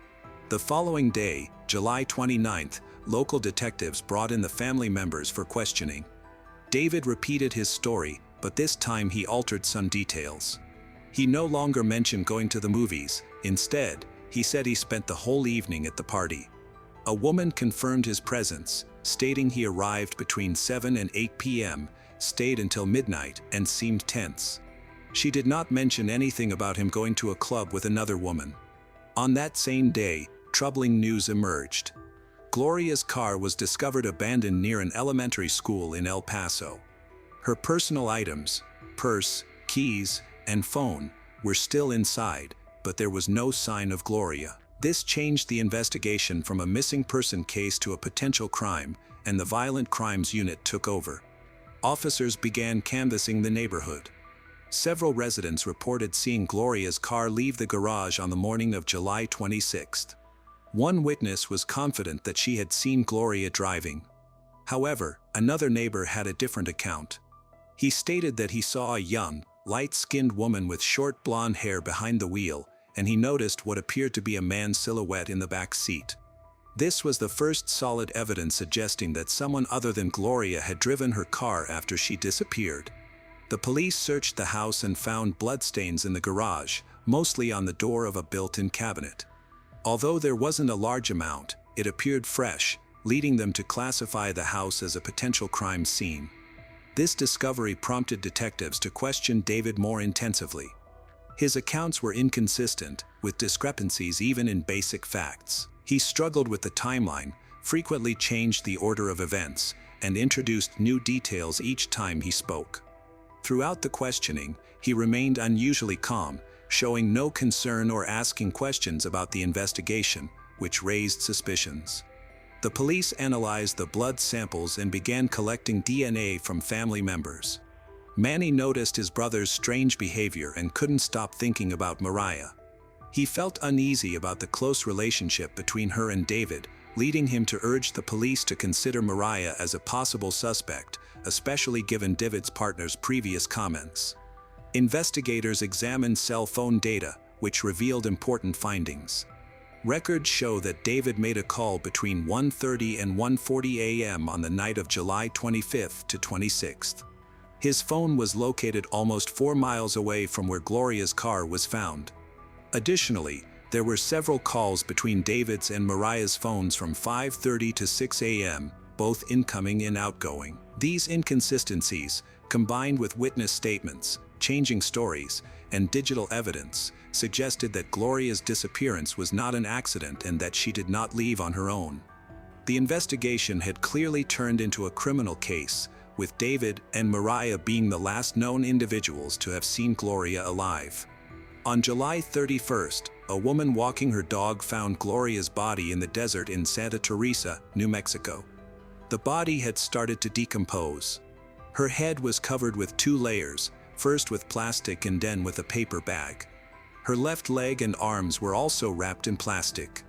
The following day, July 29th, local detectives brought in the family members for questioning. David repeated his story, but this time he altered some details. He no longer mentioned going to the movies. Instead, he said he spent the whole evening at the party. A woman confirmed his presence, stating he arrived between 7 and 8 p.m., stayed until midnight, and seemed tense. She did not mention anything about him going to a club with another woman. On that same day, troubling news emerged. Gloria's car was discovered abandoned near an elementary school in El Paso. Her personal items, purse, keys, and phone, were still inside, but there was no sign of Gloria. This changed the investigation from a missing person case to a potential crime, and the Violent Crimes Unit took over. Officers began canvassing the neighborhood. Several residents reported seeing Gloria's car leave the garage on the morning of July 26th. One witness was confident that she had seen Gloria driving. However, another neighbor had a different account. He stated that he saw a young, light-skinned woman with short blonde hair behind the wheel, and he noticed what appeared to be a man's silhouette in the back seat. This was the first solid evidence suggesting that someone other than Gloria had driven her car after she disappeared. The police searched the house and found bloodstains in the garage, mostly on the door of a built-in cabinet. Although there wasn't a large amount, it appeared fresh, leading them to classify the house as a potential crime scene. This discovery prompted detectives to question David more intensively. His accounts were inconsistent, with discrepancies even in basic facts. He struggled with the timeline, frequently changed the order of events, and introduced new details each time he spoke. Throughout the questioning, he remained unusually calm, showing no concern or asking questions about the investigation, which raised suspicions. The police analyzed the blood samples and began collecting DNA from family members. Manny noticed his brother's strange behavior and couldn't stop thinking about Mariah. He felt uneasy about the close relationship between her and David, leading him to urge the police to consider Mariah as a possible suspect, especially given David's partner's previous comments. Investigators examined cell phone data, which revealed important findings. Records show that David made a call between 1:30 and 1:40 a.m. on the night of July 25th to 26th. His phone was located almost 4 miles away from where Gloria's car was found. Additionally, there were several calls between David's and Mariah's phones from 5:30 to 6 a.m., both incoming and outgoing. These inconsistencies, combined with witness statements, changing stories, and digital evidence, suggested that Gloria's disappearance was not an accident and that she did not leave on her own. The investigation had clearly turned into a criminal case, with David and Mariah being the last known individuals to have seen Gloria alive. On July 31st, a woman walking her dog found Gloria's body in the desert in Santa Teresa, New Mexico. The body had started to decompose. Her head was covered with 2 layers, first with plastic and then with a paper bag. Her left leg and arms were also wrapped in plastic.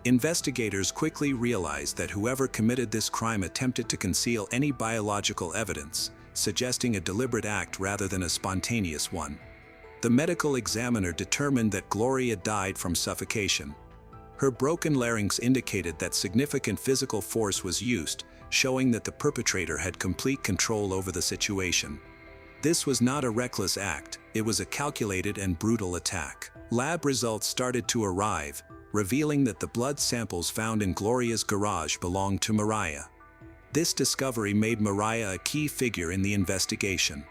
Investigators quickly realized that whoever committed this crime attempted to conceal any biological evidence, suggesting a deliberate act rather than a spontaneous one. The medical examiner determined that Gloria died from suffocation. Her broken larynx indicated that significant physical force was used, showing that the perpetrator had complete control over the situation. This was not a reckless act, it was a calculated and brutal attack. Lab results started to arrive, revealing that the blood samples found in Gloria's garage belonged to Mariah. This discovery made Mariah a key figure in the investigation.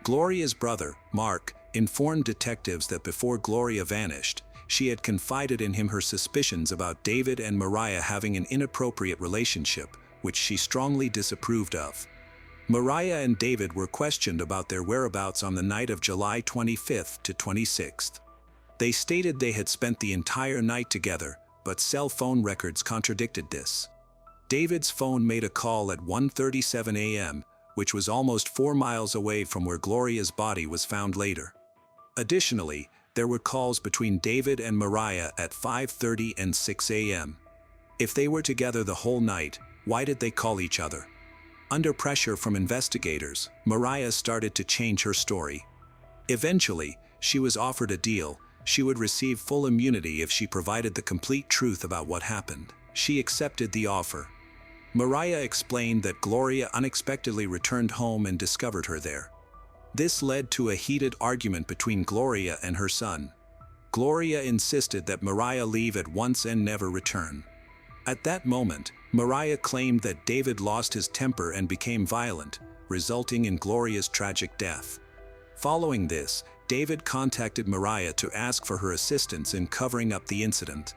Gloria's brother, Mark, informed detectives that before Gloria vanished, she had confided in him her suspicions about David and Mariah having an inappropriate relationship, which she strongly disapproved of. Mariah and David were questioned about their whereabouts on the night of July 25th to 26th. They stated they had spent the entire night together, but cell phone records contradicted this. David's phone made a call at 1:37 a.m., which was almost 4 miles away from where Gloria's body was found later. Additionally, there were calls between David and Mariah at 5:30 and 6 a.m. If they were together the whole night, why did they call each other? Under pressure from investigators, Mariah started to change her story. Eventually, she was offered a deal. She would receive full immunity if she provided the complete truth about what happened. She accepted the offer. Mariah explained that Gloria unexpectedly returned home and discovered her there. This led to a heated argument between Gloria and her son. Gloria insisted that Mariah leave at once and never return. At that moment, Mariah claimed that David lost his temper and became violent, resulting in Gloria's tragic death. Following this, David contacted Mariah to ask for her assistance in covering up the incident.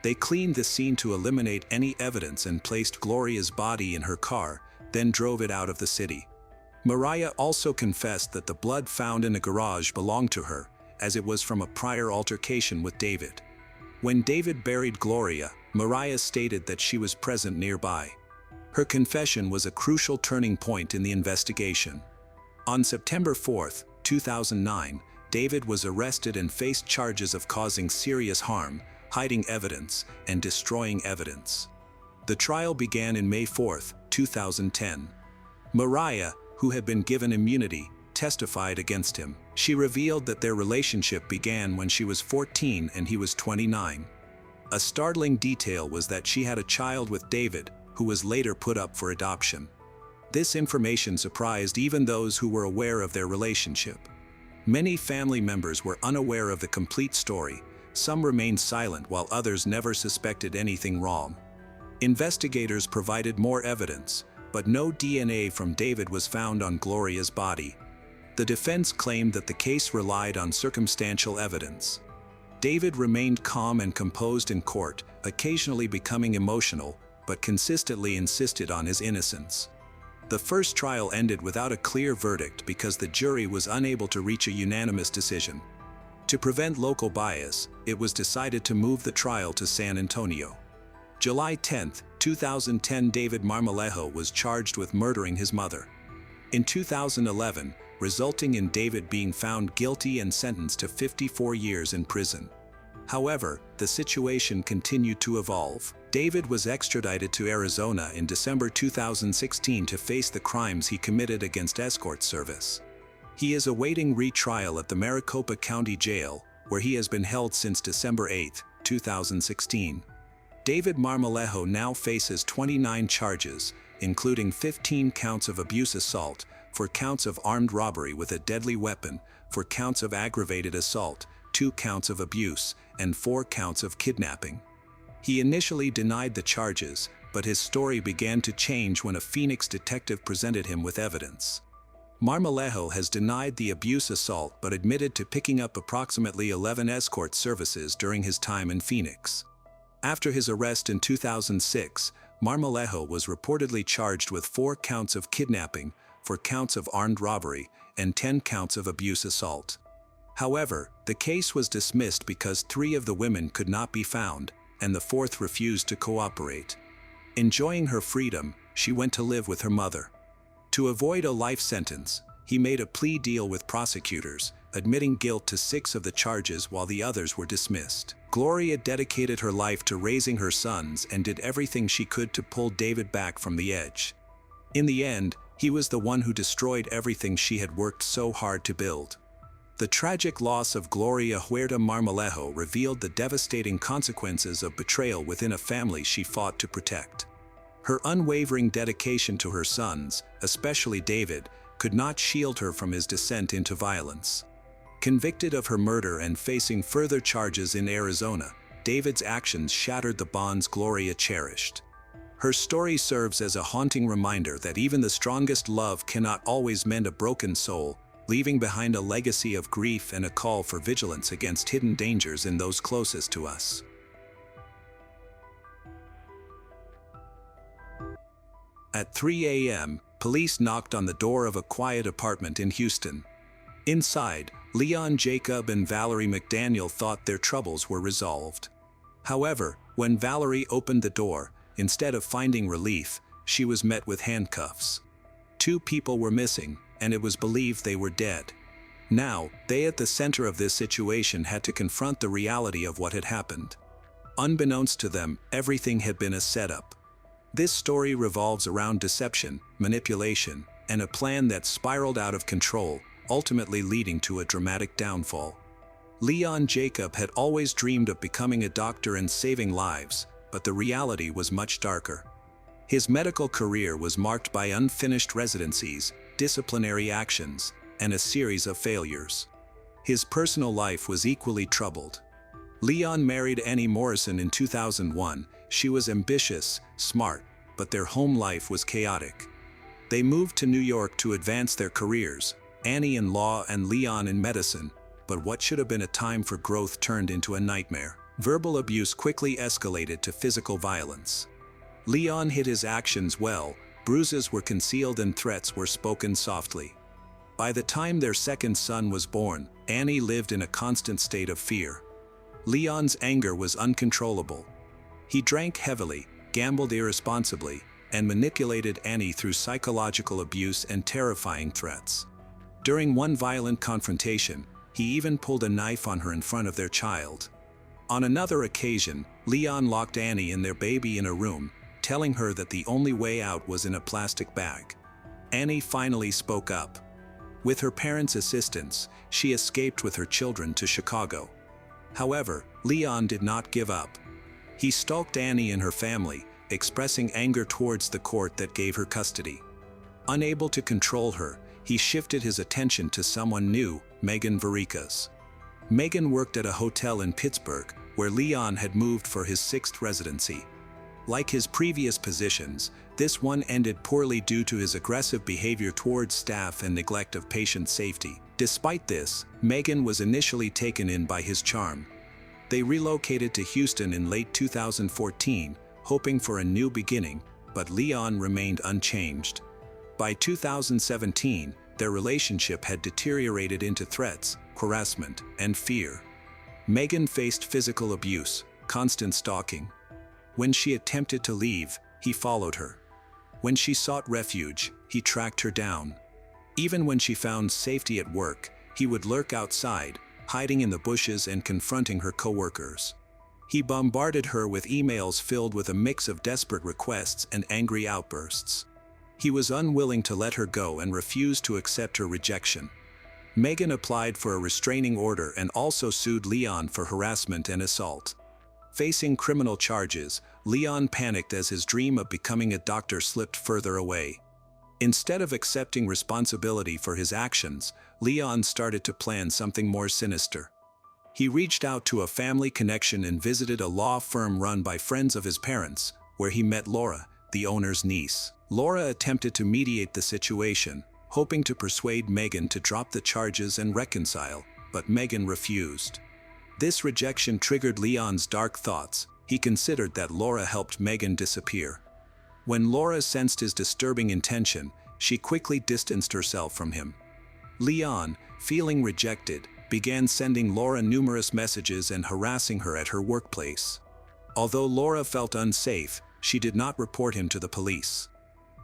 They cleaned the scene to eliminate any evidence and placed Gloria's body in her car, then drove it out of the city. Mariah also confessed that the blood found in a garage belonged to her, as it was from a prior altercation with David. When David buried Gloria, Mariah stated that she was present nearby. Her confession was a crucial turning point in the investigation. On September 4, 2009, David was arrested and faced charges of causing serious harm, hiding evidence, and destroying evidence. The trial began in May 4, 2010. Mariah, who had been given immunity, testified against him. She revealed that their relationship began when she was 14 and he was 29. A startling detail was that she had a child with David, who was later put up for adoption. This information surprised even those who were aware of their relationship. Many family members were unaware of the complete story. Some remained silent while others never suspected anything wrong. Investigators provided more evidence, but no DNA from David was found on Gloria's body. The defense claimed that the case relied on circumstantial evidence. David remained calm and composed in court, occasionally becoming emotional, but consistently insisted on his innocence. The first trial ended without a clear verdict because the jury was unable to reach a unanimous decision. To prevent local bias, it was decided to move the trial to San Antonio. July 10, 2010, David Marmolejo was charged with murdering his mother. In 2011, resulting in David being found guilty and sentenced to 54 years in prison. However, the situation continued to evolve. David was extradited to Arizona in December 2016 to face the crimes he committed against escort service. He is awaiting retrial at the Maricopa County Jail, where he has been held since December 8, 2016. David Marmolejo now faces 29 charges, including 15 counts of abuse assault, 4 counts of armed robbery with a deadly weapon, 4 counts of aggravated assault, 2 counts of abuse, and 4 counts of kidnapping. He initially denied the charges, but his story began to change when a Phoenix detective presented him with evidence. Marmolejo has denied the abuse assault but admitted to picking up approximately 11 escort services during his time in Phoenix. After his arrest in 2006, Marmolejo was reportedly charged with 4 counts of kidnapping, 4 counts of armed robbery, and 10 counts of abuse assault. However, the case was dismissed because 3 of the women could not be found, and the 4th refused to cooperate. Enjoying her freedom, she went to live with her mother. To avoid a life sentence, he made a plea deal with prosecutors, admitting guilt to 6 of the charges while the others were dismissed. Gloria dedicated her life to raising her sons and did everything she could to pull David back from the edge. In the end, he was the one who destroyed everything she had worked so hard to build. The tragic loss of Gloria Huerta Marmolejo revealed the devastating consequences of betrayal within a family she fought to protect. Her unwavering dedication to her sons, especially David, could not shield her from his descent into violence. Convicted of her murder and facing further charges in Arizona, David's actions shattered the bonds Gloria cherished. Her story serves as a haunting reminder that even the strongest love cannot always mend a broken soul, leaving behind a legacy of grief and a call for vigilance against hidden dangers in those closest to us. At 3 a.m., police knocked on the door of a quiet apartment in Houston. Inside, Leon Jacob and Valerie McDaniel thought their troubles were resolved. However, when Valerie opened the door, instead of finding relief, she was met with handcuffs. 2 people were missing, and it was believed they were dead. Now, they at the center of this situation had to confront the reality of what had happened. Unbeknownst to them, everything had been a setup. This story revolves around deception, manipulation, and a plan that spiraled out of control, ultimately leading to a dramatic downfall. Leon Jacob had always dreamed of becoming a doctor and saving lives, but the reality was much darker. His medical career was marked by unfinished residencies, disciplinary actions, and a series of failures. His personal life was equally troubled. Leon married Annie Morrison in 2001. She was ambitious, smart, but their home life was chaotic. They moved to New York to advance their careers, Annie in law and Leon in medicine, but what should have been a time for growth turned into a nightmare. Verbal abuse quickly escalated to physical violence. Leon hid his actions well, bruises were concealed and threats were spoken softly. By the time their second son was born, Annie lived in a constant state of fear. Leon's anger was uncontrollable. He drank heavily, gambled irresponsibly, and manipulated Annie through psychological abuse and terrifying threats. During one violent confrontation, he even pulled a knife on her in front of their child. On another occasion, Leon locked Annie and their baby in a room, telling her that the only way out was in a plastic bag. Annie finally spoke up. With her parents' assistance, she escaped with her children to Chicago. However, Leon did not give up. He stalked Annie and her family, expressing anger towards the court that gave her custody. Unable to control her, he shifted his attention to someone new, Megan Varikas. Megan worked at a hotel in Pittsburgh, where Leon had moved for his 6th residency. Like his previous positions, this one ended poorly due to his aggressive behavior towards staff and neglect of patient safety. Despite this, Megan was initially taken in by his charm. They relocated to Houston in late 2014, hoping for a new beginning, but Leon remained unchanged. By 2017, their relationship had deteriorated into threats, harassment, and fear. Megan faced physical abuse, constant stalking. When she attempted to leave, he followed her. When she sought refuge, he tracked her down. Even when she found safety at work, he would lurk outside, hiding in the bushes and confronting her coworkers. He bombarded her with emails filled with a mix of desperate requests and angry outbursts. He was unwilling to let her go and refused to accept her rejection. Megan applied for a restraining order and also sued Leon for harassment and assault. Facing criminal charges, Leon panicked as his dream of becoming a doctor slipped further away. Instead of accepting responsibility for his actions, Leon started to plan something more sinister. He reached out to a family connection and visited a law firm run by friends of his parents, where he met Laura, the owner's niece. Laura attempted to mediate the situation, hoping to persuade Megan to drop the charges and reconcile, but Megan refused. This rejection triggered Leon's dark thoughts. He considered that Laura helped Megan disappear. When Laura sensed his disturbing intention, she quickly distanced herself from him. Leon, feeling rejected, began sending Laura numerous messages and harassing her at her workplace. Although Laura felt unsafe, she did not report him to the police.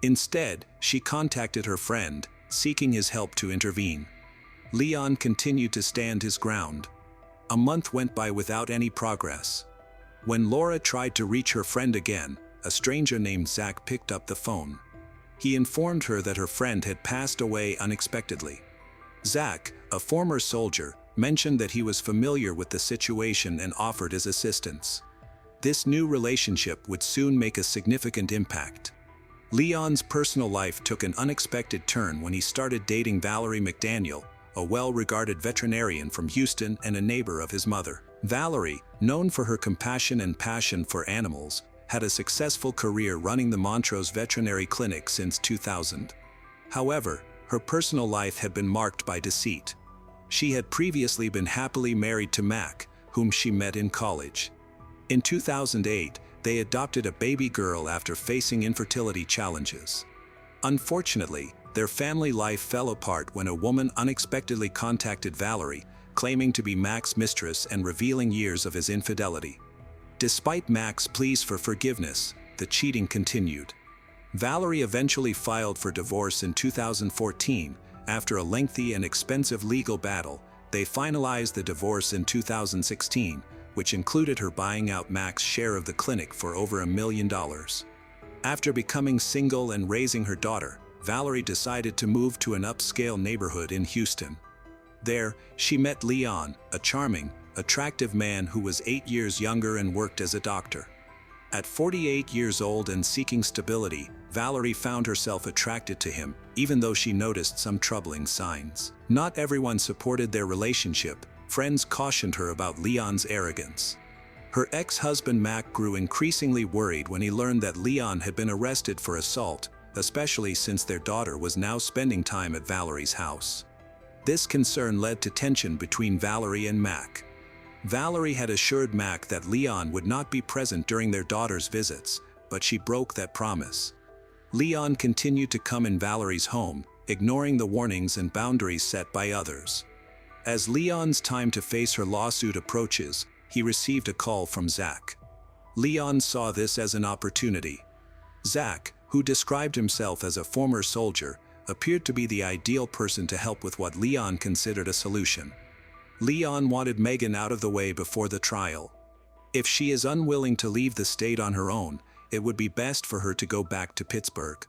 Instead, she contacted her friend, seeking his help to intervene. Leon continued to stand his ground. A month went by without any progress. When Laura tried to reach her friend again, a stranger named Zach picked up the phone. He informed her that her friend had passed away unexpectedly. Zach, a former soldier, mentioned that he was familiar with the situation and offered his assistance. This new relationship would soon make a significant impact. Leon's personal life took an unexpected turn when he started dating Valerie McDaniel, a well-regarded veterinarian from Houston and a neighbor of his mother. Valerie, known for her compassion and passion for animals, had a successful career running the Montrose Veterinary Clinic since 2000. However, her personal life had been marked by deceit. She had previously been happily married to Mac, whom she met in college. In 2008, they adopted a baby girl after facing infertility challenges. Unfortunately, their family life fell apart when a woman unexpectedly contacted Valerie, claiming to be Mac's mistress and revealing years of his infidelity. Despite Mac's pleas for forgiveness, the cheating continued. Valerie eventually filed for divorce in 2014. After a lengthy and expensive legal battle, they finalized the divorce in 2016, which included her buying out Mac's share of the clinic for over $1 million. After becoming single and raising her daughter, Valerie decided to move to an upscale neighborhood in Houston. There, she met Leon, a charming, attractive man who was 8 years younger and worked as a doctor. At 48 years old and seeking stability, Valerie found herself attracted to him, even though she noticed some troubling signs. Not everyone supported their relationship. Friends cautioned her about Leon's arrogance. Her ex-husband Mac grew increasingly worried when he learned that Leon had been arrested for assault, especially since their daughter was now spending time at Valerie's house. This concern led to tension between Valerie and Mac. Valerie had assured Mac that Leon would not be present during their daughter's visits, but she broke that promise. Leon continued to come in Valerie's home, ignoring the warnings and boundaries set by others. As Leon's time to face her lawsuit approaches, he received a call from Zach. Leon saw this as an opportunity. Zach, who described himself as a former soldier, appeared to be the ideal person to help with what Leon considered a solution. Leon wanted Megan out of the way before the trial. If she is unwilling to leave the state on her own, it would be best for her to go back to Pittsburgh.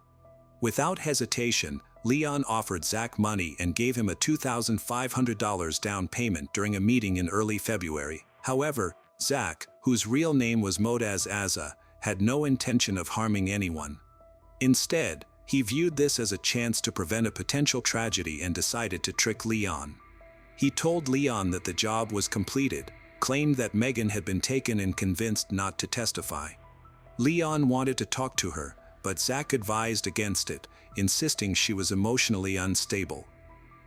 Without hesitation, Leon offered Zach money and gave him a $2,500 down payment during a meeting in early February. However, Zach, whose real name was Motaz Azza, had no intention of harming anyone. Instead, he viewed this as a chance to prevent a potential tragedy and decided to trick Leon. He told Leon that the job was completed, claimed that Megan had been taken and convinced not to testify. Leon wanted to talk to her, but Zach advised against it, insisting she was emotionally unstable.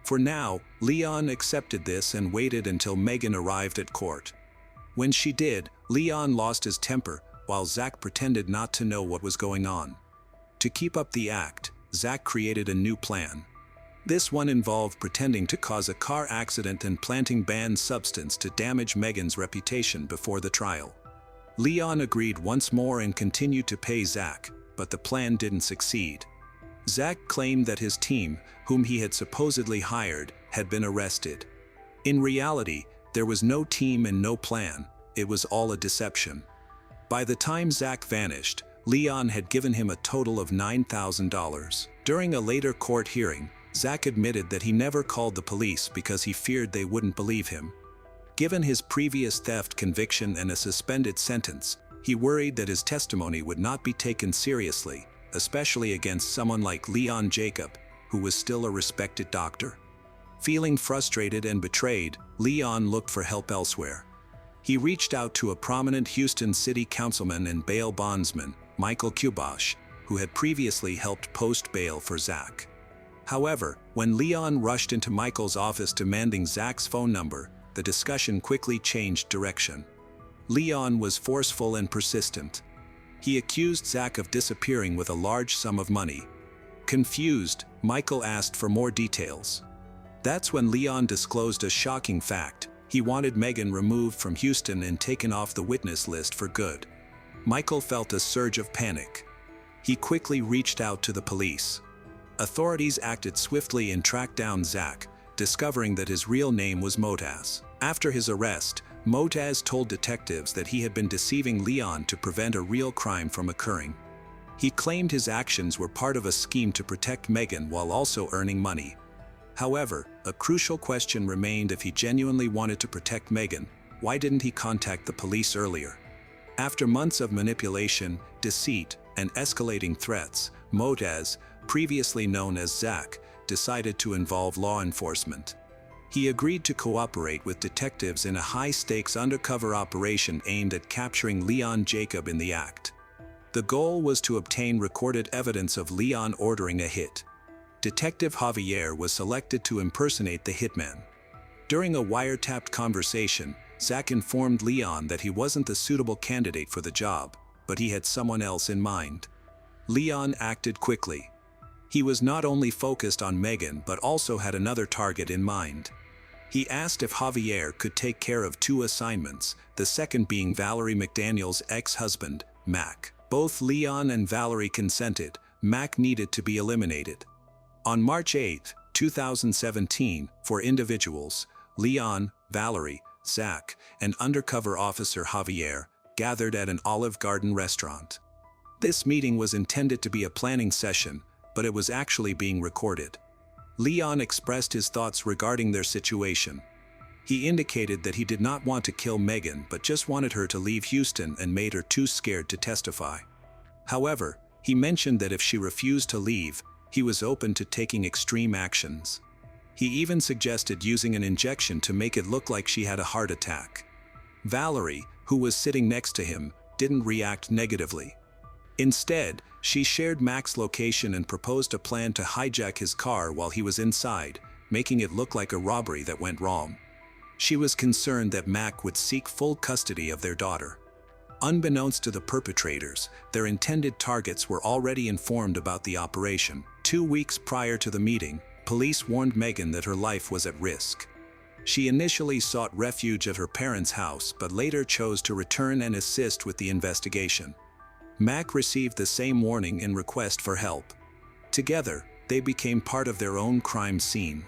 For now, Leon accepted this and waited until Megan arrived at court. When she did, Leon lost his temper, while Zach pretended not to know what was going on. To keep up the act, Zach created a new plan. This one involved pretending to cause a car accident and planting banned substance to damage Megan's reputation before the trial. Leon agreed once more and continued to pay Zach, but the plan didn't succeed. Zach claimed that his team, whom he had supposedly hired, had been arrested. In reality, there was no team and no plan. It was all a deception. By the time Zach vanished, Leon had given him a total of $9,000. During a later court hearing, Zach admitted that he never called the police because he feared they wouldn't believe him. Given his previous theft conviction and a suspended sentence, he worried that his testimony would not be taken seriously, especially against someone like Leon Jacob, who was still a respected doctor. Feeling frustrated and betrayed, Leon looked for help elsewhere. He reached out to a prominent Houston city councilman and bail bondsman, Michael Kubosh, who had previously helped post bail for Zach. However, when Leon rushed into Michael's office demanding Zach's phone number, the discussion quickly changed direction. Leon was forceful and persistent. He accused Zach of disappearing with a large sum of money. Confused, Michael asked for more details. That's when Leon disclosed a shocking fact. He wanted Megan removed from Houston and taken off the witness list for good. Michael felt a surge of panic. He quickly reached out to the police. Authorities acted swiftly and tracked down Zach, discovering that his real name was Motaz. After his arrest, Motaz told detectives that he had been deceiving Leon to prevent a real crime from occurring. He claimed his actions were part of a scheme to protect Megan while also earning money. However, a crucial question remained: if he genuinely wanted to protect Megan, why didn't he contact the police earlier? After months of manipulation, deceit, and escalating threats, Motaz, previously known as Zach, decided to involve law enforcement. He agreed to cooperate with detectives in a high-stakes undercover operation aimed at capturing Leon Jacob in the act. The goal was to obtain recorded evidence of Leon ordering a hit. Detective Javier was selected to impersonate the hitman. During a wiretapped conversation, Zach informed Leon that he wasn't the suitable candidate for the job, but he had someone else in mind. Leon acted quickly. He was not only focused on Megan but also had another target in mind. He asked if Javier could take care of two assignments, the second being Valerie McDaniel's ex-husband, Mac. Both Leon and Valerie consented. Mac needed to be eliminated. On March 8, 2017, for individuals, Leon, Valerie, Zach, and undercover officer Javier gathered at an Olive Garden restaurant. This meeting was intended to be a planning session, but it was actually being recorded. Leon expressed his thoughts regarding their situation. He indicated that he did not want to kill Megan but just wanted her to leave Houston and made her too scared to testify. However, he mentioned that if she refused to leave, he was open to taking extreme actions. He even suggested using an injection to make it look like she had a heart attack. Valerie, who was sitting next to him, didn't react negatively. Instead, she shared Mac's location and proposed a plan to hijack his car while he was inside, making it look like a robbery that went wrong. She was concerned that Mac would seek full custody of their daughter. Unbeknownst to the perpetrators, their intended targets were already informed about the operation. 2 weeks prior to the meeting, police warned Megan that her life was at risk. She initially sought refuge at her parents' house but later chose to return and assist with the investigation. Mac received the same warning and request for help. Together, they became part of their own crime scene.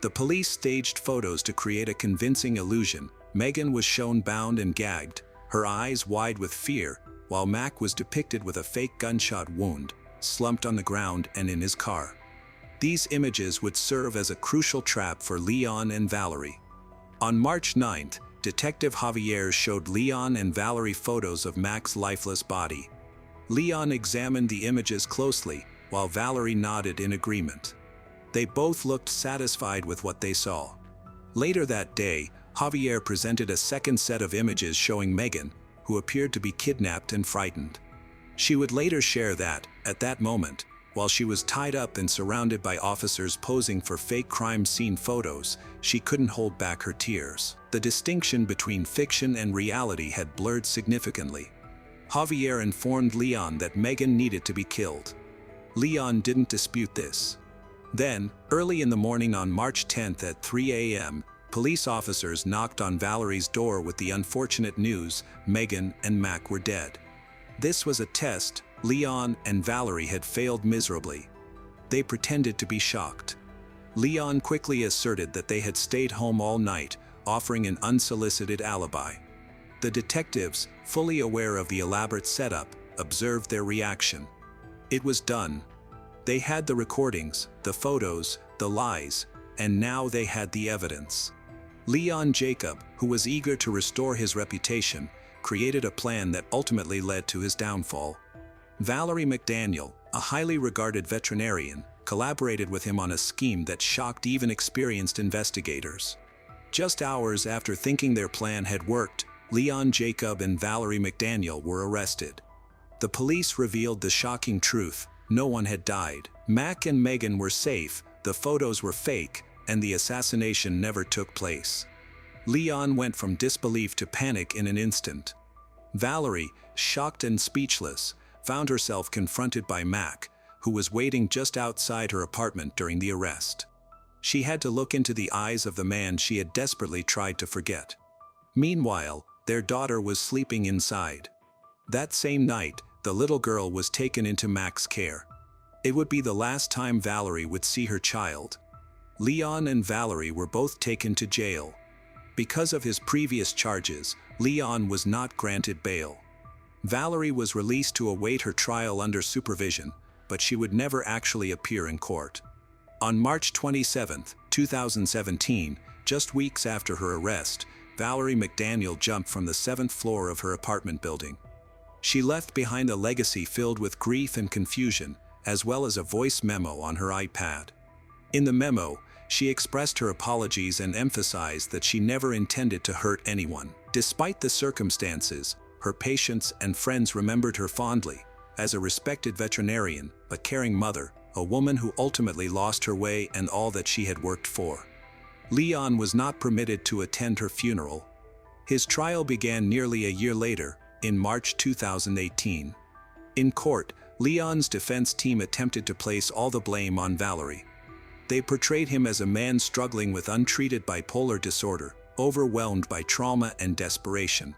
The police staged photos to create a convincing illusion. Megan was shown bound and gagged, her eyes wide with fear, while Mac was depicted with a fake gunshot wound, slumped on the ground and in his car. These images would serve as a crucial trap for Leon and Valerie. On March 9th, Detective Javier showed Leon and Valerie photos of Mac's lifeless body. Leon examined the images closely, while Valerie nodded in agreement. They both looked satisfied with what they saw. Later that day, Javier presented a second set of images showing Megan, who appeared to be kidnapped and frightened. She would later share that, at that moment, while she was tied up and surrounded by officers posing for fake crime scene photos, she couldn't hold back her tears. The distinction between fiction and reality had blurred significantly. Javier informed Leon that Megan needed to be killed. Leon didn't dispute this. Then, early in the morning on March 10th at 3 a.m., police officers knocked on Valerie's door with the unfortunate news Megan and Mac were dead. This was a test. Leon and Valerie had failed miserably. They pretended to be shocked. Leon quickly asserted that they had stayed home all night, offering an unsolicited alibi. The detectives, fully aware of the elaborate setup, observed their reaction. It was done. They had the recordings, the photos, the lies, and now they had the evidence. Leon Jacob, who was eager to restore his reputation, created a plan that ultimately led to his downfall. Valerie McDaniel, a highly regarded veterinarian, collaborated with him on a scheme that shocked even experienced investigators. Just hours after thinking their plan had worked, Leon Jacob and Valerie McDaniel were arrested. The police revealed the shocking truth: no one had died. Mac and Megan were safe, the photos were fake, and the assassination never took place. Leon went from disbelief to panic in an instant. Valerie, shocked and speechless, found herself confronted by Mac, who was waiting just outside her apartment during the arrest. She had to look into the eyes of the man she had desperately tried to forget. Meanwhile, their daughter was sleeping inside. That same night, the little girl was taken into Mac's care. It would be the last time Valerie would see her child. Leon and Valerie were both taken to jail. Because of his previous charges, Leon was not granted bail. Valerie was released to await her trial under supervision, but she would never actually appear in court. On March 27, 2017, just weeks after her arrest, Valerie McDaniel jumped from the 7th floor of her apartment building. She left behind a legacy filled with grief and confusion, as well as a voice memo on her iPad. In the memo, she expressed her apologies and emphasized that she never intended to hurt anyone. Despite the circumstances, her patients and friends remembered her fondly, as a respected veterinarian but caring mother, a woman who ultimately lost her way and all that she had worked for. Leon was not permitted to attend her funeral. His trial began nearly a year later, in March 2018. In court, Leon's defense team attempted to place all the blame on Valerie. They portrayed him as a man struggling with untreated bipolar disorder, overwhelmed by trauma and desperation.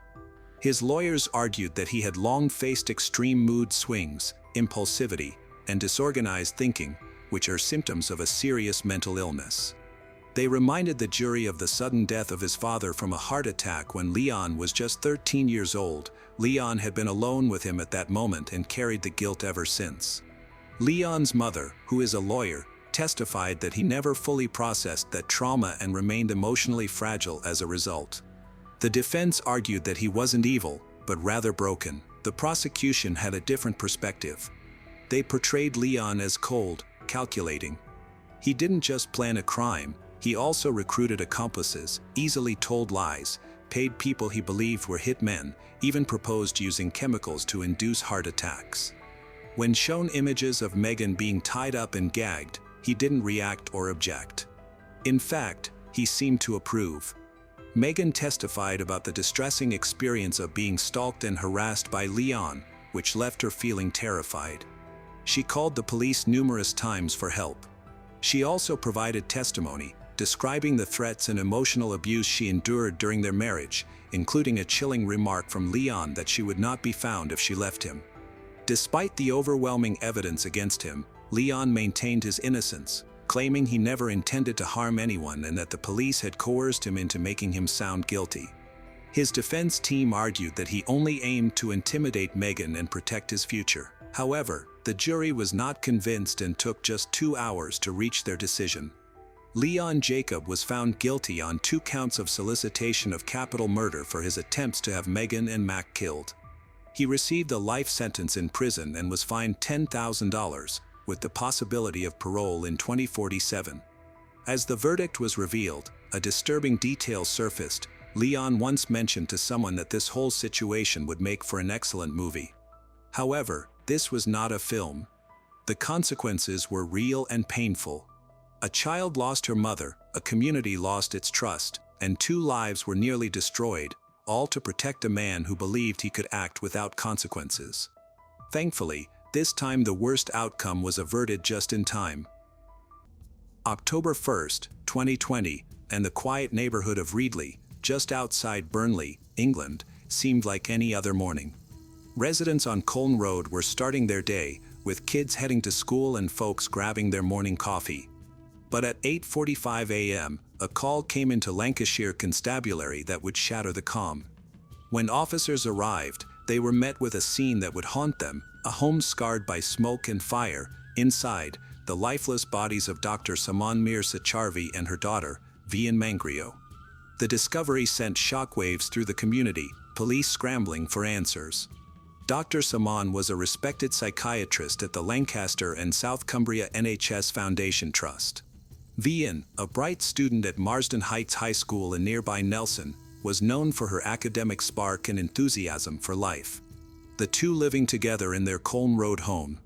His lawyers argued that he had long faced extreme mood swings, impulsivity, and disorganized thinking, which are symptoms of a serious mental illness. They reminded the jury of the sudden death of his father from a heart attack when Leon was just 13 years old. Leon had been alone with him at that moment and carried the guilt ever since. Leon's mother, who is a lawyer, testified that he never fully processed that trauma and remained emotionally fragile as a result. The defense argued that he wasn't evil, but rather broken. The prosecution had a different perspective. They portrayed Leon as cold, calculating. He didn't just plan a crime, he also recruited accomplices, easily told lies, paid people he believed were hitmen, even proposed using chemicals to induce heart attacks. When shown images of Megan being tied up and gagged, he didn't react or object. In fact, he seemed to approve. Megan testified about the distressing experience of being stalked and harassed by Leon, which left her feeling terrified. She called the police numerous times for help. She also provided testimony, describing the threats and emotional abuse she endured during their marriage, including a chilling remark from Leon that she would not be found if she left him. Despite the overwhelming evidence against him, Leon maintained his innocence, claiming he never intended to harm anyone and that the police had coerced him into making him sound guilty. His defense team argued that he only aimed to intimidate Megan and protect his future. However, the jury was not convinced and took just 2 hours to reach their decision. Leon Jacob was found guilty on 2 counts of solicitation of capital murder for his attempts to have Megan and Mac killed. He received a life sentence in prison and was fined $10,000, with the possibility of parole in 2047. As the verdict was revealed, a disturbing detail surfaced. Leon once mentioned to someone that this whole situation would make for an excellent movie. However, this was not a film. The consequences were real and painful. A child lost her mother, a community lost its trust, and 2 lives were nearly destroyed, all to protect a man who believed he could act without consequences. Thankfully, this time the worst outcome was averted just in time. October 1st, 2020, and the quiet neighborhood of Reedley, just outside Burnley, England, seemed like any other morning. Residents on Colne Road were starting their day, with kids heading to school and folks grabbing their morning coffee. But at 8:45 a.m., a call came into Lancashire Constabulary that would shatter the calm. When officers arrived, they were met with a scene that would haunt them, a home scarred by smoke and fire. Inside, the lifeless bodies of Dr. Saman Mir Sacharvi and her daughter, Vian Mangrio. The discovery sent shockwaves through the community, police scrambling for answers. Dr. Saman was a respected psychiatrist at the Lancaster and South Cumbria NHS Foundation Trust. Vian, a bright student at Marsden Heights High School in nearby Nelson, was known for her academic spark and enthusiasm for life. The two living together in their Colne Road home.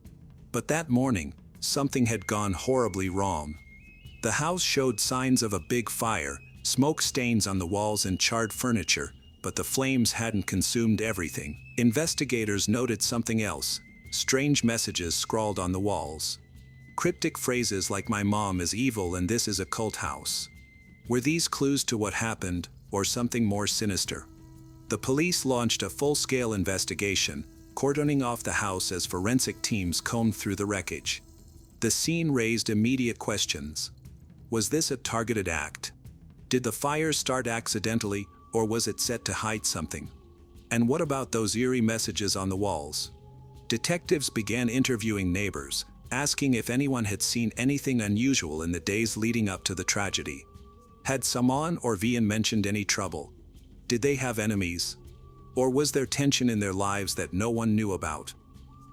But that morning, something had gone horribly wrong. The house showed signs of a big fire, smoke stains on the walls and charred furniture, but the flames hadn't consumed everything. Investigators noted something else: strange messages scrawled on the walls. Cryptic phrases like "my mom is evil and this is a cult house." Were these clues to what happened, or something more sinister? The police launched a full-scale investigation, cordoning off the house as forensic teams combed through the wreckage. The scene raised immediate questions. Was this a targeted act? Did the fire start accidentally, or was it set to hide something? And what about those eerie messages on the walls? Detectives began interviewing neighbors, asking if anyone had seen anything unusual in the days leading up to the tragedy. Had Saman or Vian mentioned any trouble? Did they have enemies? Or was there tension in their lives that no one knew about?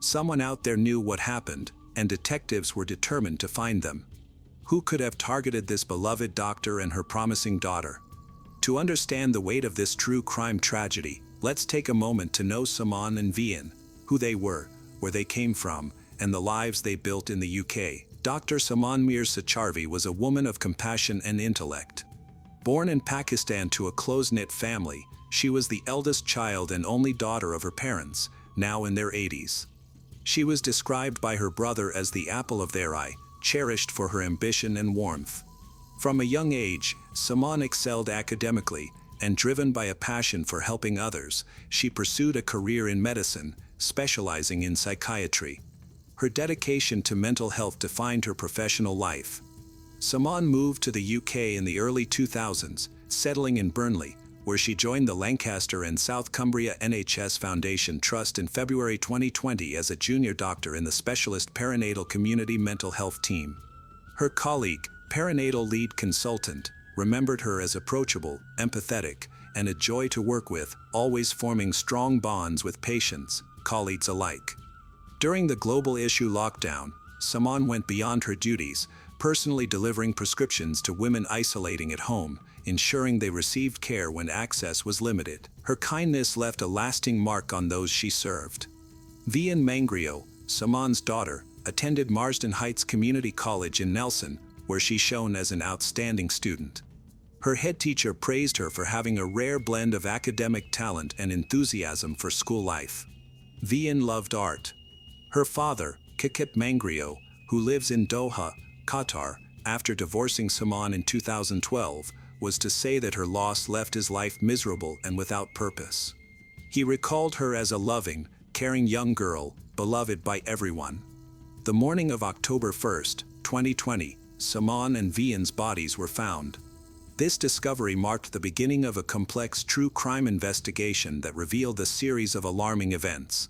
Someone out there knew what happened, and detectives were determined to find them. Who could have targeted this beloved doctor and her promising daughter? To understand the weight of this true crime tragedy, let's take a moment to know Saman and Vian, who they were, where they came from, and the lives they built in the UK. Dr. Saman Mir Sacharvi was a woman of compassion and intellect. Born in Pakistan to a close-knit family, she was the eldest child and only daughter of her parents, now in their 80s. She was described by her brother as the apple of their eye, cherished for her ambition and warmth. From a young age, Saman excelled academically, and driven by a passion for helping others, she pursued a career in medicine, specializing in psychiatry. Her dedication to mental health defined her professional life. Saman moved to the UK in the early 2000s, settling in Burnley, where she joined the Lancaster and South Cumbria NHS Foundation Trust in February 2020 as a junior doctor in the specialist perinatal community mental health team. Her colleague, perinatal lead consultant, remembered her as approachable, empathetic, and a joy to work with, always forming strong bonds with patients, colleagues alike. During the global issue lockdown, Saman went beyond her duties, personally delivering prescriptions to women isolating at home, ensuring they received care when access was limited. Her kindness left a lasting mark on those she served. Vian Mangrio, Saman's daughter, attended Marsden Heights Community College in Nelson, where she shone as an outstanding student. Her head teacher praised her for having a rare blend of academic talent and enthusiasm for school life. Vian loved art. Her father, Kikip Mangrio, who lives in Doha, Qatar, after divorcing Saman in 2012, was to say that her loss left his life miserable and without purpose. He recalled her as a loving, caring young girl, beloved by everyone. The morning of October 1, 2020, Saman and Vian's bodies were found. This discovery marked the beginning of a complex true crime investigation that revealed a series of alarming events.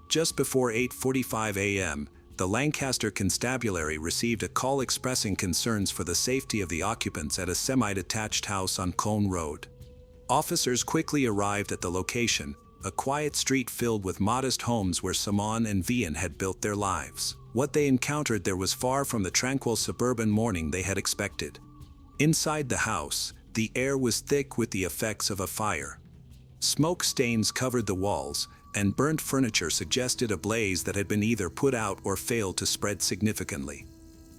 Just before 8:45 a.m., the Lancaster Constabulary received a call expressing concerns for the safety of the occupants at a semi-detached house on Colne Road. Officers quickly arrived at the location, a quiet street filled with modest homes where Saman and Vian had built their lives. What they encountered there was far from the tranquil suburban morning they had expected. Inside the house, the air was thick with the effects of a fire. Smoke stains covered the walls, and burnt furniture suggested a blaze that had been either put out or failed to spread significantly.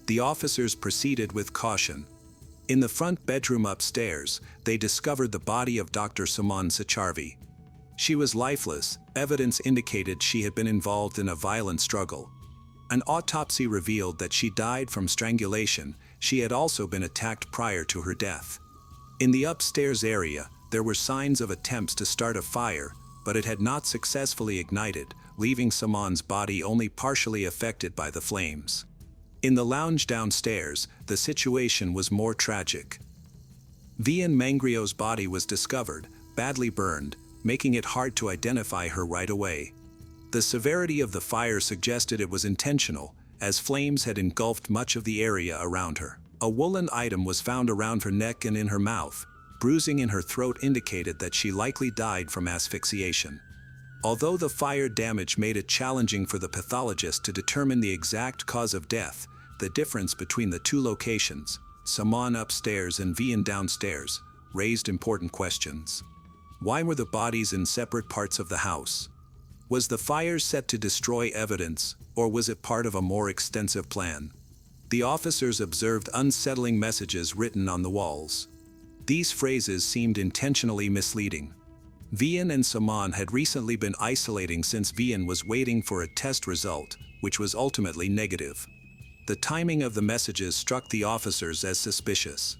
The officers proceeded with caution. In the front bedroom upstairs, they discovered the body of Dr. Saman Sacharvi. She was lifeless. Evidence indicated she had been involved in a violent struggle. An autopsy revealed that she died from strangulation. She had also been attacked prior to her death. In the upstairs area, there were signs of attempts to start a fire, but it had not successfully ignited, leaving Saman's body only partially affected by the flames. In the lounge downstairs, the situation was more tragic. Vian Mangrio's body was discovered, badly burned, making it hard to identify her right away. The severity of the fire suggested it was intentional, as flames had engulfed much of the area around her. A woolen item was found around her neck and in her mouth. Bruising in her throat indicated that she likely died from asphyxiation. Although the fire damage made it challenging for the pathologist to determine the exact cause of death, the difference between the two locations, Saman upstairs and Vian downstairs, raised important questions. Why were the bodies in separate parts of the house? Was the fire set to destroy evidence, or was it part of a more extensive plan? The officers observed unsettling messages written on the walls. These phrases seemed intentionally misleading. Vian and Saman had recently been isolating since Vian was waiting for a test result, which was ultimately negative. The timing of the messages struck the officers as suspicious.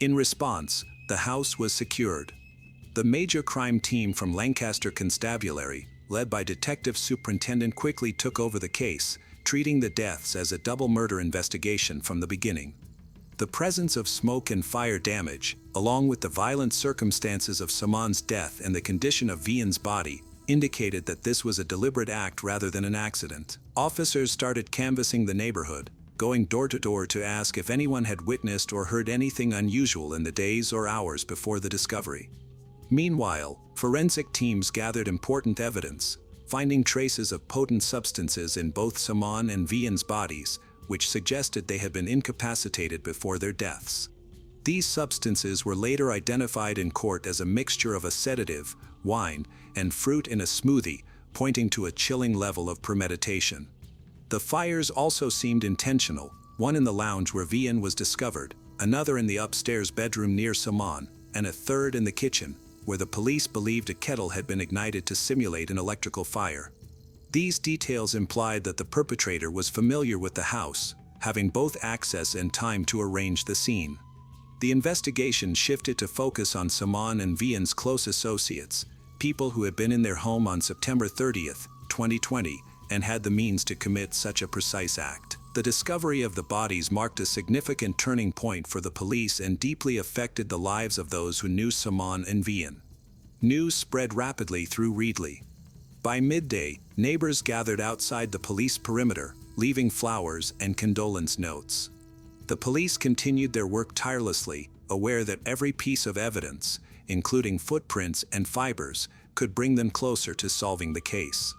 In response, the house was secured. The major crime team from Lancaster Constabulary, led by Detective Superintendent, quickly took over the case, treating the deaths as a double murder investigation from the beginning. The presence of smoke and fire damage, along with the violent circumstances of Saman's death and the condition of Vian's body, indicated that this was a deliberate act rather than an accident. Officers started canvassing the neighborhood, going door to door to ask if anyone had witnessed or heard anything unusual in the days or hours before the discovery. Meanwhile, forensic teams gathered important evidence, finding traces of potent substances in both Saman and Vian's bodies, which suggested they had been incapacitated before their deaths. These substances were later identified in court as a mixture of a sedative, wine, and fruit in a smoothie, pointing to a chilling level of premeditation. The fires also seemed intentional, one in the lounge where Vian was discovered, another in the upstairs bedroom near Saman, and a third in the kitchen, where the police believed a kettle had been ignited to simulate an electrical fire. These details implied that the perpetrator was familiar with the house, having both access and time to arrange the scene. The investigation shifted to focus on Saman and Vian's close associates, people who had been in their home on September 30, 2020, and had the means to commit such a precise act. The discovery of the bodies marked a significant turning point for the police and deeply affected the lives of those who knew Saman and Vian. News spread rapidly through Reedley. By midday, neighbors gathered outside the police perimeter, leaving flowers and condolence notes. The police continued their work tirelessly, aware that every piece of evidence, including footprints and fibers, could bring them closer to solving the case.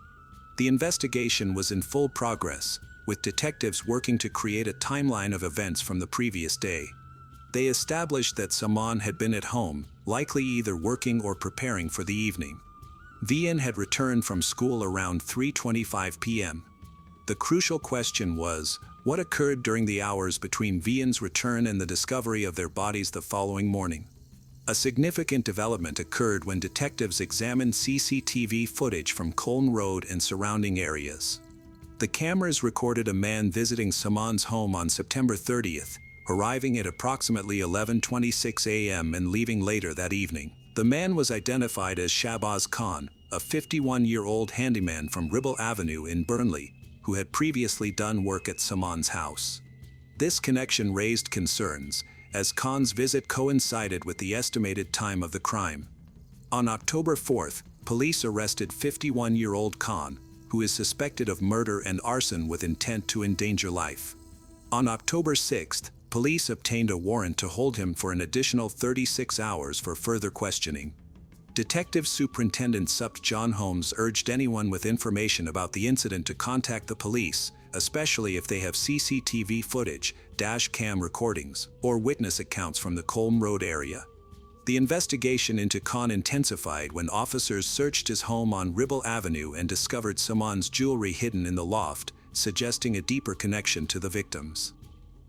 The investigation was in full progress, with detectives working to create a timeline of events from the previous day. They established that Saman had been at home, likely either working or preparing for the evening. Vian had returned from school around 3:25 p.m. The crucial question was, what occurred during the hours between Vian's return and the discovery of their bodies the following morning? A significant development occurred when detectives examined CCTV footage from Colne Road and surrounding areas. The cameras recorded a man visiting Saman's home on September 30th, arriving at approximately 11:26 a.m. and leaving later that evening. The man was identified as Shahbaz Khan, a 51-year-old handyman from Ribble Avenue in Burnley, who had previously done work at Saman's house. This connection raised concerns, as Khan's visit coincided with the estimated time of the crime. On October 4th, police arrested 51-year-old Khan, who is suspected of murder and arson with intent to endanger life. On October 6th, police obtained a warrant to hold him for an additional 36 hours for further questioning. Detective Superintendent Supt John Holmes urged anyone with information about the incident to contact the police, especially if they have CCTV footage, dash cam recordings, or witness accounts from the Colne Road area. The investigation into Khan intensified when officers searched his home on Ribble Avenue and discovered Saman's jewelry hidden in the loft, suggesting a deeper connection to the victims.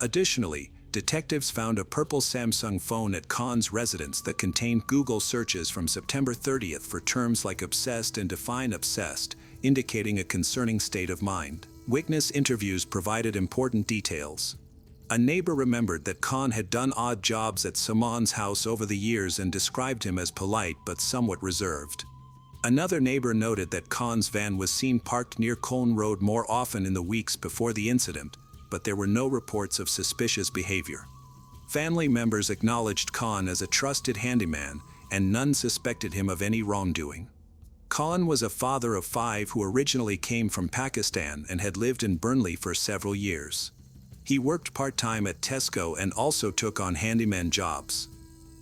Additionally, detectives found a purple Samsung phone at Khan's residence that contained Google searches from September 30th for terms like obsessed and define obsessed, indicating a concerning state of mind. Witness interviews provided important details. A neighbor remembered that Khan had done odd jobs at Saman's house over the years and described him as polite but somewhat reserved. Another neighbor noted that Khan's van was seen parked near Colne Road more often in the weeks before the incident, but there were no reports of suspicious behavior. Family members acknowledged Khan as a trusted handyman, and none suspected him of any wrongdoing. Khan was a father of 5 who originally came from Pakistan and had lived in Burnley for several years. He worked part-time at Tesco and also took on handyman jobs.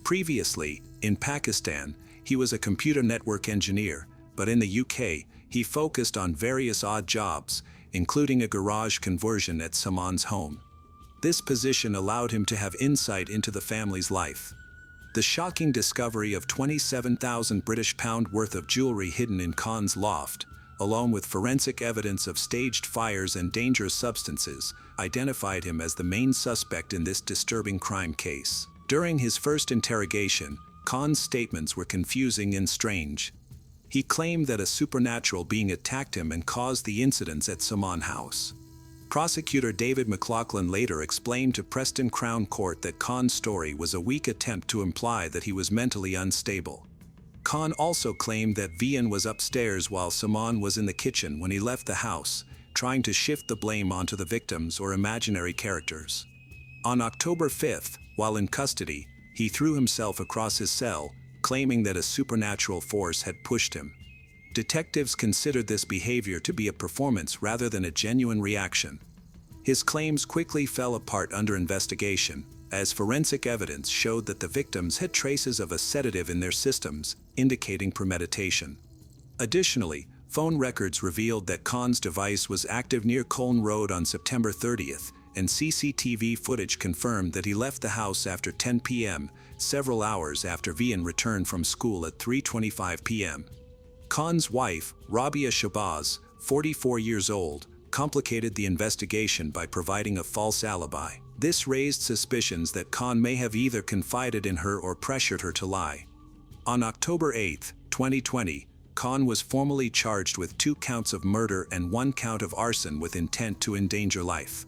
Previously, in Pakistan, he was a computer network engineer, but in the UK, he focused on various odd jobs, including a garage conversion at Saman's home. This position allowed him to have insight into the family's life. The shocking discovery of £27,000 worth of jewelry hidden in Khan's loft, along with forensic evidence of staged fires and dangerous substances, identified him as the main suspect in this disturbing crime case. During his first interrogation, Khan's statements were confusing and strange. He claimed that a supernatural being attacked him and caused the incidents at Saman House. Prosecutor David McLaughlin later explained to Preston Crown Court that Khan's story was a weak attempt to imply that he was mentally unstable. Khan also claimed that Vian was upstairs while Saman was in the kitchen when he left the house, trying to shift the blame onto the victims or imaginary characters. On October 5th, while in custody, he threw himself across his cell, claiming that a supernatural force had pushed him. Detectives considered this behavior to be a performance rather than a genuine reaction. His claims quickly fell apart under investigation, as forensic evidence showed that the victims had traces of a sedative in their systems, indicating premeditation. Additionally, phone records revealed that Khan's device was active near Colne Road on September 30th, and CCTV footage confirmed that he left the house after 10 p.m., several hours after Vian returned from school at 3:25 p.m. Khan's wife, Rabia Shahbaz, 44 years old, complicated the investigation by providing a false alibi. This raised suspicions that Khan may have either confided in her or pressured her to lie. On October 8, 2020, Khan was formally charged with 2 counts of murder and 1 count of arson with intent to endanger life.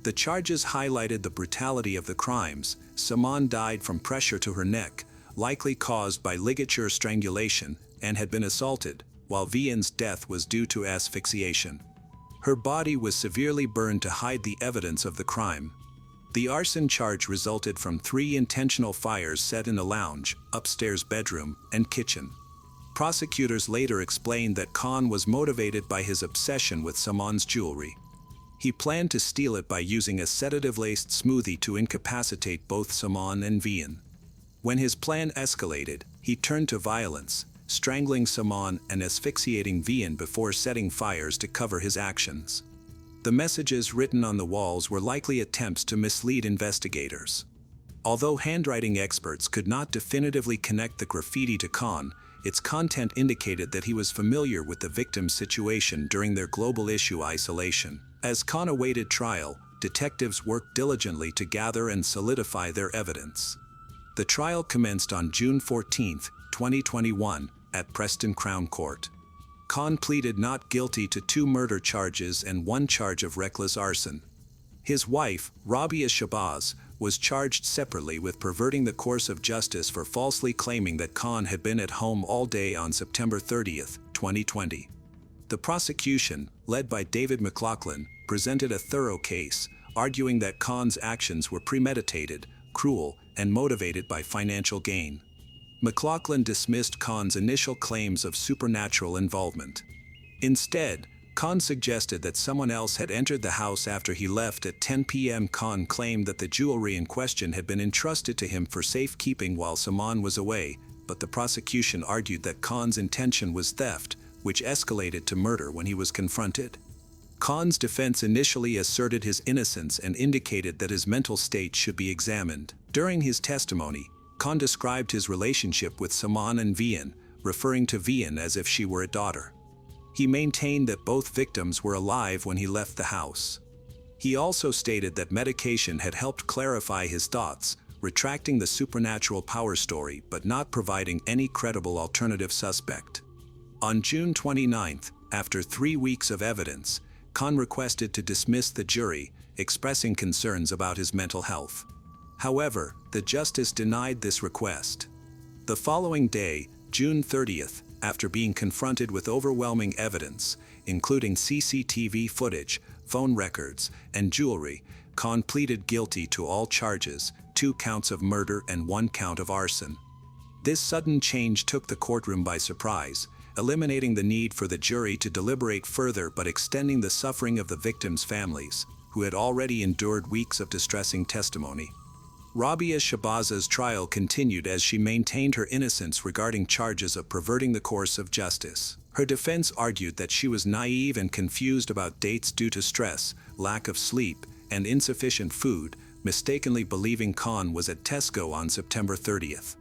The charges highlighted the brutality of the crimes. Saman died from pressure to her neck, likely caused by ligature strangulation, and had been assaulted, while Vian's death was due to asphyxiation. Her body was severely burned to hide the evidence of the crime. The arson charge resulted from 3 intentional fires set in a lounge, upstairs bedroom, and kitchen. Prosecutors later explained that Khan was motivated by his obsession with Saman's jewelry. He planned to steal it by using a sedative-laced smoothie to incapacitate both Saman and Vian. When his plan escalated, he turned to violence, strangling Saman and asphyxiating Vian before setting fires to cover his actions. The messages written on the walls were likely attempts to mislead investigators. Although handwriting experts could not definitively connect the graffiti to Khan, its content indicated that he was familiar with the victim's situation during their global issue isolation. As Khan awaited trial, detectives worked diligently to gather and solidify their evidence. The trial commenced on June 14, 2021, at Preston Crown Court. Khan pleaded not guilty to 2 murder charges and 1 charge of reckless arson. His wife, Rabia Shabazz, was charged separately with perverting the course of justice for falsely claiming that Khan had been at home all day on September 30, 2020. The prosecution, led by David McLaughlin, presented a thorough case, arguing that Khan's actions were premeditated, cruel, and motivated by financial gain. McLaughlin dismissed Khan's initial claims of supernatural involvement. Instead, Khan suggested that someone else had entered the house after he left at 10 p.m. Khan claimed that the jewelry in question had been entrusted to him for safekeeping while Saman was away, but the prosecution argued that Khan's intention was theft, which escalated to murder when he was confronted. Khan's defense initially asserted his innocence and indicated that his mental state should be examined. During his testimony, Khan described his relationship with Saman and Vian, referring to Vian as if she were a daughter. He maintained that both victims were alive when he left the house. He also stated that medication had helped clarify his thoughts, retracting the supernatural power story but not providing any credible alternative suspect. On June 29, after 3 weeks of evidence, Khan requested to dismiss the jury, expressing concerns about his mental health. However, the justice denied this request. The following day, June 30th, after being confronted with overwhelming evidence, including CCTV footage, phone records, and jewelry, Khan pleaded guilty to all charges, 2 counts of murder and 1 count of arson. This sudden change took the courtroom by surprise, eliminating the need for the jury to deliberate further but extending the suffering of the victims' families, who had already endured weeks of distressing testimony. Rabia Shabazz's trial continued as she maintained her innocence regarding charges of perverting the course of justice. Her defense argued that she was naive and confused about dates due to stress, lack of sleep, and insufficient food, mistakenly believing Khan was at Tesco on September 30th.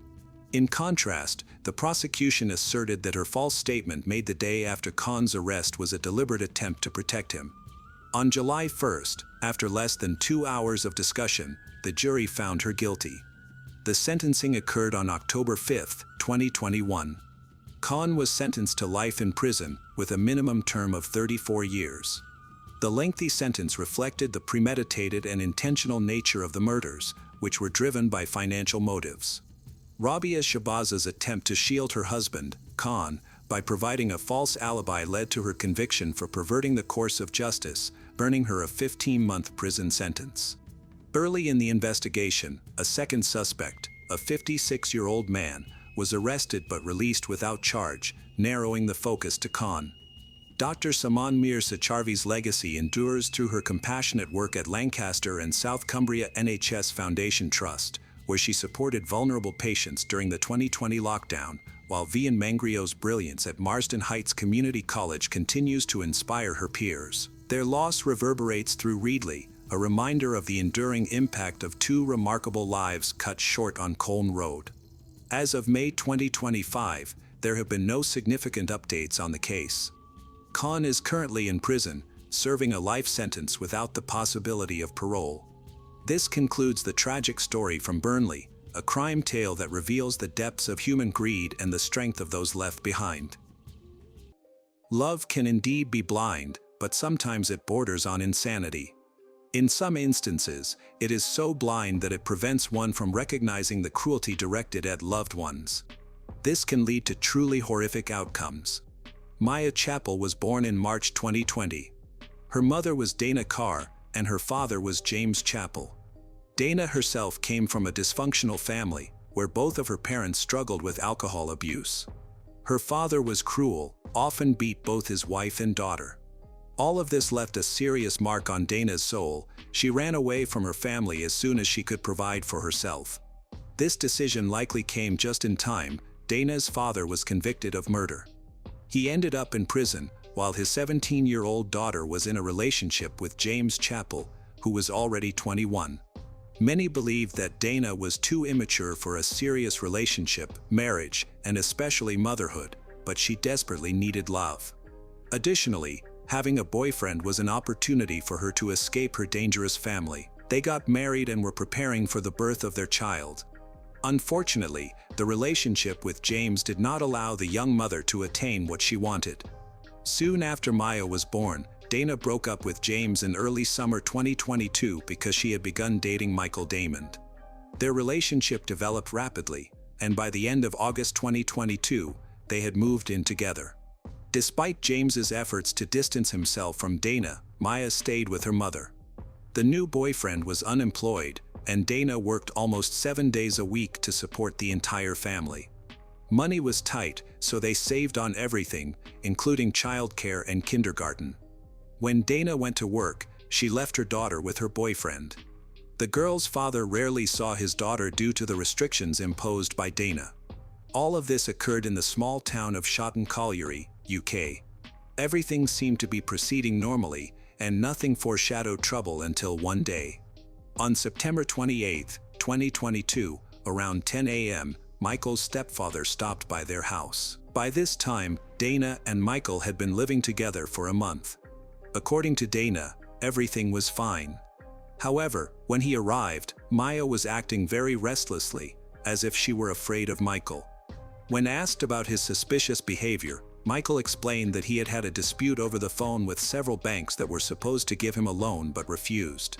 In contrast, the prosecution asserted that her false statement made the day after Khan's arrest was a deliberate attempt to protect him. On July 1st, after less than 2 hours of discussion, the jury found her guilty. The sentencing occurred on October 5, 2021. Khan was sentenced to life in prison with a minimum term of 34 years. The lengthy sentence reflected the premeditated and intentional nature of the murders, which were driven by financial motives. Rabia Shabazz's attempt to shield her husband, Khan, by providing a false alibi led to her conviction for perverting the course of justice, earning her a 15-month prison sentence. Early in the investigation, a second suspect, a 56-year-old man, was arrested but released without charge, narrowing the focus to Khan. Dr. Saman Mir Sacharvi's legacy endures through her compassionate work at Lancaster and South Cumbria NHS Foundation Trust, where she supported vulnerable patients during the 2020 lockdown, while Vian Mangrio's brilliance at Marsden Heights Community College continues to inspire her peers. Their loss reverberates through Reedley, a reminder of the enduring impact of 2 remarkable lives cut short on Colne Road. As of May 2025, there have been no significant updates on the case. Khan is currently in prison, serving a life sentence without the possibility of parole. This concludes the tragic story from Burnley, a crime tale that reveals the depths of human greed and the strength of those left behind. Love can indeed be blind, but sometimes it borders on insanity. In some instances, it is so blind that it prevents one from recognizing the cruelty directed at loved ones. This can lead to truly horrific outcomes. Maya Chappell was born in March 2020. Her mother was Dana Carr, and her father was James Chappell. Dana herself came from a dysfunctional family, where both of her parents struggled with alcohol abuse. Her father was cruel, often beat both his wife and daughter. All of this left a serious mark on Dana's soul. She ran away from her family as soon as she could provide for herself. This decision likely came just in time. Dana's father was convicted of murder. He ended up in prison, while his 17-year-old daughter was in a relationship with James Chappell, who was already 21. Many believed that Dana was too immature for a serious relationship, marriage, and especially motherhood, but she desperately needed love. Additionally, having a boyfriend was an opportunity for her to escape her dangerous family. They got married and were preparing for the birth of their child. Unfortunately, the relationship with James did not allow the young mother to attain what she wanted. Soon after Maya was born, Dana broke up with James in early summer 2022 because she had begun dating Michael Damon. Their relationship developed rapidly, and by the end of August 2022, they had moved in together. Despite James's efforts to distance himself from Dana, Maya stayed with her mother. The new boyfriend was unemployed, and Dana worked almost 7 days a week to support the entire family. Money was tight, so they saved on everything, including childcare and kindergarten. When Dana went to work, she left her daughter with her boyfriend. The girl's father rarely saw his daughter due to the restrictions imposed by Dana. All of this occurred in the small town of Shotton Colliery, UK. Everything seemed to be proceeding normally, and nothing foreshadowed trouble until one day. On September 28, 2022, around 10 a.m., Michael's stepfather stopped by their house. By this time, Dana and Michael had been living together for a month. According to Dana, everything was fine. However, when he arrived, Maya was acting very restlessly, as if she were afraid of Michael. When asked about his suspicious behavior, Michael explained that he had had a dispute over the phone with several banks that were supposed to give him a loan but refused.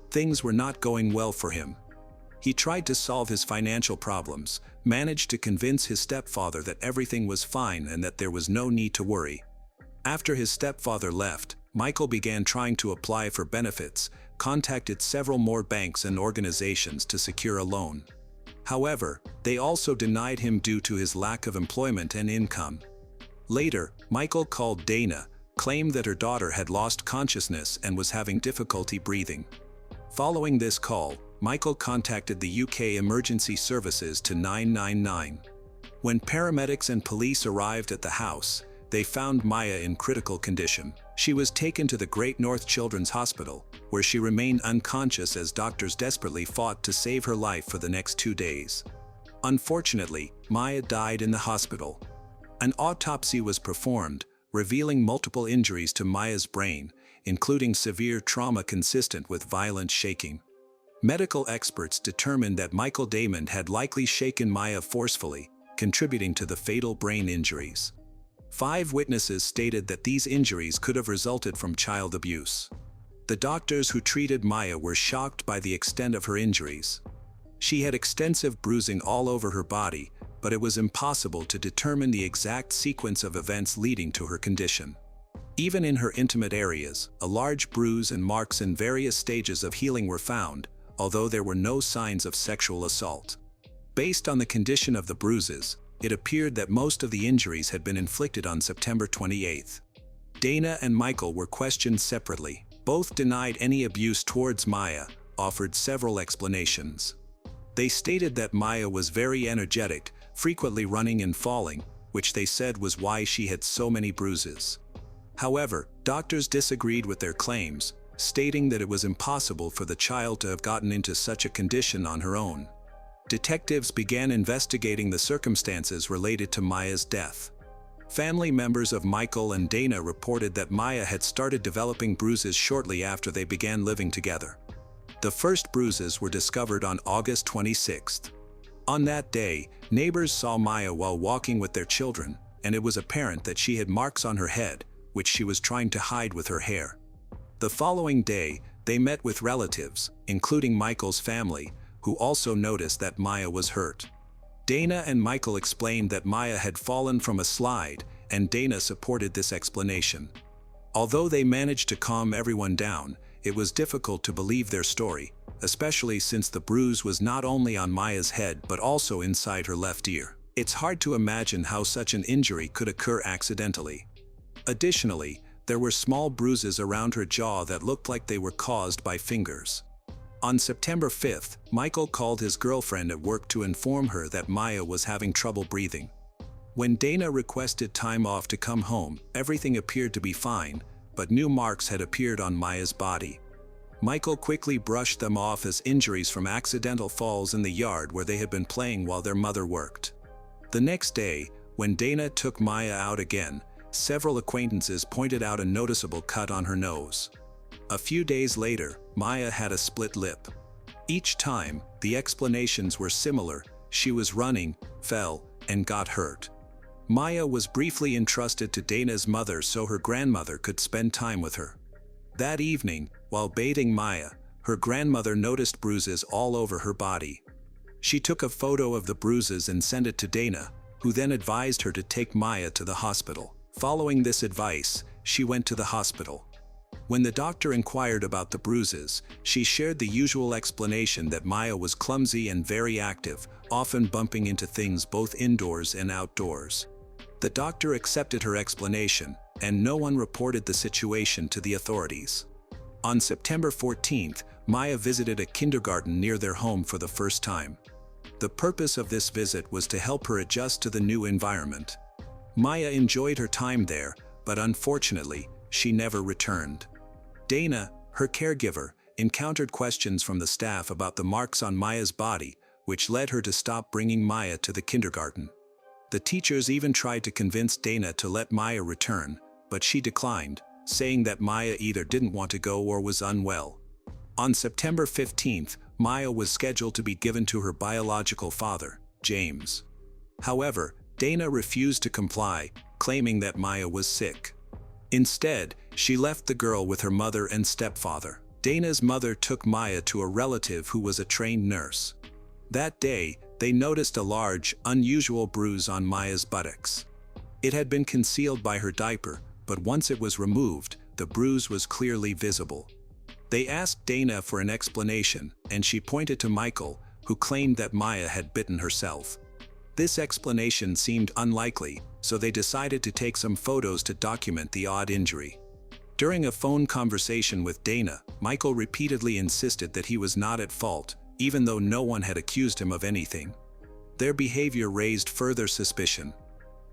Things were not going well for him. He tried to solve his financial problems, managed to convince his stepfather that everything was fine and that there was no need to worry. After his stepfather left, Michael began trying to apply for benefits, contacted several more banks and organizations to secure a loan. However, they also denied him due to his lack of employment and income. Later, Michael called Dana, claimed that her daughter had lost consciousness and was having difficulty breathing. Following this call, Michael contacted the UK emergency services to 999. When paramedics and police arrived at the house, they found Maya in critical condition. She was taken to the Great North Children's Hospital, where she remained unconscious as doctors desperately fought to save her life for the next 2 days. Unfortunately, Maya died in the hospital. An autopsy was performed, revealing multiple injuries to Maya's brain, including severe trauma consistent with violent shaking. Medical experts determined that Michael Damon had likely shaken Maya forcefully, contributing to the fatal brain injuries. 5 witnesses stated that these injuries could have resulted from child abuse. The doctors who treated Maya were shocked by the extent of her injuries. She had extensive bruising all over her body, but it was impossible to determine the exact sequence of events leading to her condition. Even in her intimate areas, a large bruise and marks in various stages of healing were found, although there were no signs of sexual assault. Based on the condition of the bruises, it appeared that most of the injuries had been inflicted on September 28. Dana and Michael were questioned separately. Both denied any abuse towards Maya, offered several explanations. They stated that Maya was very energetic, frequently running and falling, which they said was why she had so many bruises. However, doctors disagreed with their claims, stating that it was impossible for the child to have gotten into such a condition on her own. Detectives began investigating the circumstances related to Maya's death. Family members of Michael and Dana reported that Maya had started developing bruises shortly after they began living together. The first bruises were discovered on August 26. On that day, neighbors saw Maya while walking with their children, and it was apparent that she had marks on her head, which she was trying to hide with her hair. The following day, they met with relatives, including Michael's family, who also noticed that Maya was hurt. Dana and Michael explained that Maya had fallen from a slide, and Dana supported this explanation. Although they managed to calm everyone down, it was difficult to believe their story, especially since the bruise was not only on Maya's head but also inside her left ear. It's hard to imagine how such an injury could occur accidentally. Additionally, there were small bruises around her jaw that looked like they were caused by fingers. On September 5th, Michael called his girlfriend at work to inform her that Maya was having trouble breathing. When Dana requested time off to come home, everything appeared to be fine, but new marks had appeared on Maya's body. Michael quickly brushed them off as injuries from accidental falls in the yard where they had been playing while their mother worked. The next day, when Dana took Maya out again, several acquaintances pointed out a noticeable cut on her nose. A few days later, Maya had a split lip. Each time, the explanations were similar: she was running, fell, and got hurt. Maya was briefly entrusted to Dana's mother so her grandmother could spend time with her. That evening, while bathing Maya, her grandmother noticed bruises all over her body. She took a photo of the bruises and sent it to Dana, who then advised her to take Maya to the hospital. Following this advice, she went to the hospital. When the doctor inquired about the bruises, she shared the usual explanation that Maya was clumsy and very active, often bumping into things both indoors and outdoors. The doctor accepted her explanation, and no one reported the situation to the authorities. On September 14th, Maya visited a kindergarten near their home for the first time. The purpose of this visit was to help her adjust to the new environment. Maya enjoyed her time there, but unfortunately, she never returned. Dana, her caregiver, encountered questions from the staff about the marks on Maya's body, which led her to stop bringing Maya to the kindergarten. The teachers even tried to convince Dana to let Maya return, but she declined, saying that Maya either didn't want to go or was unwell. On September 15th, Maya was scheduled to be given to her biological father, James. However, Dana refused to comply, claiming that Maya was sick. Instead, she left the girl with her mother and stepfather. Dana's mother took Maya to a relative who was a trained nurse. That day, they noticed a large, unusual bruise on Maya's buttocks. It had been concealed by her diaper, but once it was removed, the bruise was clearly visible. They asked Dana for an explanation, and she pointed to Michael, who claimed that Maya had bitten herself. This explanation seemed unlikely, so they decided to take some photos to document the odd injury. During a phone conversation with Dana, Michael repeatedly insisted that he was not at fault, even though no one had accused him of anything. Their behavior raised further suspicion.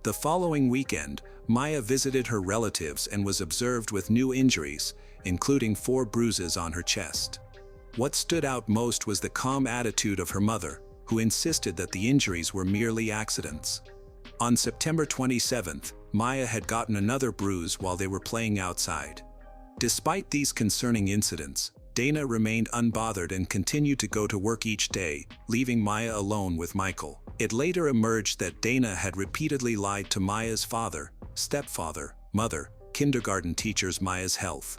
The following weekend, Maya visited her relatives and was observed with new injuries, including 4 bruises on her chest. What stood out most was the calm attitude of her mother, who insisted that the injuries were merely accidents. On September 27th, Maya had gotten another bruise while they were playing outside. Despite these concerning incidents, Dana remained unbothered and continued to go to work each day, leaving Maya alone with Michael. It later emerged that Dana had repeatedly lied to Maya's father, stepfather, mother, kindergarten teachers Maya's health.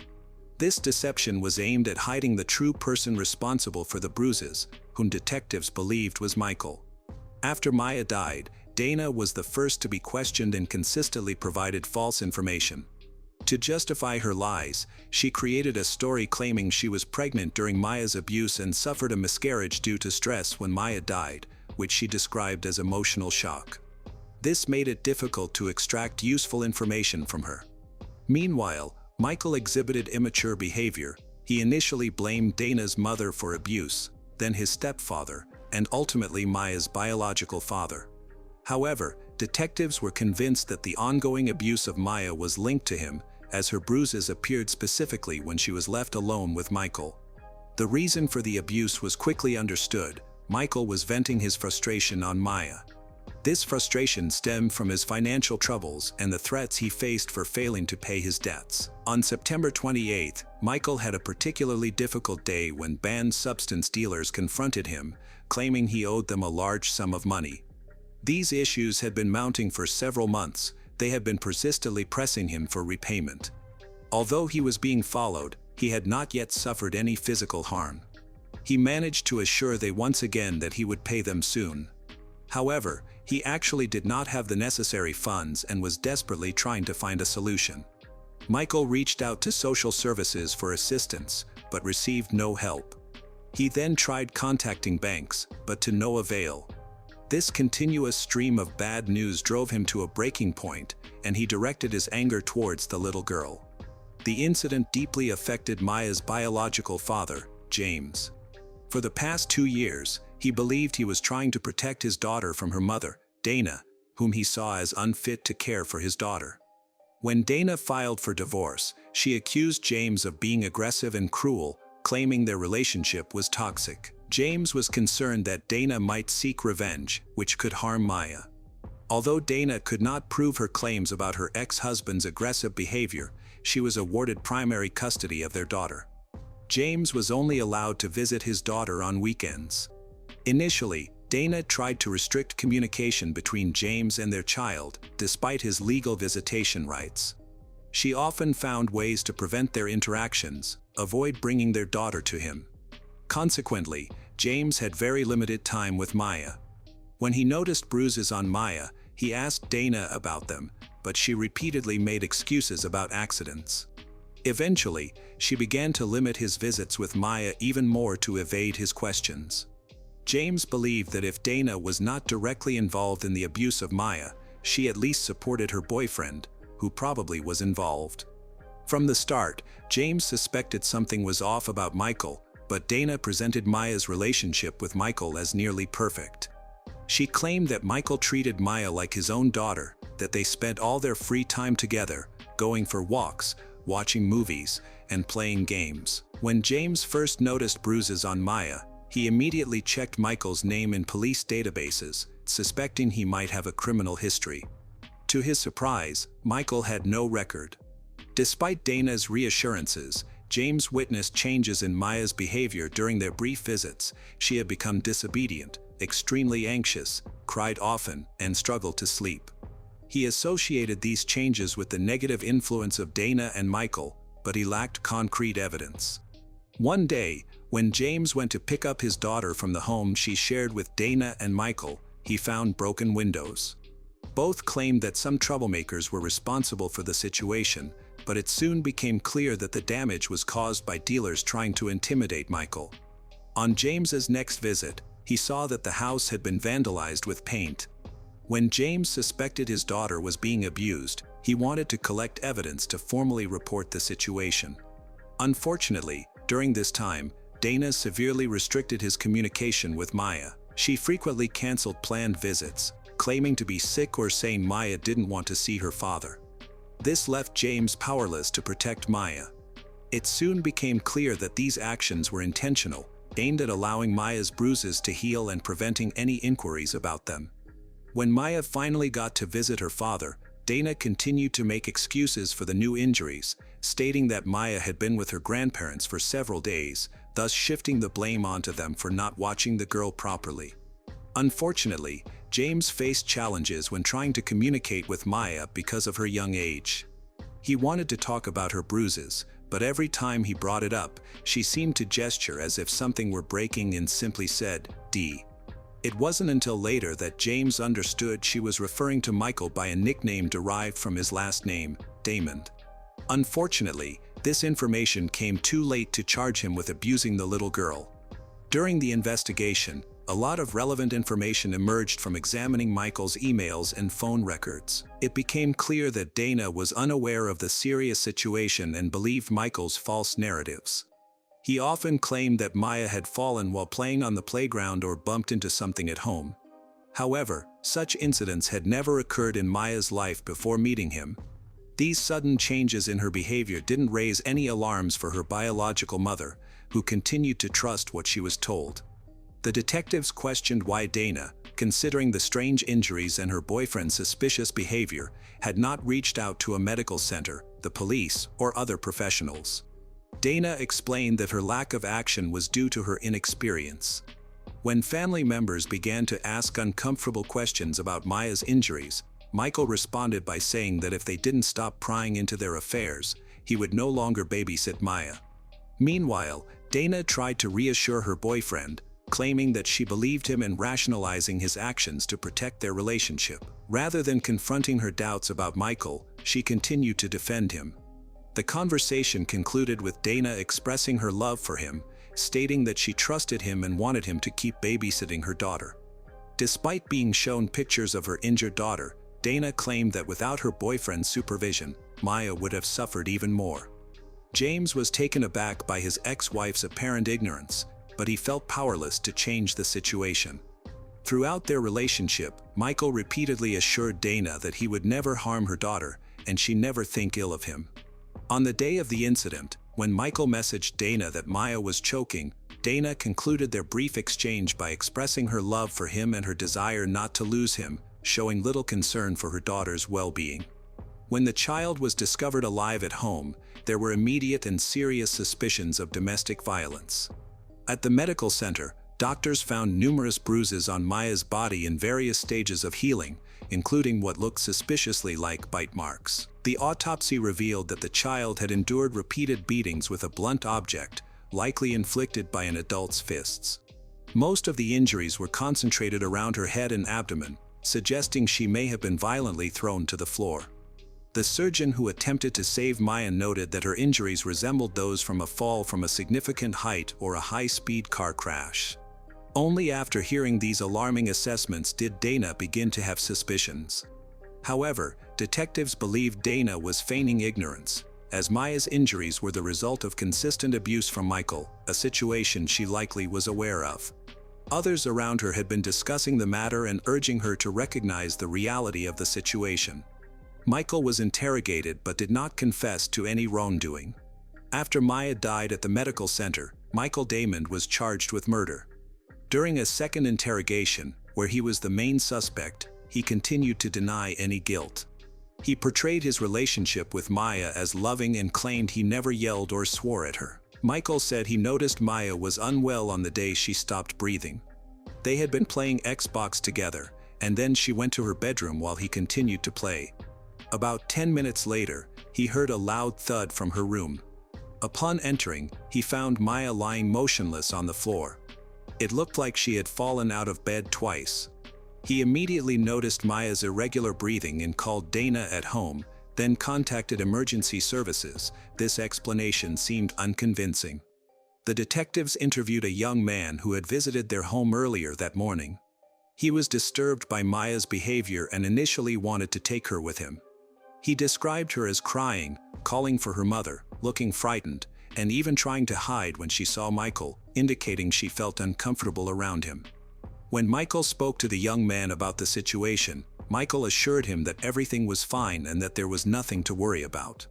This deception was aimed at hiding the true person responsible for the bruises, whom detectives believed was Michael. After Maya died, Dana was the first to be questioned and consistently provided false information. To justify her lies, she created a story claiming she was pregnant during Maya's abuse and suffered a miscarriage due to stress when Maya died, which she described as emotional shock. This made it difficult to extract useful information from her. Meanwhile, Michael exhibited immature behavior. He initially blamed Dana's mother for abuse, then his stepfather, and ultimately Maya's biological father. However, detectives were convinced that the ongoing abuse of Maya was linked to him, as her bruises appeared specifically when she was left alone with Michael. The reason for the abuse was quickly understood. Michael was venting his frustration on Maya. This frustration stemmed from his financial troubles and the threats he faced for failing to pay his debts. On September 28th, Michael had a particularly difficult day when banned substance dealers confronted him, claiming he owed them a large sum of money. These issues had been mounting for several months. They had been persistently pressing him for repayment. Although he was being followed, he had not yet suffered any physical harm. He managed to assure them once again that he would pay them soon. However, he actually did not have the necessary funds and was desperately trying to find a solution. Michael reached out to social services for assistance, but received no help. He then tried contacting banks, but to no avail. This continuous stream of bad news drove him to a breaking point, and he directed his anger towards the little girl. The incident deeply affected Maya's biological father, James. For the past 2 years, he believed he was trying to protect his daughter from her mother, Dana, whom he saw as unfit to care for his daughter. When Dana filed for divorce, she accused James of being aggressive and cruel, claiming their relationship was toxic. James was concerned that Dana might seek revenge, which could harm Maya. Although Dana could not prove her claims about her ex-husband's aggressive behavior, she was awarded primary custody of their daughter. James was only allowed to visit his daughter on weekends. Initially, Dana tried to restrict communication between James and their child, despite his legal visitation rights. She often found ways to prevent their interactions, avoid bringing their daughter to him. Consequently, James had very limited time with Maya. When he noticed bruises on Maya, he asked Dana about them, but she repeatedly made excuses about accidents. Eventually, she began to limit his visits with Maya even more to evade his questions. James believed that if Dana was not directly involved in the abuse of Maya, she at least supported her boyfriend, who probably was involved. From the start, James suspected something was off about Michael, but Dana presented Maya's relationship with Michael as nearly perfect. She claimed that Michael treated Maya like his own daughter, that they spent all their free time together, going for walks, watching movies, and playing games. When James first noticed bruises on Maya, he immediately checked Michael's name in police databases, suspecting he might have a criminal history. To his surprise, Michael had no record. Despite Dana's reassurances, James witnessed changes in Maya's behavior during their brief visits. She had become disobedient, extremely anxious, cried often, and struggled to sleep. He associated these changes with the negative influence of Dana and Michael, but he lacked concrete evidence. One day, when James went to pick up his daughter from the home she shared with Dana and Michael, he found broken windows. Both claimed that some troublemakers were responsible for the situation, but it soon became clear that the damage was caused by dealers trying to intimidate Michael. On James's next visit, he saw that the house had been vandalized with paint. When James suspected his daughter was being abused, he wanted to collect evidence to formally report the situation. Unfortunately, during this time, Dana severely restricted his communication with Maya. She frequently canceled planned visits, claiming to be sick or saying Maya didn't want to see her father. This left James powerless to protect Maya. It soon became clear that these actions were intentional, aimed at allowing Maya's bruises to heal and preventing any inquiries about them. When Maya finally got to visit her father, Dana continued to make excuses for the new injuries, stating that Maya had been with her grandparents for several days, thus shifting the blame onto them for not watching the girl properly. Unfortunately, James faced challenges when trying to communicate with Maya because of her young age. He wanted to talk about her bruises, but every time he brought it up, she seemed to gesture as if something were breaking and simply said, "D." It wasn't until later that James understood she was referring to Michael by a nickname derived from his last name, Damon. Unfortunately, this information came too late to charge him with abusing the little girl. During the investigation, a lot of relevant information emerged from examining Michael's emails and phone records. It became clear that Dana was unaware of the serious situation and believed Michael's false narratives. He often claimed that Maya had fallen while playing on the playground or bumped into something at home. However, such incidents had never occurred in Maya's life before meeting him. These sudden changes in her behavior didn't raise any alarms for her biological mother, who continued to trust what she was told. The detectives questioned why Dana, considering the strange injuries and her boyfriend's suspicious behavior, had not reached out to a medical center, the police, or other professionals. Dana explained that her lack of action was due to her inexperience. When family members began to ask uncomfortable questions about Maya's injuries, Michael responded by saying that if they didn't stop prying into their affairs, he would no longer babysit Maya. Meanwhile, Dana tried to reassure her boyfriend, claiming that she believed him and rationalizing his actions to protect their relationship. Rather than confronting her doubts about Michael, she continued to defend him. The conversation concluded with Dana expressing her love for him, stating that she trusted him and wanted him to keep babysitting her daughter. Despite being shown pictures of her injured daughter, Dana claimed that without her boyfriend's supervision, Maya would have suffered even more. James was taken aback by his ex-wife's apparent ignorance, but he felt powerless to change the situation. Throughout their relationship, Michael repeatedly assured Dana that he would never harm her daughter, and she never think ill of him. On the day of the incident, when Michael messaged Dana that Maya was choking, Dana concluded their brief exchange by expressing her love for him and her desire not to lose him, showing little concern for her daughter's well-being. When the child was discovered alive at home, there were immediate and serious suspicions of domestic violence. At the medical center, Doctors found numerous bruises on Maya's body in various stages of healing, including what looked suspiciously like bite marks. The autopsy revealed that the child had endured repeated beatings with a blunt object, likely inflicted by an adult's fists. Most of the injuries were concentrated around her head and abdomen, suggesting she may have been violently thrown to the floor. The surgeon who attempted to save Maya noted that her injuries resembled those from a fall from a significant height or a high-speed car crash. Only after hearing these alarming assessments did Dana begin to have suspicions. However, detectives believed Dana was feigning ignorance, as Maya's injuries were the result of consistent abuse from Michael, a situation she likely was aware of. Others around her had been discussing the matter and urging her to recognize the reality of the situation. Michael was interrogated but did not confess to any wrongdoing. After Maya died at the medical center, Michael Damon was charged with murder. During a second interrogation, where he was the main suspect, he continued to deny any guilt. He portrayed his relationship with Maya as loving and claimed he never yelled or swore at her. Michael said he noticed Maya was unwell on the day she stopped breathing. They had been playing Xbox together, and then she went to her bedroom while he continued to play. About 10 minutes later, he heard a loud thud from her room. Upon entering, he found Maya lying motionless on the floor. It looked like she had fallen out of bed twice. He immediately noticed Maya's irregular breathing and called Dana at home, then contacted emergency services. This explanation seemed unconvincing. The detectives interviewed a young man who had visited their home earlier that morning. He was disturbed by Maya's behavior and initially wanted to take her with him. He described her as crying, calling for her mother, looking frightened, and even trying to hide when she saw Michael, indicating she felt uncomfortable around him. When Michael spoke to the young man about the situation, Michael assured him that everything was fine and that there was nothing to worry about.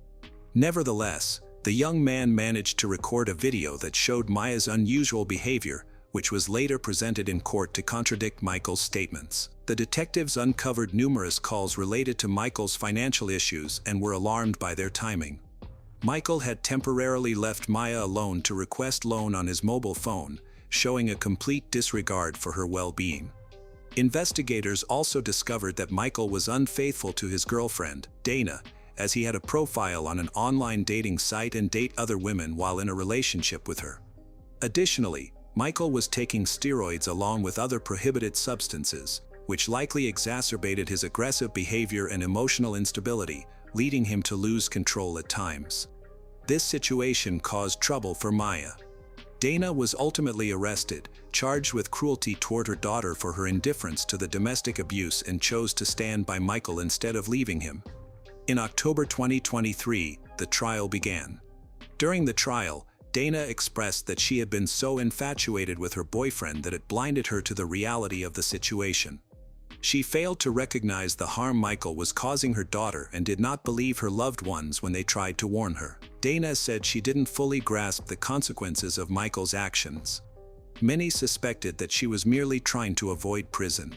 Nevertheless, the young man managed to record a video that showed Maya's unusual behavior, which was later presented in court to contradict Michael's statements. The detectives uncovered numerous calls related to Michael's financial issues and were alarmed by their timing. Michael had temporarily left Maya alone to request loan on his mobile phone, showing a complete disregard for her well-being. Investigators also discovered that Michael was unfaithful to his girlfriend, Dana, as he had a profile on an online dating site and date other women while in a relationship with her. Additionally, Michael was taking steroids along with other prohibited substances, which likely exacerbated his aggressive behavior and emotional instability, leading him to lose control at times. This situation caused trouble for Maya. Dana was ultimately arrested, charged with cruelty toward her daughter for her indifference to the domestic abuse, and chose to stand by Michael instead of leaving him. In October 2023, the trial began. During the trial, Dana expressed that she had been so infatuated with her boyfriend that it blinded her to the reality of the situation. She failed to recognize the harm Michael was causing her daughter and did not believe her loved ones when they tried to warn her. Dana said she didn't fully grasp the consequences of Michael's actions. Many suspected that she was merely trying to avoid prison.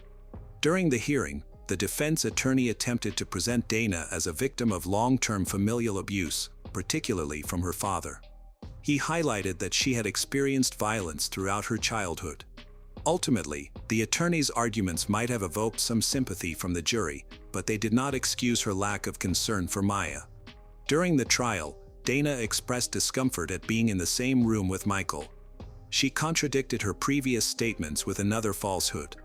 During the hearing, the defense attorney attempted to present Dana as a victim of long-term familial abuse, particularly from her father. He highlighted that she had experienced violence throughout her childhood. Ultimately, the attorney's arguments might have evoked some sympathy from the jury, but they did not excuse her lack of concern for Maya. During the trial, Dana expressed discomfort at being in the same room with Michael. She contradicted her previous statements with another falsehood.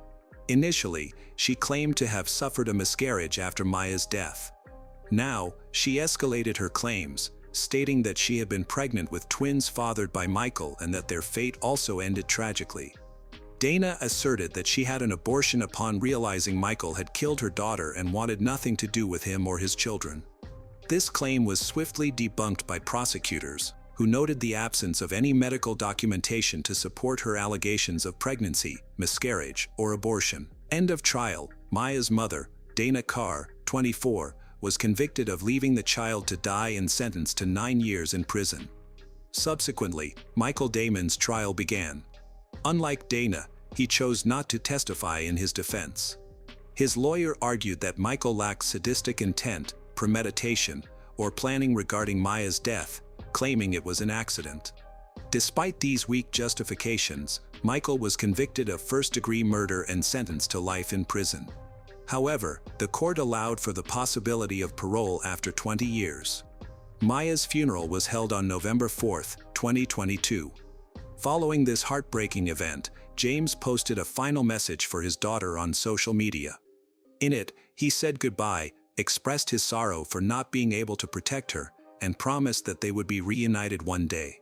Initially, she claimed to have suffered a miscarriage after Maya's death. Now, she escalated her claims, stating that she had been pregnant with twins fathered by Michael and that their fate also ended tragically. Dana asserted that she had an abortion upon realizing Michael had killed her daughter and wanted nothing to do with him or his children. This claim was swiftly debunked by prosecutors, who noted the absence of any medical documentation to support her allegations of pregnancy, miscarriage, or abortion. End of trial. Maya's mother, Dana Carr, 24, was convicted of leaving the child to die and sentenced to 9 years in prison. Subsequently, Michael Damon's trial began. Unlike Dana, he chose not to testify in his defense. His lawyer argued that Michael lacked sadistic intent, premeditation, or planning regarding Maya's death, claiming it was an accident. Despite these weak justifications, Michael was convicted of first-degree murder and sentenced to life in prison. However, the court allowed for the possibility of parole after 20 years. Maya's funeral was held on November 4, 2022. Following this heartbreaking event, James posted a final message for his daughter on social media. In it, he said goodbye, expressed his sorrow for not being able to protect her, and promised that they would be reunited one day.